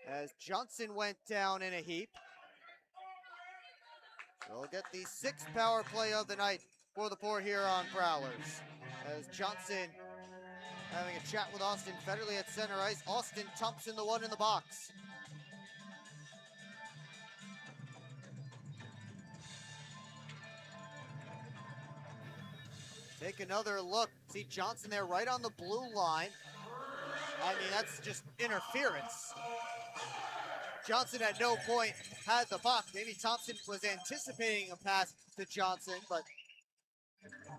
as Johnson went down in a heap. So we'll get the 6th power play of the night for the Port Huron Prowlers. As Johnson having a chat with Austin Federley at center ice. Austin Thompson, the one in the box. Take another look. See Johnson there right on the blue line. I mean, that's just interference. Johnson at no point had the puck. Maybe Thompson was anticipating a pass to Johnson, but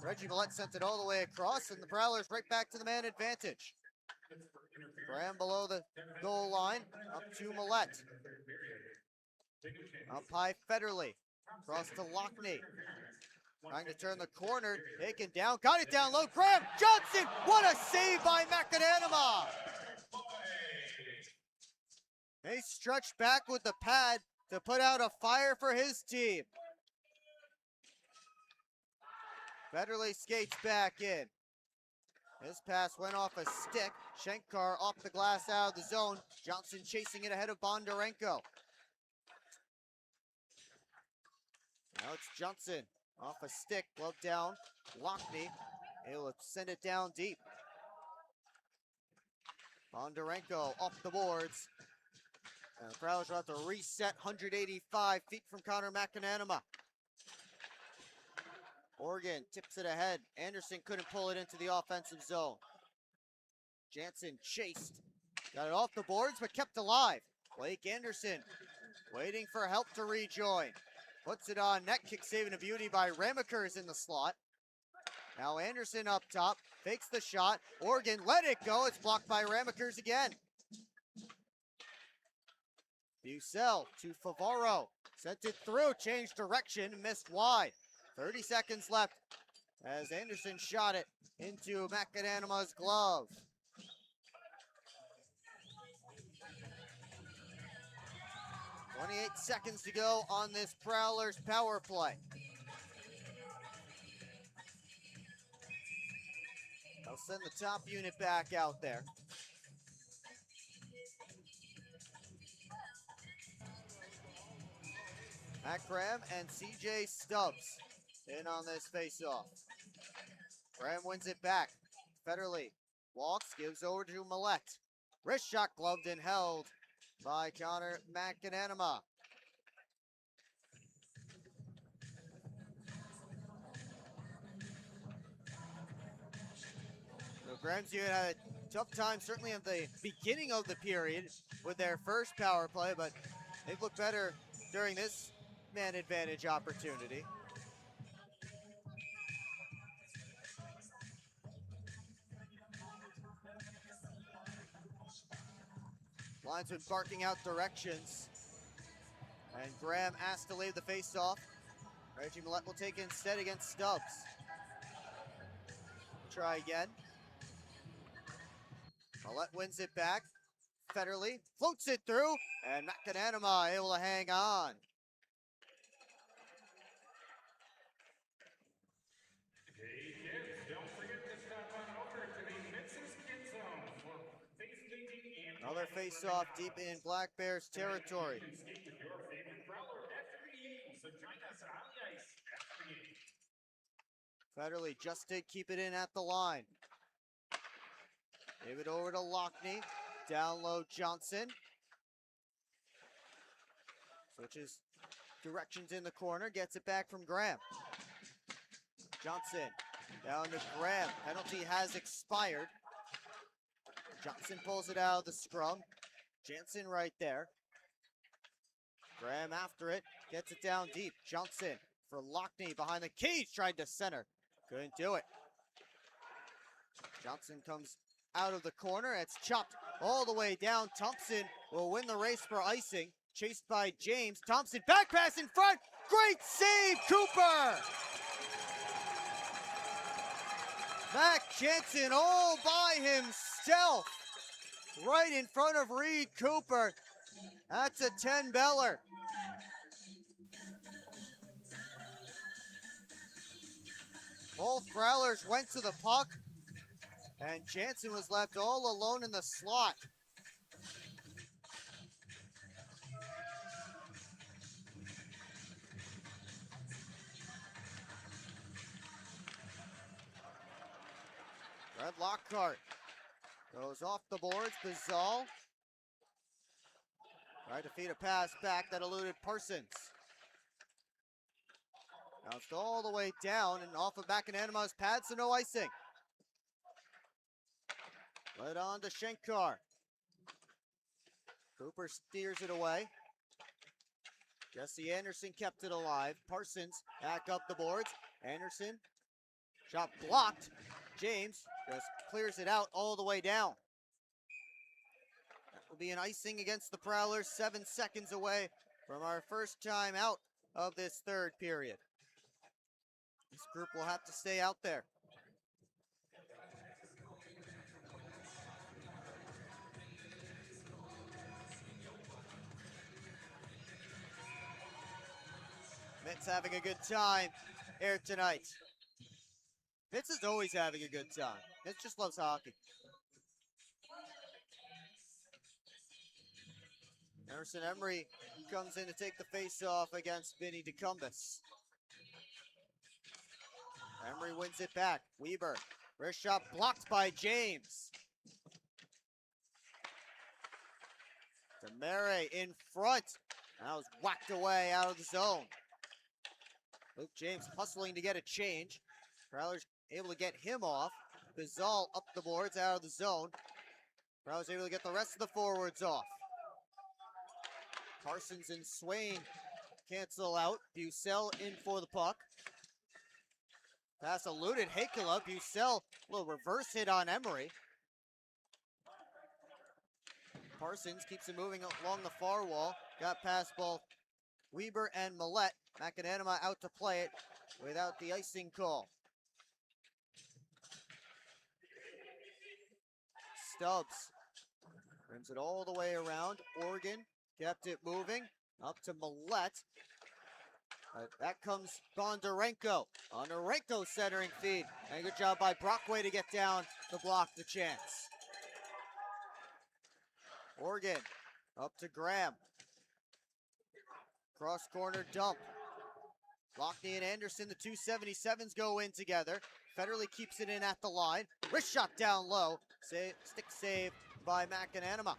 Reggie Millette sent it all the way across, and the Prowlers right back to the man advantage. Graham below the goal line, up to Millette. Up high Federley, across to Lockney. Trying to turn the corner, taken down, got it down low. Graham Johnson, what a save by McAnanama! He stretched back with the pad to put out a fire for his team. Federley skates back in. His pass went off a stick. Shankar off the glass out of the zone. Johnson chasing it ahead of Bondarenko. Now it's Johnson off a stick, glove down. Lockney, he'll send it down deep. Bondarenko off the boards. And the Prowlers will have to reset 185 feet from Connor McAnanama. Oregon tips it ahead. Anderson couldn't pull it into the offensive zone. Jansen chased. Got it off the boards, but kept alive. Blake Anderson waiting for help to rejoin. Puts it on net, kick saving a beauty by Ramakers in the slot. Now Anderson up top, fakes the shot. Oregon let it go. It's blocked by Ramakers again. Bucell to Favaro. Sent it through, changed direction, missed wide. 30 seconds left as Anderson shot it into McAnanama's glove. 8 seconds to go on this Prowlers power play. They'll send the top unit back out there. Matt Graham and CJ Stubbs in on this face-off. Graham wins it back. Federley walks, gives over to Millette. Wrist shot gloved and held by Connor McAnanima. So Graham's unit had a tough time, certainly at the beginning of the period with their first power play, but they've looked better during this man advantage opportunity. Linesman barking out directions. And Graham asked to leave the face-off. Reggie Millette will take it instead against Stubbs. Try again. Millette wins it back. Federley floats it through, and McAnanima able to hang on. Another face-off deep in Black Bears territory. Federley just did keep it in at the line. Gave it over to Lockney. Down low Johnson. Switches directions in the corner. Gets it back from Graham. Johnson down to Graham. Penalty has expired. Johnson pulls it out of the scrum. Jansen right there. Graham after it. Gets it down deep. Johnson for Lockney behind the cage. Tried to center. Couldn't do it. Johnson comes out of the corner. It's chopped all the way down. Thompson will win the race for icing. Chased by James. Thompson back pass in front. Great save, Cooper! Mac Jansen all by himself. Right in front of Reed Cooper. That's a 10-beller. Both Prowlers went to the puck, and Jansen was left all alone in the slot. Red Lockhart goes off the boards. Bizal tried to feed a pass back that eluded Parsons. Bounced all the way down and off of McAnanima's pad, so no icing. Led on to Shankar. Cooper steers it away. Jesse Anderson kept it alive. Parsons back up the boards. Anderson, shot blocked. James just clears it out all the way down. That will be an icing against the Prowlers, 7 seconds away from our first time out of this third period. This group will have to stay out there. Mitt's having a good time here tonight. Mitz is always having a good time. Mitz just loves hockey. Emerson Emery comes in to take the face-off against Vinny DeCumbus. Emery wins it back. Weber, wrist shot blocked by James. Demare in front. That was whacked away out of the zone. Luke James hustling to get a change. Prowlers able to get him off. Bizal up the boards out of the zone. Prowlers able to get the rest of the forwards off. Parsons and Swain cancel out. Bucell in for the puck. Pass eluded. Hakela. Bucell, a little reverse hit on Emery. Parsons keeps it moving along the far wall. Got past both Weber and Millette. McAnanima out to play it without the icing call. Stubbs brings it all the way around. Oregon kept it moving. Up to Millette. That comes Bondarenko. Bondarenko centering feed. And a good job by Brockway to get down to block the chance. Morgan up to Graham. Cross corner dump. Lockney and Anderson, the 277s go in together. Federley keeps it in at the line. Wrist shot down low. Stick save by McAnanama.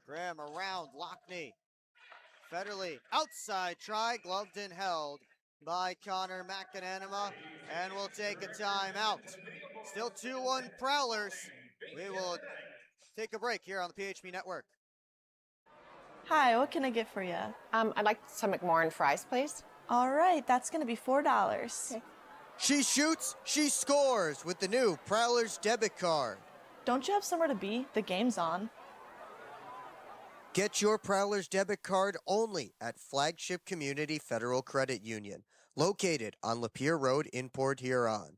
Graham around Lockney. Federley outside try, gloved and held by Connor McAnanama, and we'll take a timeout. Still 2-1 Prowlers. We will take a break here on the PHP Network. Hi, what can I get for you? I'd like some McMorrin fries, please. All right, that's going to be $4. Okay. She shoots, she scores with the new Prowlers debit card. Don't you have somewhere to be? The game's on. Get your Prowlers debit card only at Flagship Community Federal Credit Union, located on Lapeer Road in Port Huron.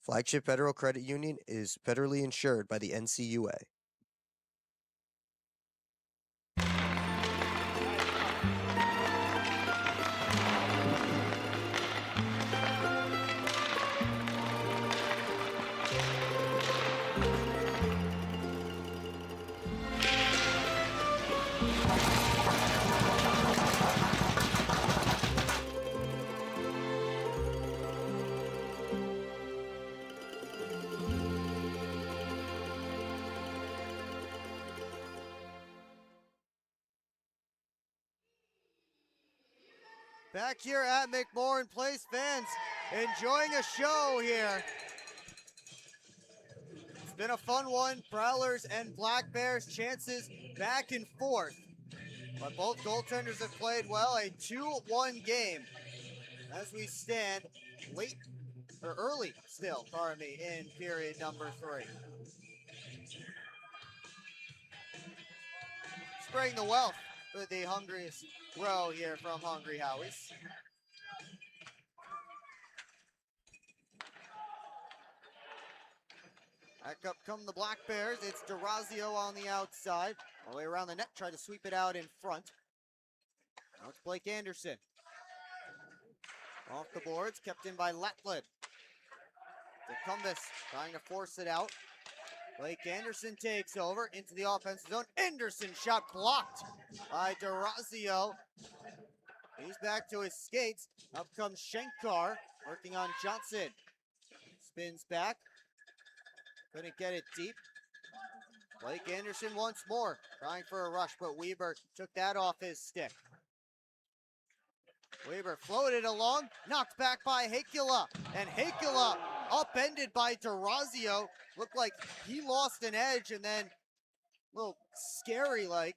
Flagship Federal Credit Union is federally insured by the NCUA. Back here at McMorrin Place, fans enjoying a show here. It's been a fun one. Prowlers and Black Bears chances back and forth. But both goaltenders have played well. A 2-1 game as we stand early still, pardon me, in period number 3. Spraying the wealth for the hungriest row here from Hungry Howie's. Back up come the Black Bears. It's DeRazio on the outside. All the way around the net, try to sweep it out in front. Now it's Blake Anderson. Off the boards, kept in by Letland. DeCumbus trying to force it out. Blake Anderson takes over into the offensive zone. Anderson shot blocked by DeRazio. He's back to his skates. Up comes Shankar, working on Johnson. Spins back. Couldn't get it deep. Blake Anderson once more, trying for a rush, but Weber took that off his stick. Weber floated along, knocked back by Hakula, and Hakula upended by DeRazio. Looked like he lost an edge and then a little scary-like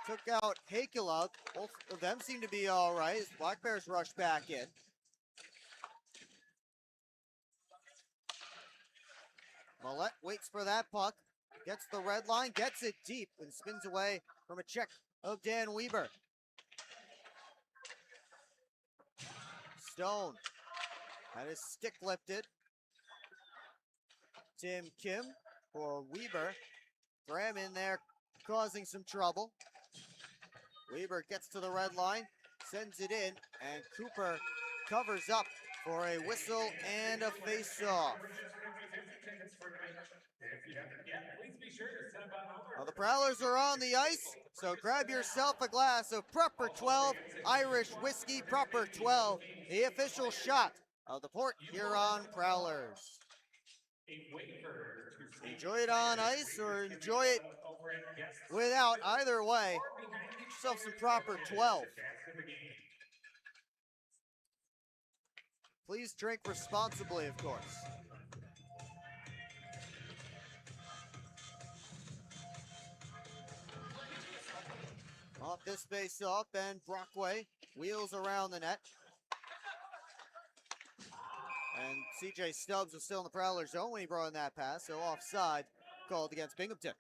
took out Hakula. Both of them seem to be all right as Black Bears rush back in. Millette waits for that puck, gets the red line, gets it deep, and spins away from a check of Dan Weber. Stone had his stick lifted. Tim Kim for Weber. Graham in there causing some trouble. Weber gets to the red line, sends it in, and Cooper covers up for a whistle and a face-off. Well, the Prowlers are on the ice, so grab yourself a glass of Proper 12 Irish Whiskey Proper 12, the official shot of the Port Huron Prowlers. Enjoy it on ice or enjoy it without. Either way, get yourself some Proper 12. Please drink responsibly, of course. Off this face off, and Brockway wheels around the net. And CJ Stubbs was still in the Prowler zone when he brought in that pass, so offside called against Binghamton.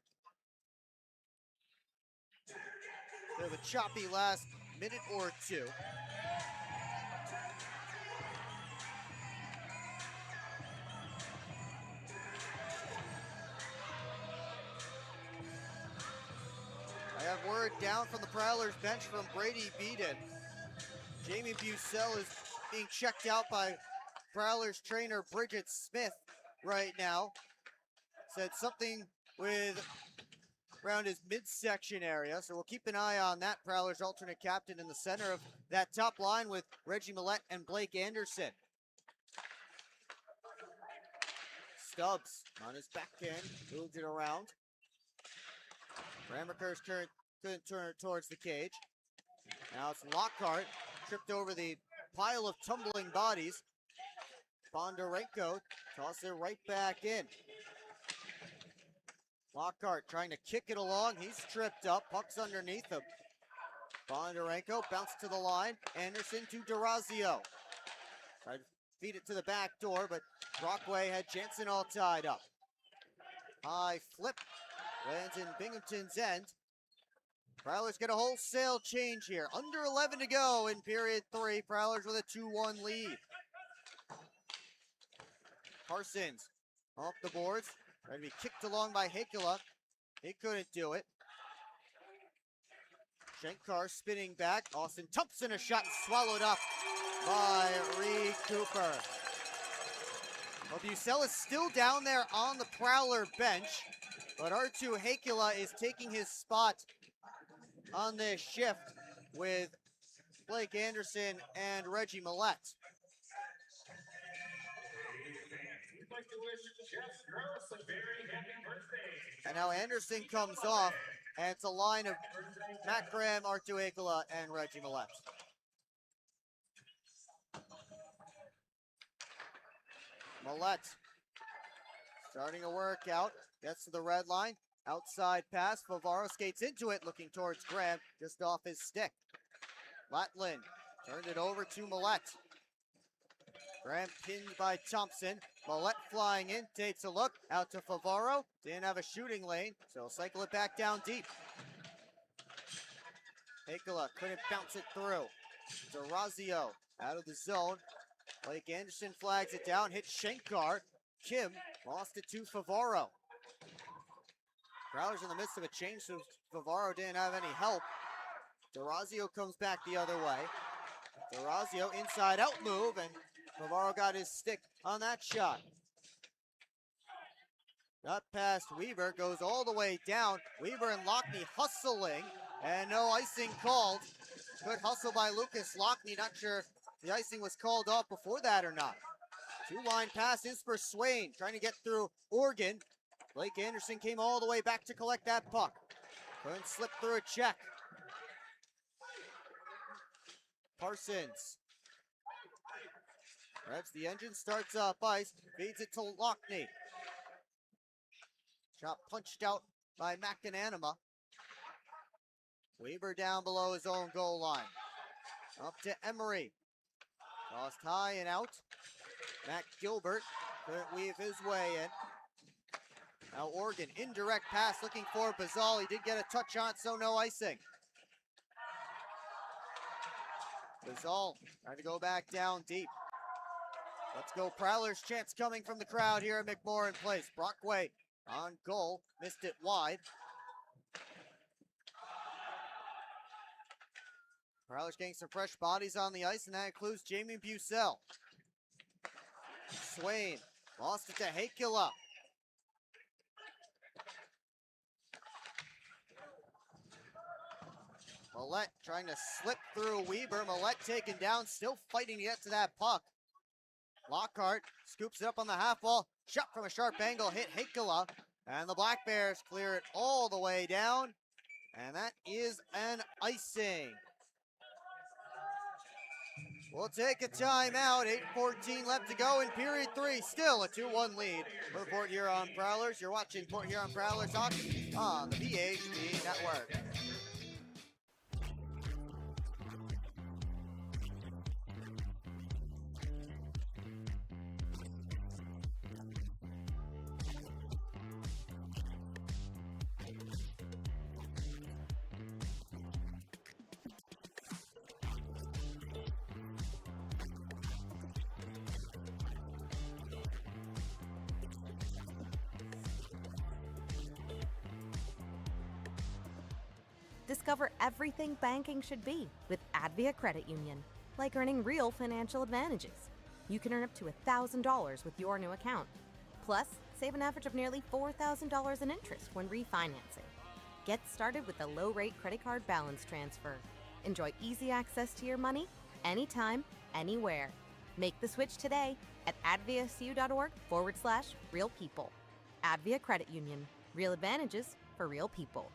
Bit of a choppy last minute or two. have word down from the Prowlers bench from Brady Beaton. Jamie Bucell is being checked out by Prowlers trainer Bridget Smith right now. Said something with around his midsection area, so we'll keep an eye on that. Prowlers alternate captain in the center of that top line with Reggie Millette and Blake Anderson. Stubbs on his backhand, moved it around. Rammerkirch couldn't turn it towards the cage. Now it's Lockhart, tripped over the pile of tumbling bodies. Bondarenko tosses it right back in. Lockhart trying to kick it along. He's tripped up. Puck's underneath him. Bondarenko bounced to the line. Anderson to DeRazio. Tried to feed it to the back door, but Brockway had Jansen all tied up. High flip. Lands in Binghamton's end. Prowlers get a wholesale change here. Under 11 to go in period 3. Prowlers with a 2-1 lead. Parsons off the boards. Trying to be kicked along by Hakela. He couldn't do it. Shankar spinning back. Austin Thompson a shot swallowed up by Reed Cooper. Well, Bucell is still down there on the Prowler bench, but R2 Hakela is taking his spot on this shift with Blake Anderson and Reggie Millette. And now Anderson comes off, and it's a line of Matt Graham, R2 Hakela, and Reggie Millette. Millette starting a workout, gets to the red line, outside pass, Favaro skates into it, looking towards Graham, just off his stick. Latlin turned it over to Millette. Graham pinned by Thompson. Millette flying in, takes a look, out to Favaro. Didn't have a shooting lane, so he'll cycle it back down deep. Hakela couldn't bounce it through. DeRazio out of the zone. Blake Anderson flags it down, hits Shankar. Kim lost it to Favaro. Prowlers in the midst of a change, so Favaro didn't have any help. DeRazio comes back the other way. DeRazio inside out move, and Favaro got his stick on that shot. Got past Weaver, goes all the way down. Weaver and Lockney hustling, and no icing called. Good hustle by Lucas Lockney. Not sure if the icing was called off before that or not. Two-line pass is for Swain, trying to get through Oregon. Blake Anderson came all the way back to collect that puck. Couldn't slip through a check. Parsons revs the engine, starts up ice, feeds it to Lockney. Shot punched out by McAnanima. Weaver down below his own goal line. Up to Emery. Tossed high and out. Matt Gilbert couldn't weave his way in. Now Oregon, indirect pass looking for Bazal. He did get a touch on it, so no icing. Bazal trying to go back down deep. Let's go Prowlers. Chance coming from the crowd here at McMorran Place. Brockway on goal, missed it wide. Prowlers getting some fresh bodies on the ice, and that includes Jamie Bucell. Swain lost it to Hakela. Millette trying to slip through Weber. Millette taken down, still fighting to get to that puck. Lockhart scoops it up on the half wall. Shot from a sharp angle, hit Hakela. And the Black Bears clear it all the way down. And that is an icing. We'll take a timeout. 8:14 left to go in period 3. Still a 2-1 lead for Port Huron Prowlers. You're watching Port Huron Prowlers hockey on the PHP Network. Discover everything banking should be with Advia Credit Union, like earning real financial advantages. You can earn up to $1,000 with your new account. Plus, save an average of nearly $4,000 in interest when refinancing. Get started with a low-rate credit card balance transfer. Enjoy easy access to your money anytime, anywhere. Make the switch today at adviacu.org/real people. Advia Credit Union. Real advantages for real people.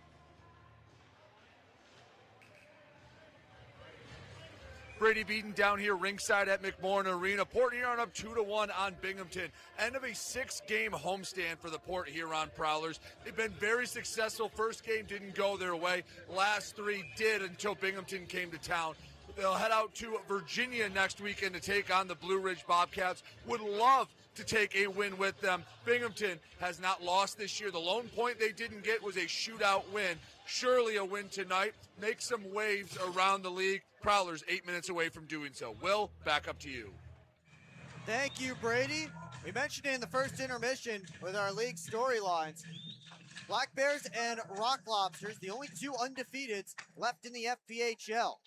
Brady Beaton down here ringside at McMorran Arena. Port Huron up 2-1 on Binghamton. End of a 6-game homestand for the Port Huron Prowlers. They've been very successful. First game didn't go their way. Last 3 did until Binghamton came to town. They'll head out to Virginia next weekend to take on the Blue Ridge Bobcats. Would love to take a win with them. Binghamton has not lost this year. The lone point they didn't get was a shootout win. Surely a win tonight. Make some waves around the league. Prowlers 8 minutes away from doing so. Will, back up to you. Thank you, Brady. We mentioned it in the first intermission with our league storylines. Black Bears and Rock Lobsters, the only 2 undefeateds left in the FPHL.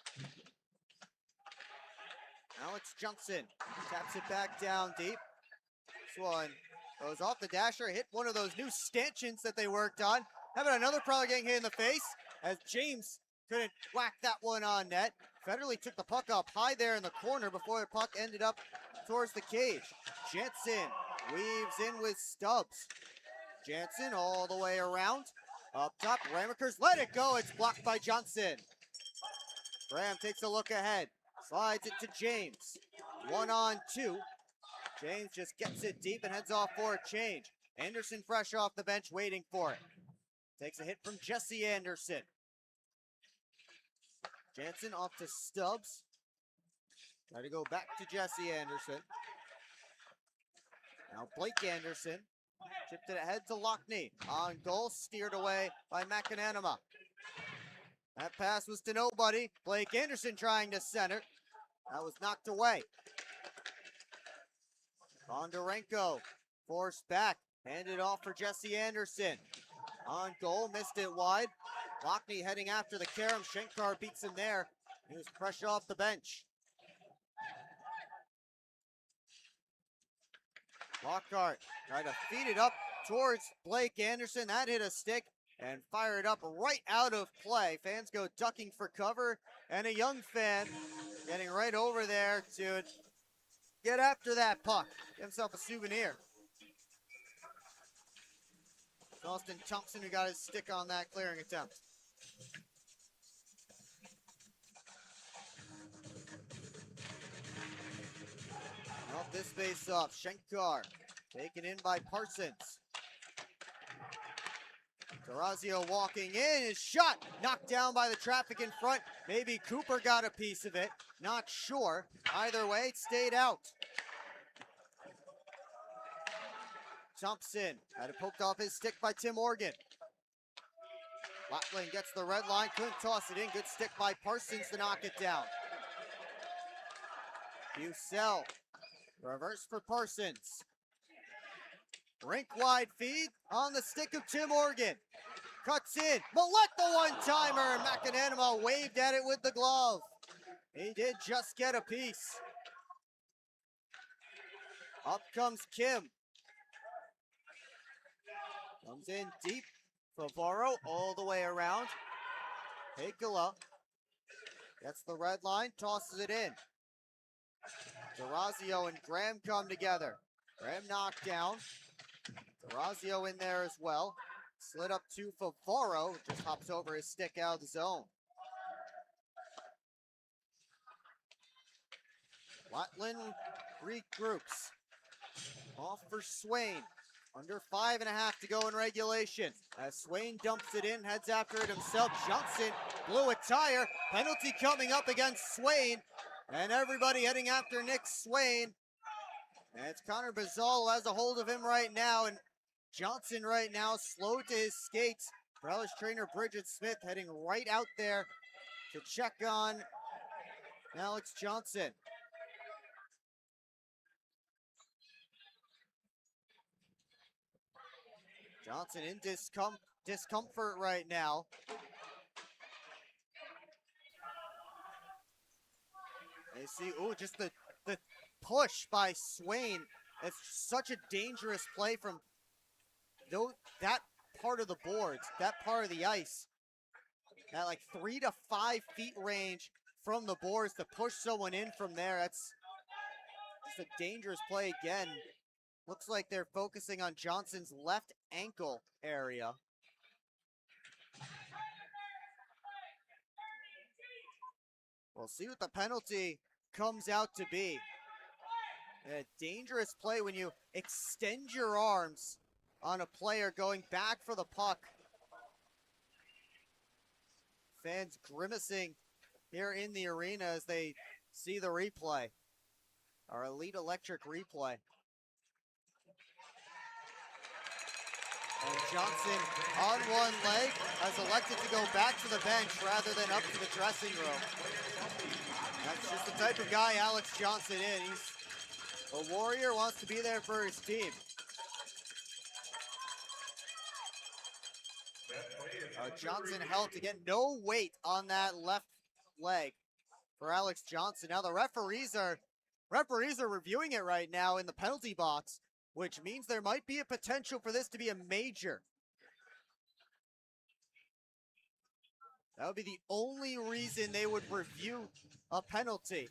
Alex Johnson taps it back down deep. This one goes off the dasher, hit one of those new stanchions that they worked on. How about another Prowler getting hit in the face as James couldn't whack that one on net. Federley took the puck up high there in the corner before the puck ended up towards the cage. Jansen weaves in with Stubbs. Jansen all the way around. Up top, Ramakers let it go. It's blocked by Johnson. Graham takes a look ahead. Slides it to James. 1-on-2. James just gets it deep and heads off for a change. Anderson fresh off the bench waiting for it. Takes a hit from Jesse Anderson. Jansen off to Stubbs. Try to go back to Jesse Anderson. Now Blake Anderson. Chipped it ahead to Lockney. On goal, steered away by McAnanima. That pass was to nobody. Blake Anderson trying to center. That was knocked away. Bondarenko forced back. Handed off for Jesse Anderson. On goal, missed it wide. Lockney heading after the carom. Shankar beats him there. He was fresh off the bench. Lockhart tried to feed it up towards Blake Anderson. That hit a stick and fired up right out of play. Fans go ducking for cover, and a young fan getting right over there to get after that puck. Get himself a souvenir. Austin Thompson who got his stick on that clearing attempt. Off this face off, Shankar taken in by Parsons. Tarazio walking in, his shot knocked down by the traffic in front. Maybe Cooper got a piece of it, not sure. Either way, it stayed out. Thompson had it poked off his stick by Tim Morgan. Watling gets the red line, couldn't toss it in. Good stick by Parsons to knock it down. Bucell, reverse for Parsons. Rink wide feed on the stick of Tim Morgan. Cuts in, Millette the one-timer, and McAnanima waved at it with the glove. He did just get a piece. Up comes Kim. Comes in deep. Favaro all the way around. Pekala gets the red line, tosses it in. Tarazio and Graham come together. Graham knocked down. Tarazio in there as well. Slid up to Favaro, just hops over his stick out of the zone. Watland regroups. Off for Swain. Under 5.5 to go in regulation. As Swain dumps it in, heads after it himself. Johnson blew a tire. Penalty coming up against Swain. And everybody heading after Nick Swain. And it's Connor Bazal who has a hold of him right now. And Johnson right now slow to his skates. Prowlers trainer Bridget Smith heading right out there to check on Alex Johnson. Johnson in discomfort right now. And you see, ooh, just the push by Swain. It's such a dangerous play from that part of the boards, that part of the ice. At like 3 to 5 feet range from the boards to push someone in from there. That's just a dangerous play again. Looks like they're focusing on Johnson's left ankle area. We'll see what the penalty comes out to be. A dangerous play when you extend your arms on a player going back for the puck. Fans grimacing here in the arena as they see the replay. Our Elite Electric replay. And Johnson on one leg has elected to go back to the bench rather than up to the dressing room. That's just the type of guy Alex Johnson is. He's a warrior, wants to be there for his team. Johnson held to get no weight on that left leg for Alex Johnson. Now the referees are reviewing it right now in the penalty box, which means there might be a potential for this to be a major. That would be the only reason they would review a penalty.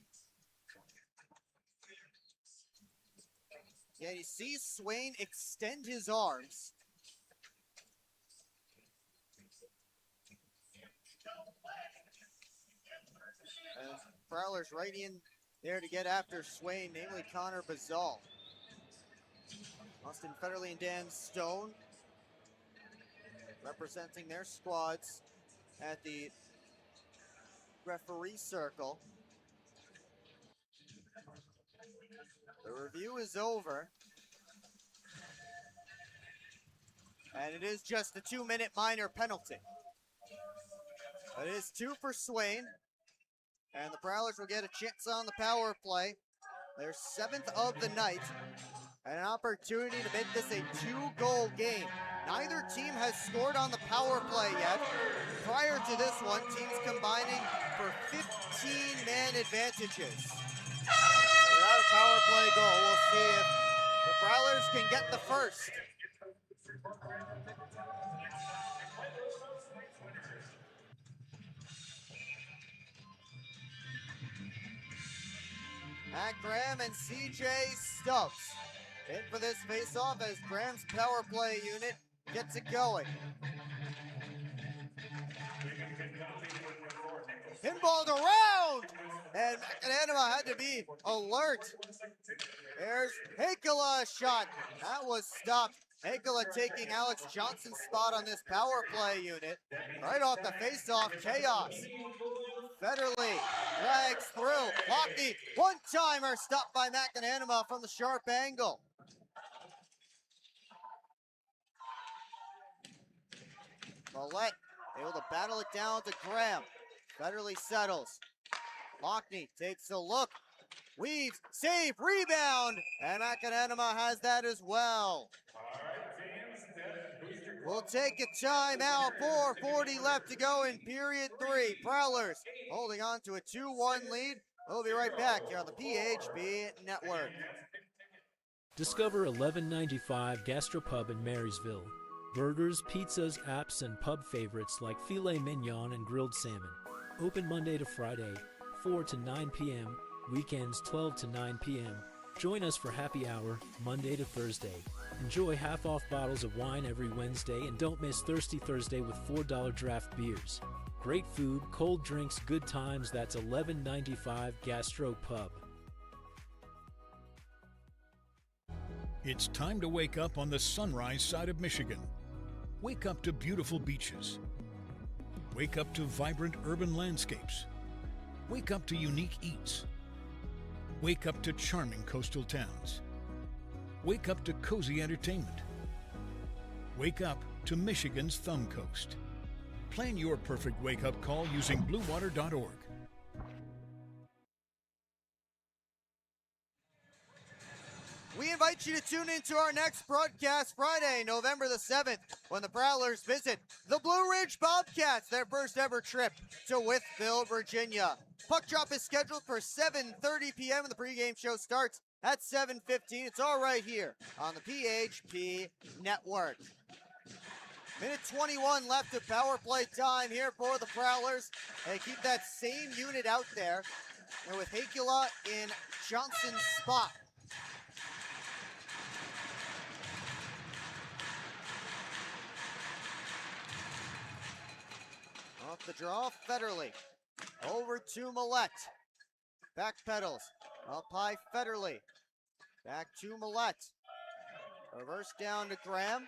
Yeah, you see Swain extend his arms. And Prowlers right in there to get after Swain, namely Connor Bazal. Austin Federley and Dan Stone representing their squads at the referee circle. The review is over. And it is just a 2-minute minor penalty. It is 2 for Swain. And the Prowlers will get a chance on the power play. Their 7th of the night. And an opportunity to make this a 2-goal game. Neither team has scored on the power play yet. Prior to this one, teams combining for 15-man advantages. Without a power play goal, we'll see if the Prowlers can get the first. Matt Graham and CJ Stubbs in for this face-off as Graham's power play unit gets it going. Pinballed around! And Anima had to be alert. There's Hakala shot. That was stopped. Hakala taking Alex Johnson's spot on this power play unit. Right off the face-off, chaos. Federley drags through. Lockney, one-timer stopped by McAnanima from the sharp angle. Millette able to battle it down to Graham. Federley settles. Lockney takes a look. Weaves, save, rebound, and McAnanima has that as well. We'll take a timeout. 4:40 left to go in period 3. Prowlers holding on to a 2-1 lead. We'll be right back here on the PHP Network. Discover 1195 Gastropub in Marysville. Burgers, pizzas, apps, and pub favorites like filet mignon and grilled salmon. Open Monday to Friday, 4 to 9 p.m., weekends 12 to 9 p.m. Join us for happy hour, Monday to Thursday. Enjoy half-off bottles of wine every Wednesday, and don't miss Thirsty Thursday with $4 draft beers. Great food, cold drinks, good times. That's 1195 Gastro Pub. It's time to wake up on the sunrise side of Michigan. Wake up to beautiful beaches. Wake up to vibrant urban landscapes. Wake up to unique eats. Wake up to charming coastal towns. Wake up to cozy entertainment. Wake up to Michigan's Thumb Coast. Plan your perfect wake-up call using bluewater.org. We invite you to tune into our next broadcast Friday, November the 7th, when the Prowlers visit the Blue Ridge Bobcats, their first ever trip to Wytheville, Virginia. Puck drop is scheduled for 7:30 p.m. and the pregame show starts at 7:15. It's all right here on the PHP Network. Minute 21 left of power play time here for the Prowlers. They keep that same unit out there. And with Hakula in Johnson's spot. Off the draw, Federley. Over to Millette. Back pedals. Up high, Federley. Back to Millette. Reverse down to Graham.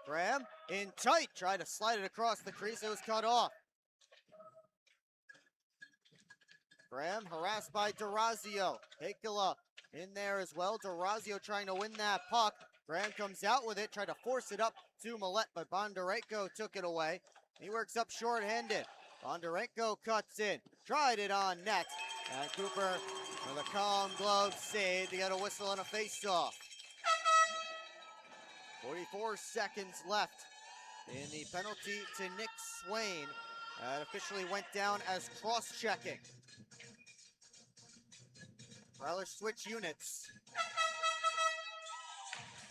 Graham in tight. Tried to slide it across the crease. It was cut off. Graham harassed by DeRazio. Hakula in there as well. DeRazio trying to win that puck. Graham comes out with it. Tried to force it up to Millette, but Bondarenko took it away. He works up short-handed. Bondarenko cuts in. Tried it on net. And Cooper with a calm glove save to get a whistle and a face-off. 44 seconds left in the penalty to Nick Swain. That officially went down as cross-checking. Prowlers switch units.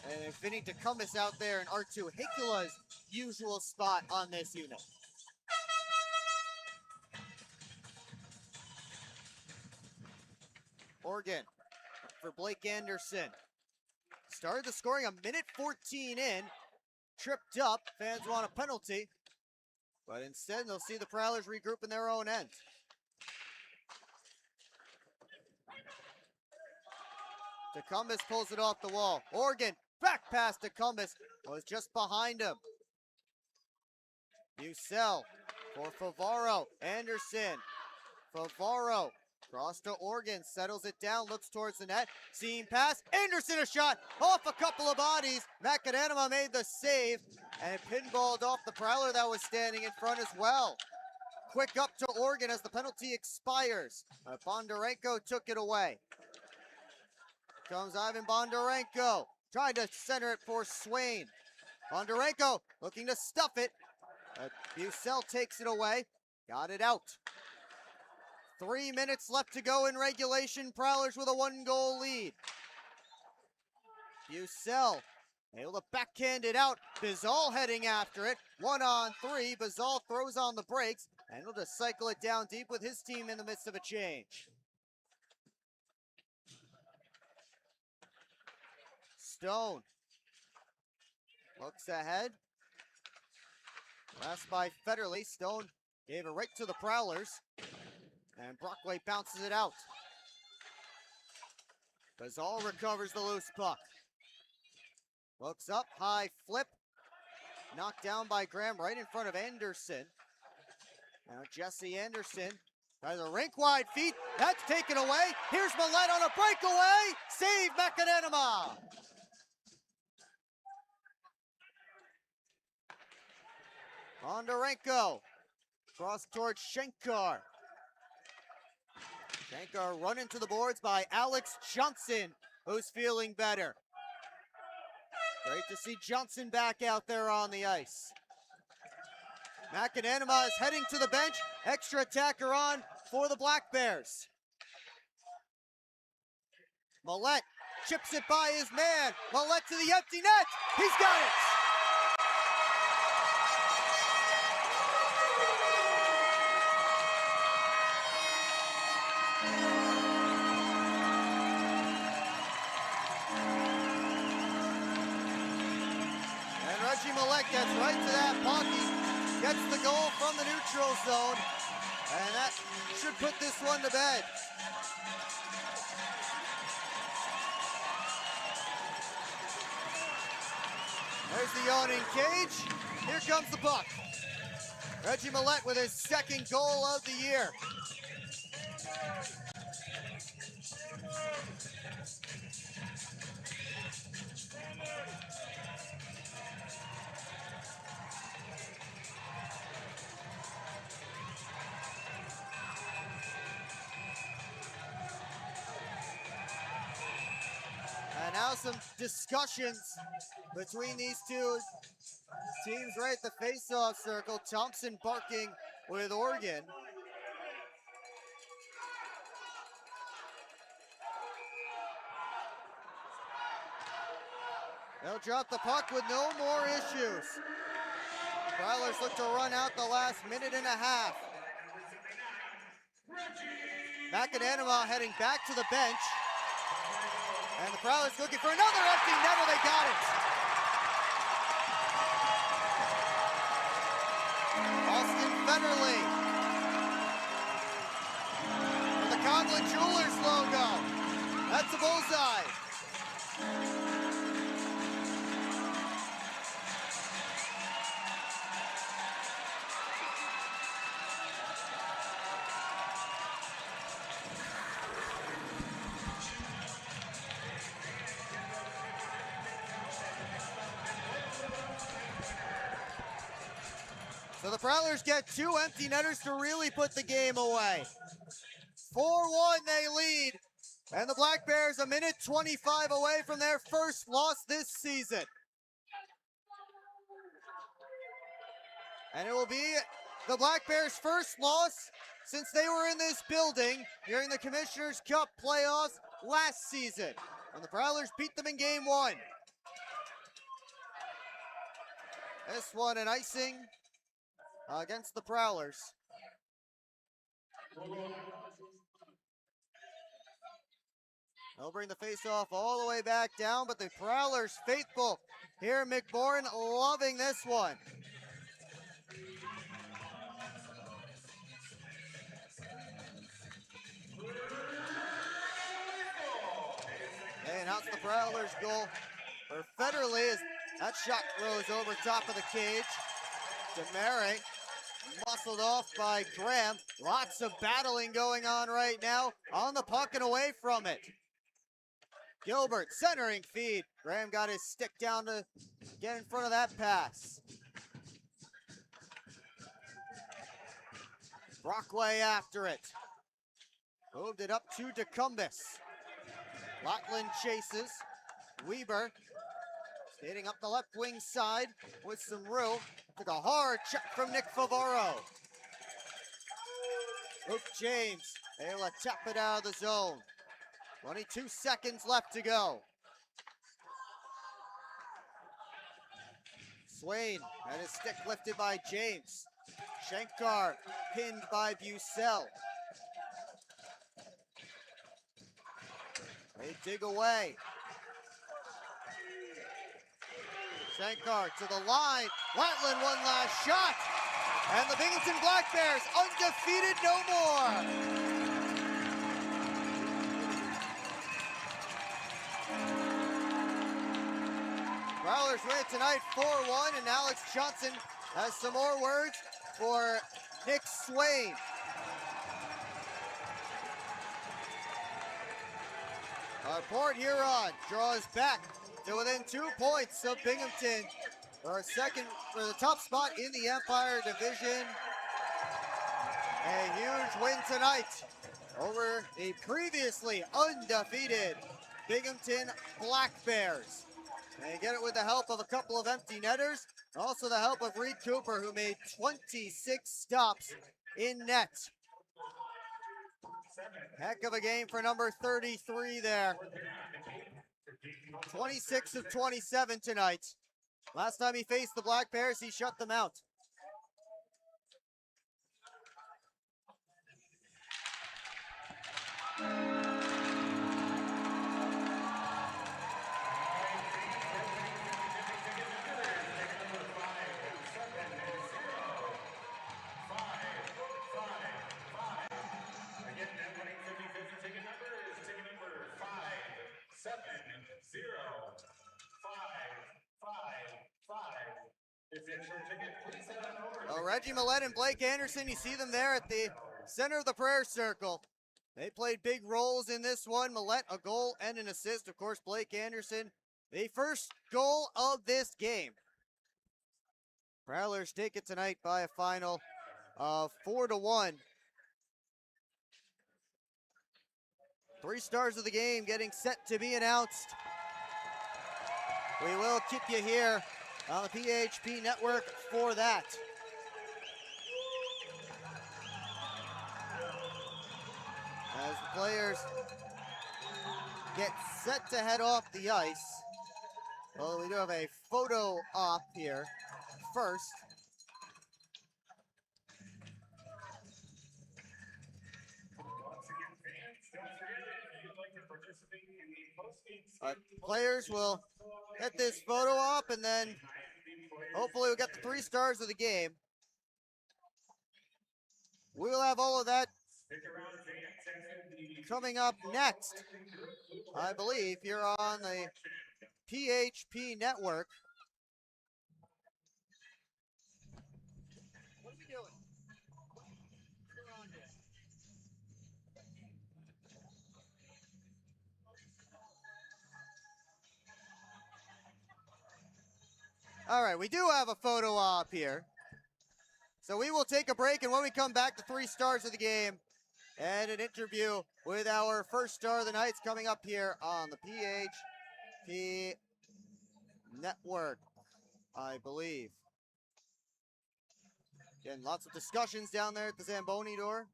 And Vinny Tecumseh out there in R2, Hakula's usual spot on this unit. Oregon for Blake Anderson. Started the scoring a minute 14 in. Tripped up. Fans want a penalty. But instead, they'll see the Prowlers regroup in their own end. Tecumseh pulls it off the wall. Oregon back past Tecumseh. Was just behind him. Bucell for Favaro. Anderson. Favaro. Cross to Oregon. Settles it down. Looks towards the net. Seam pass. Anderson a shot. Off a couple of bodies. Macadanama made the save. And it pinballed off the Prowler that was standing in front as well. Quick up to Oregon as the penalty expires. Bondarenko took it away. Comes Ivan Bondarenko. Trying to center it for Swain. Bondarenko looking to stuff it. Bucell takes it away. Got it out. 3 minutes left to go in regulation. Prowlers with a 1-goal lead. Bucell able to backhand it out. Bizal heading after it. 1-on-3. Bizal throws on the brakes and will just cycle it down deep with his team in the midst of a change. Stone looks ahead. Last by Federley. Stone gave it right to the Prowlers. And Brockway bounces it out. Bazal recovers the loose puck. Looks up, high flip. Knocked down by Graham right in front of Anderson. Now Jesse Anderson tries a rink-wide feed. That's taken away. Here's Millette on a breakaway. Save Macadanama. Bondarenko. Cross towards Shankar. Shankar run into the boards by Alex Johnson, who's feeling better. Great to see Johnson back out there on the ice. Macadanama is heading to the bench. Extra attacker on for the Black Bears. Millette chips it by his man. Millette to the empty net. He's got it. Millette gets right to that puck. He gets the goal from the neutral zone. And that should put this one to bed. There's the yawning cage. Here comes the puck. Reggie Millette with his second goal of the year. some discussions between these two teams right at the face-off circle. Thompson barking with Oregon. They'll drop the puck with no more issues. Prowlers look to run out the last minute and a half. McAnanima heading back to the bench. And the Prowlers looking for another empty netter. They got it. Austin Federley. For the Conklin Jewelers logo. That's a bullseye. So the Prowlers get two empty netters to really put the game away. 4-1 they lead. And the Black Bears a minute 25 away from their first loss this season. And it will be the Black Bears' first loss since they were in this building during the Commissioner's Cup playoffs last season. And the Prowlers beat them in game one. This one an icing against the Prowlers. They'll bring the face-off all the way back down, but the Prowlers faithful here. McMorrin loving this one. They announce the Prowlers goal for Federley as that shot goes over top of the cage. Demare muscled off by Graham. Lots of battling going on right now on the puck and away from it. Gilbert centering feed. Graham got his stick down to get in front of that pass. Brockway after it. Moved it up to DeCumbus. Lotland chases. Weber skating up the left wing side with some room. Took a hard check from Nick Favaro. Luke James able to tap it out of the zone. 22 seconds left to go. Swain had his stick lifted by James. Shankar pinned by Bucell. They dig away. Shankar to the line. Latland one last shot. And the Binghamton Black Bears undefeated no more. Prowlers win tonight 4-1, and Alex Johnson has some more words for Nick Swain. Port Huron draws back to within 2 points of Binghamton for the top spot in the Empire Division. A huge win tonight over the previously undefeated Binghamton Black Bears. They get it with the help of a couple of empty netters, and also the help of Reed Cooper, who made 26 stops in net. Heck of a game for number 33 there. 26 of 27 tonight. Last time he faced the Black Bears, he shut them out. Well, Reggie Millette and Blake Anderson, you see them there at the center of the prayer circle. They played big roles in this one. Millette, a goal and an assist. Of course, Blake Anderson, the first goal of this game. Prowlers take it tonight by a final of 4-1. 3 stars of the game getting set to be announced. We will keep you here on the PHP Network for that. As the players get set to head off the ice. Well, we do have a photo op here first. Players will get this photo op, and then hopefully we'll get the 3 stars of the game. We'll have all of that coming up next, I believe, here on the PHP Network. What are we doing? All right, we do have a photo op here. So we will take a break, and when we come back, the 3 stars of the game and an interview with our first star of the night coming up here on the PHP Network, I believe. Again, lots of discussions down there at the Zamboni door.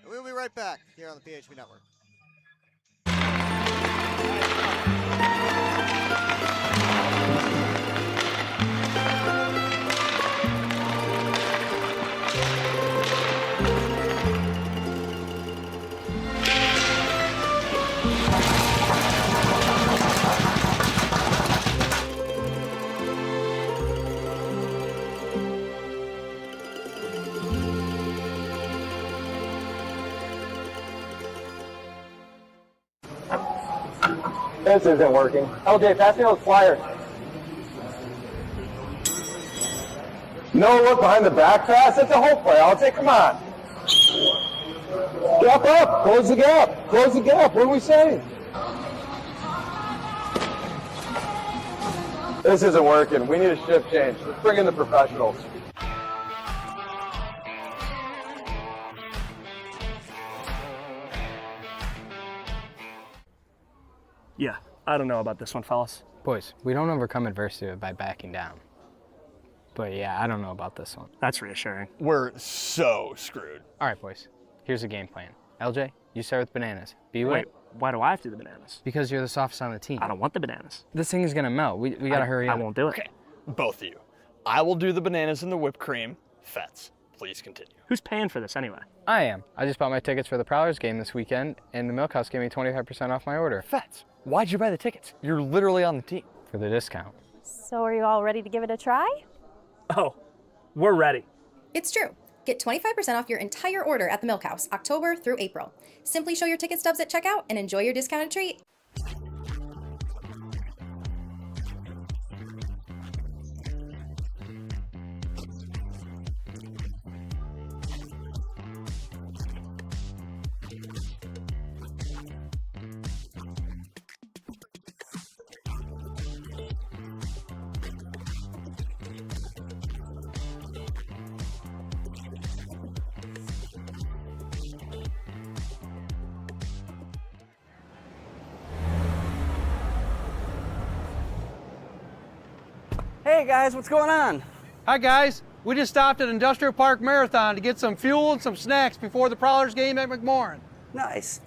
We'll be right back here on the PHP Network. This isn't working. LJ, pass me those flyers. No look behind the back pass. It's a hope play. I'll take. Come on. Gap up. Close the gap. Close the gap. What are we saying? This isn't working. We need a shift change. Let's bring in the professionals. Yeah, I don't know about this one, fellas. Boys, we don't overcome adversity by backing down. But yeah, I don't know about this one. That's reassuring. We're so screwed. All right, boys. Here's the game plan. LJ, you start with bananas. B-Way. Wait, why do I have to do the bananas? Because you're the softest on the team. I don't want the bananas. This thing is going to melt. We got to hurry up. I won't do it. Okay, both of you. I will do the bananas and the whipped cream. Fets, please continue. Who's paying for this anyway? I am. I just bought my tickets for the Prowlers game this weekend, and the Milk House gave me 25% off my order. Fets, why'd you buy the tickets? You're literally on the team. For the discount. So are you all ready to give it a try? Oh, we're ready. It's true. Get 25% off your entire order at the Milk House, October through April. Simply show your ticket stubs at checkout and enjoy your discounted treat. Hey guys, what's going on? Hi guys, we just stopped at Industrial Park Marathon to get some fuel and some snacks before the Prowlers game at McMorran. Nice.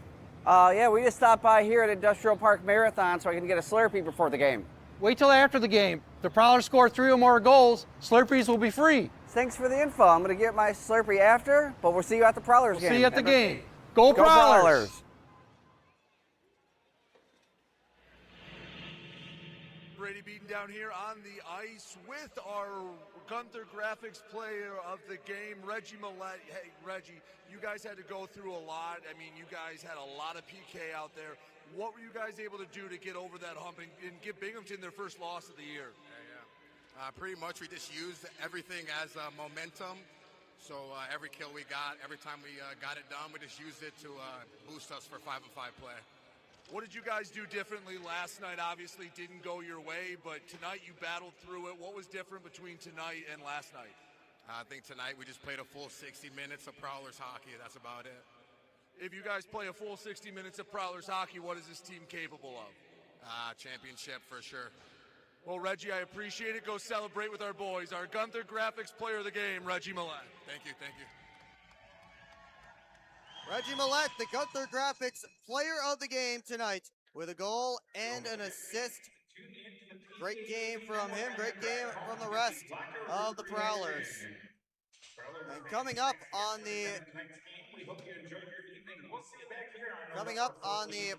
Yeah, we just stopped by here at Industrial Park Marathon so I can get a Slurpee before the game. Wait till after the game. If the Prowlers score 3 or more goals, Slurpees will be free. Thanks for the info. I'm going to get my Slurpee after, but we'll see you at the Prowlers game. See you at the game. Go Go Prowlers! Prowlers! Brady Beaton down here on the ice with our Gunther Graphics player of the game, Reggie Millette. Hey, Reggie, you guys had to go through a lot. I mean, you guys had a lot of PK out there. What were you guys able to do to get over that hump and give Binghamton their first loss of the year? Pretty much we just used everything as momentum. So every kill we got, every time we got it done, we just used it to boost us for 5-on-5 play. What did you guys do differently last night? Obviously didn't go your way, but tonight you battled through it. What was different between tonight and last night? I think tonight we just played a full 60 minutes of Prowlers hockey. That's about it. if you guys play a full 60 minutes of Prowlers hockey, what is this team capable of? Championship for sure. Well, Reggie, I appreciate it. Go celebrate with our boys. Our Gunther Graphics player of the game, Reggie Millett. Thank you, thank you. Reggie Millett, the Gunther Graphics player of the game tonight with a goal and an assist. Great game from him, great game from the rest of the Prowlers. And coming up on the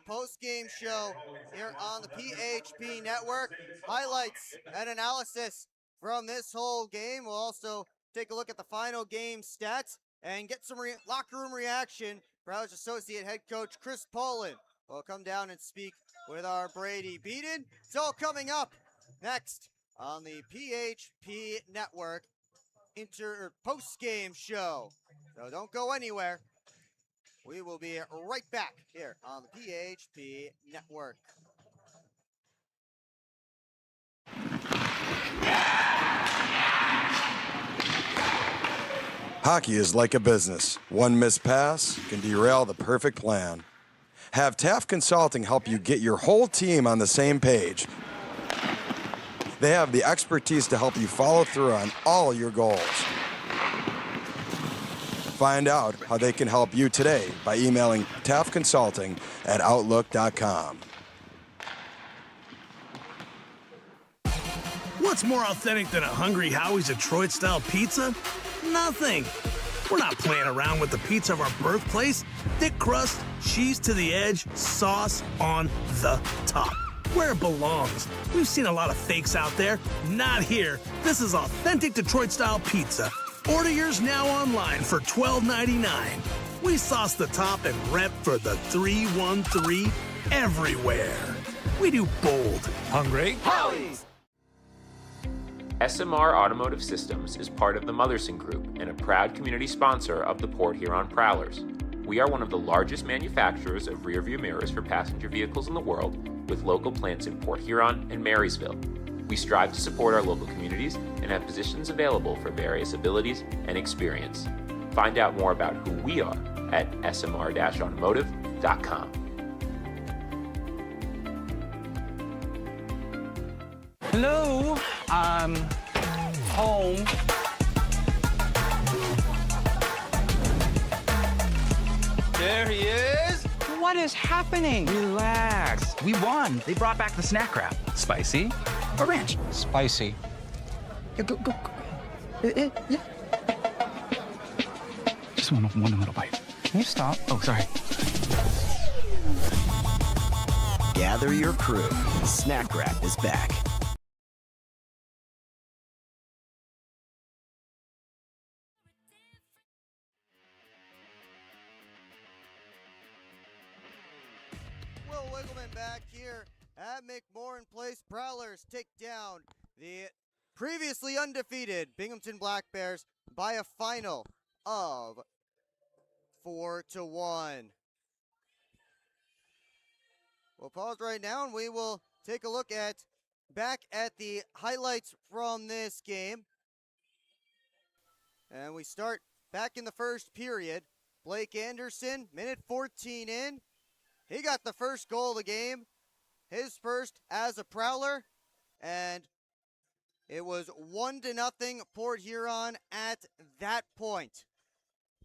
post-game show here on the PHP Network, highlights and analysis from this whole game. We'll also take a look at the final game stats and get some locker room reaction. Prowlers Associate Head Coach Chris Poland will come down and speak with our Brady Beaton. It's all coming up next on the PHP Network post-game show. So don't go anywhere. We will be right back here on the PHP Network. Hockey is like a business. One missed pass can derail the perfect plan. Have Taft Consulting help you get your whole team on the same page. They have the expertise to help you follow through on all your goals. Find out how they can help you today by emailing taftconsulting@outlook.com. What's more authentic than a Hungry Howie's Detroit-style pizza? Nothing. We're not playing around with the pizza of our birthplace. Thick crust, cheese to the edge, sauce on the top. Where it belongs. We've seen a lot of fakes out there. Not here. This is authentic Detroit-style pizza. Order yours now online for $12.99. We sauce the top and rep for the 313 everywhere. We do bold. Hungry? Howie's! SMR Automotive Systems is part of the Motherson Group and a proud community sponsor of the Port Huron Prowlers. We are one of the largest manufacturers of rearview mirrors for passenger vehicles in the world, with local plants in Port Huron and Marysville. We strive to support our local communities and have positions available for various abilities and experience. Find out more about who we are at smr-automotive.com. Hello, I'm home. There he is. What is happening? Relax. We won. They brought back the snack wrap. Spicy or ranch? Spicy. Yeah, go. Yeah. Just one little bite. Can you stop? Oh, sorry. Gather your crew. Snack wrap is back. Will Wiggleman back here at McMorran Place. Prowlers take down the previously undefeated Binghamton Black Bears by a final of 4-1. We'll pause right now and we will take a look back at the highlights from this game. And we start back in the first period. Blake Anderson, minute 14 in. He got the first goal of the game, his first as a Prowler, and it was 1-0 Port Huron at that point.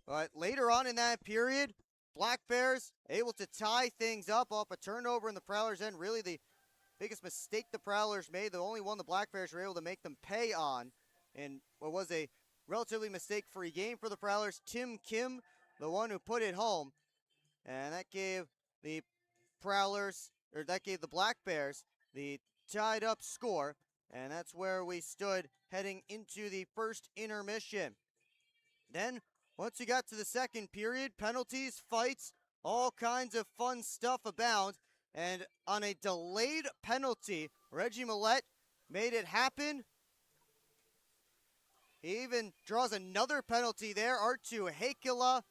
But later on in that period, Black Bears able to tie things up off a turnover in the Prowlers' end. Really the biggest mistake the Prowlers made, the only one the Black Bears were able to make them pay on, and what was a relatively mistake-free game for the Prowlers. Tim Kim, the one who put it home, and that gave the Black Bears the tied up score, and that's where we stood heading into the first intermission. Then, once you got to the second period, penalties, fights, all kinds of fun stuff abound, and on a delayed penalty, Reggie Millett made it happen. He even draws another penalty there. Artu Heikkila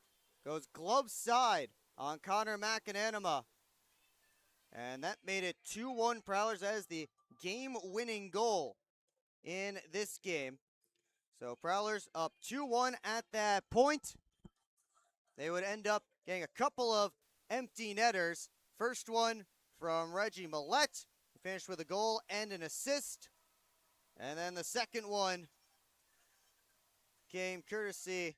goes glove side on Connor McAnanima. And that made it 2-1 Prowlers as the game-winning goal in this game. So Prowlers up 2-1 at that point. They would end up getting a couple of empty netters. First one from Reggie Millette, who finished with a goal and an assist. And then the second one came courtesy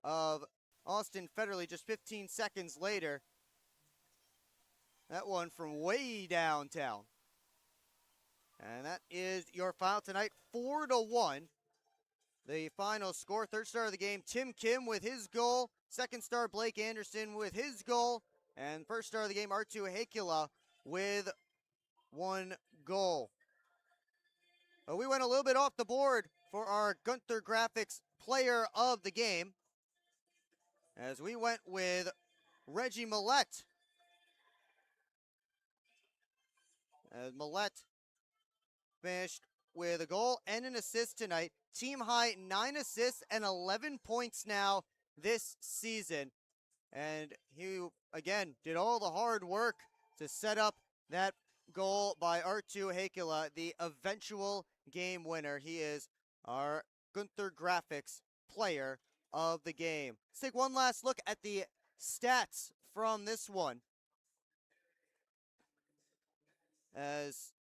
of Austin Federley just 15 seconds later. That one from way downtown. And that is your final tonight, 4-1. The final score, third star of the game, Tim Kim with his goal. Second star, Blake Anderson with his goal. And first star of the game, Artu Heikkila with 1 goal. We went a little bit off the board for our Gunther Graphics player of the game, as we went with Reggie Millette. As Millette finished with a goal and an assist tonight. Team high 9 assists and 11 points now this season. And he, again, did all the hard work to set up that goal by Artu Heikkila, the eventual game winner. He is our Gunther Graphics player of the game. Let's take one last look at the stats from this one. As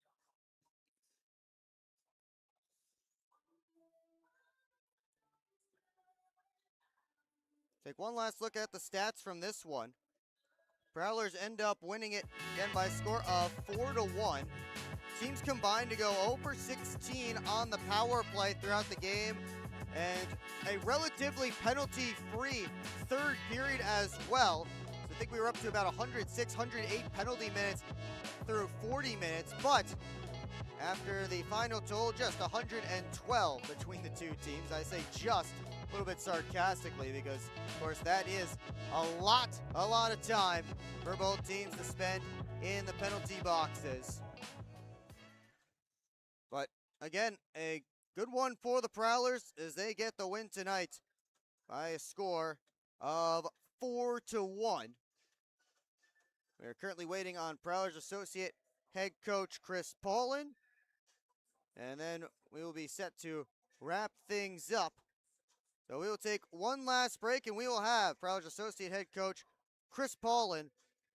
take one last look at the stats from this one. Prowlers end up winning it again by a score of 4-1. Teams combined to go 0 for 16 on the power play throughout the game, and a relatively penalty-free third period as well. So I think we were up to about 106, 108 penalty minutes through 40 minutes, but after the final total, just 112 between the two teams. I say just a little bit sarcastically because, of course, that is a lot of time for both teams to spend in the penalty boxes. But again, a good one for the Prowlers as they get the win tonight by a score of 4-1. We are currently waiting on Prowlers associate head coach Chris Paulin, and then we will be set to wrap things up. So we will take one last break, and we will have Prowlers associate head coach Chris Paulin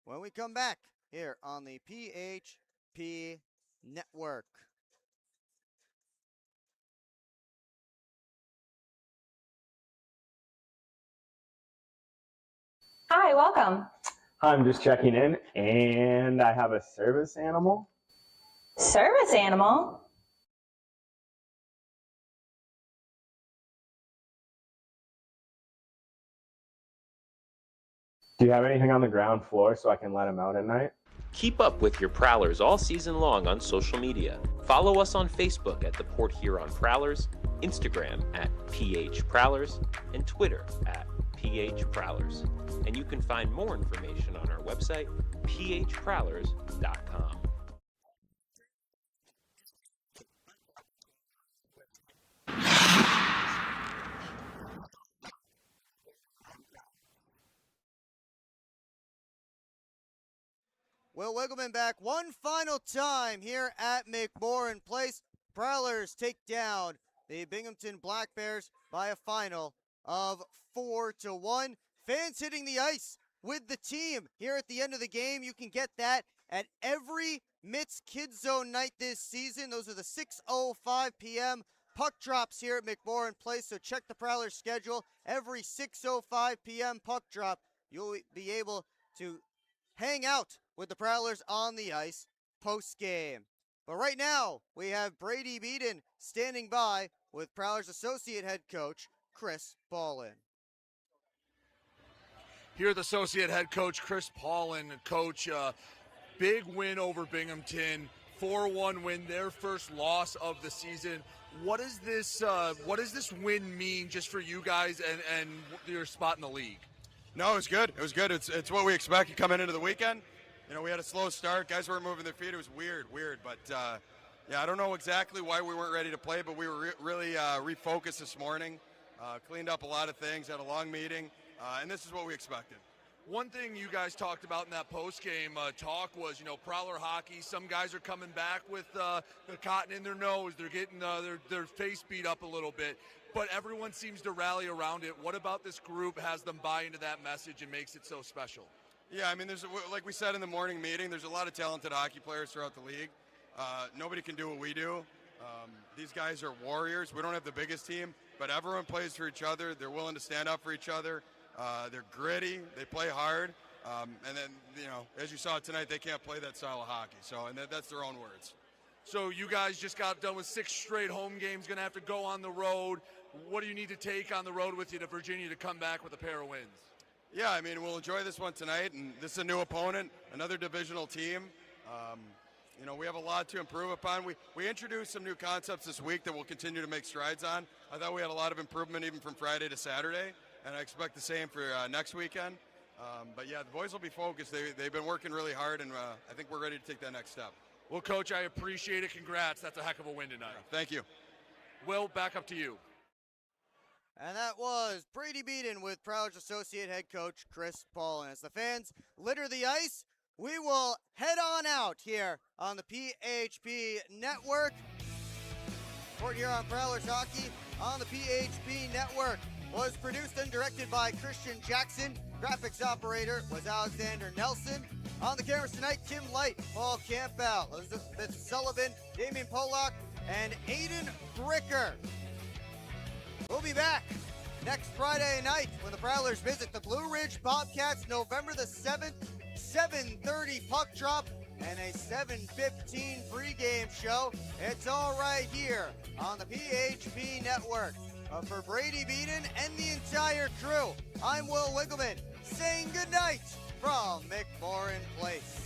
when we come back here on the PHP Network. Hi, welcome. I'm just checking in, and I have a service animal. Service animal? Do you have anything on the ground floor so I can let him out at night? Keep up with your Prowlers all season long on social media. Follow us on Facebook at the Port Huron Prowlers, Instagram at PH Prowlers, and Twitter at PH Prowlers. And you can find more information on our website, phprowlers.com. Will Wiggleman back one final time here at McMorran Place. Prowlers take down the Binghamton Black Bears by a final of 4-1. Fans hitting the ice with the team here at the end of the game. You can get that at every Mitts Kids Zone night this season. Those are the 6:05 p.m. puck drops here at McMorran Place. So check the Prowlers schedule. Every 6:05 p.m. puck drop, you'll be able to hang out with the Prowlers on the ice post-game. But right now, we have Brady Beaton standing by with Prowlers associate head coach Chris Paulin. Here, the associate head coach Chris Paulin. Coach, big win over Binghamton, 4-1 win, their first loss of the season. What does this win mean just for you guys and your spot in the league? No, it was good. It was good. It's what we expected coming into the weekend. You know, we had a slow start. Guys weren't moving their feet. It was weird. But, yeah, I don't know exactly why we weren't ready to play, but we were really refocused this morning, cleaned up a lot of things, had a long meeting, and this is what we expected. One thing you guys talked about in that post-game talk was, you know, Prowler hockey. Some guys are coming back with the cotton in their nose. They're getting their face beat up a little bit. But everyone seems to rally around it. What about this group has them buy into that message and makes it so special? Yeah, I mean, like we said in the morning meeting, there's a lot of talented hockey players throughout the league. Nobody can do what we do. These guys are warriors. We don't have the biggest team, but everyone plays for each other. They're willing to stand up for each other. They're gritty. They play hard. And then, you know, as you saw tonight, they can't play that style of hockey. So, and that's their own words. So you guys just got done with 6 straight home games, going to have to go on the road. What do you need to take on the road with you to Virginia to come back with a pair of wins? Yeah, I mean, we'll enjoy this one tonight, and this is a new opponent, another divisional team. You know, we have a lot to improve upon. We introduced some new concepts this week that we'll continue to make strides on. I thought we had a lot of improvement even from Friday to Saturday, and I expect the same for next weekend. But yeah, the boys will be focused. They've been working really hard, and I think we're ready to take that next step. Well, Coach, I appreciate it. Congrats. That's a heck of a win tonight. Thank you. Will, back up to you. And that was Brady Beaton with Prowlers Associate Head Coach Chris Paul. And as the fans litter the ice, we will head on out here on the PHP Network. Port Huron Prowlers Hockey on the PHP Network was produced and directed by Christian Jackson. Graphics operator was Alexander Nelson. On the cameras tonight, Kim Light, Paul Campbell, Elizabeth Sullivan, Damian Pollock, and Aiden Bricker. We'll be back next Friday night when the Prowlers visit the Blue Ridge Bobcats, November the 7th, 7:30 puck drop and a 7:15 pregame show. It's all right here on the PHP Network. For Brady Beaton and the entire crew, I'm Will Wiggleman saying goodnight from McMorran Place.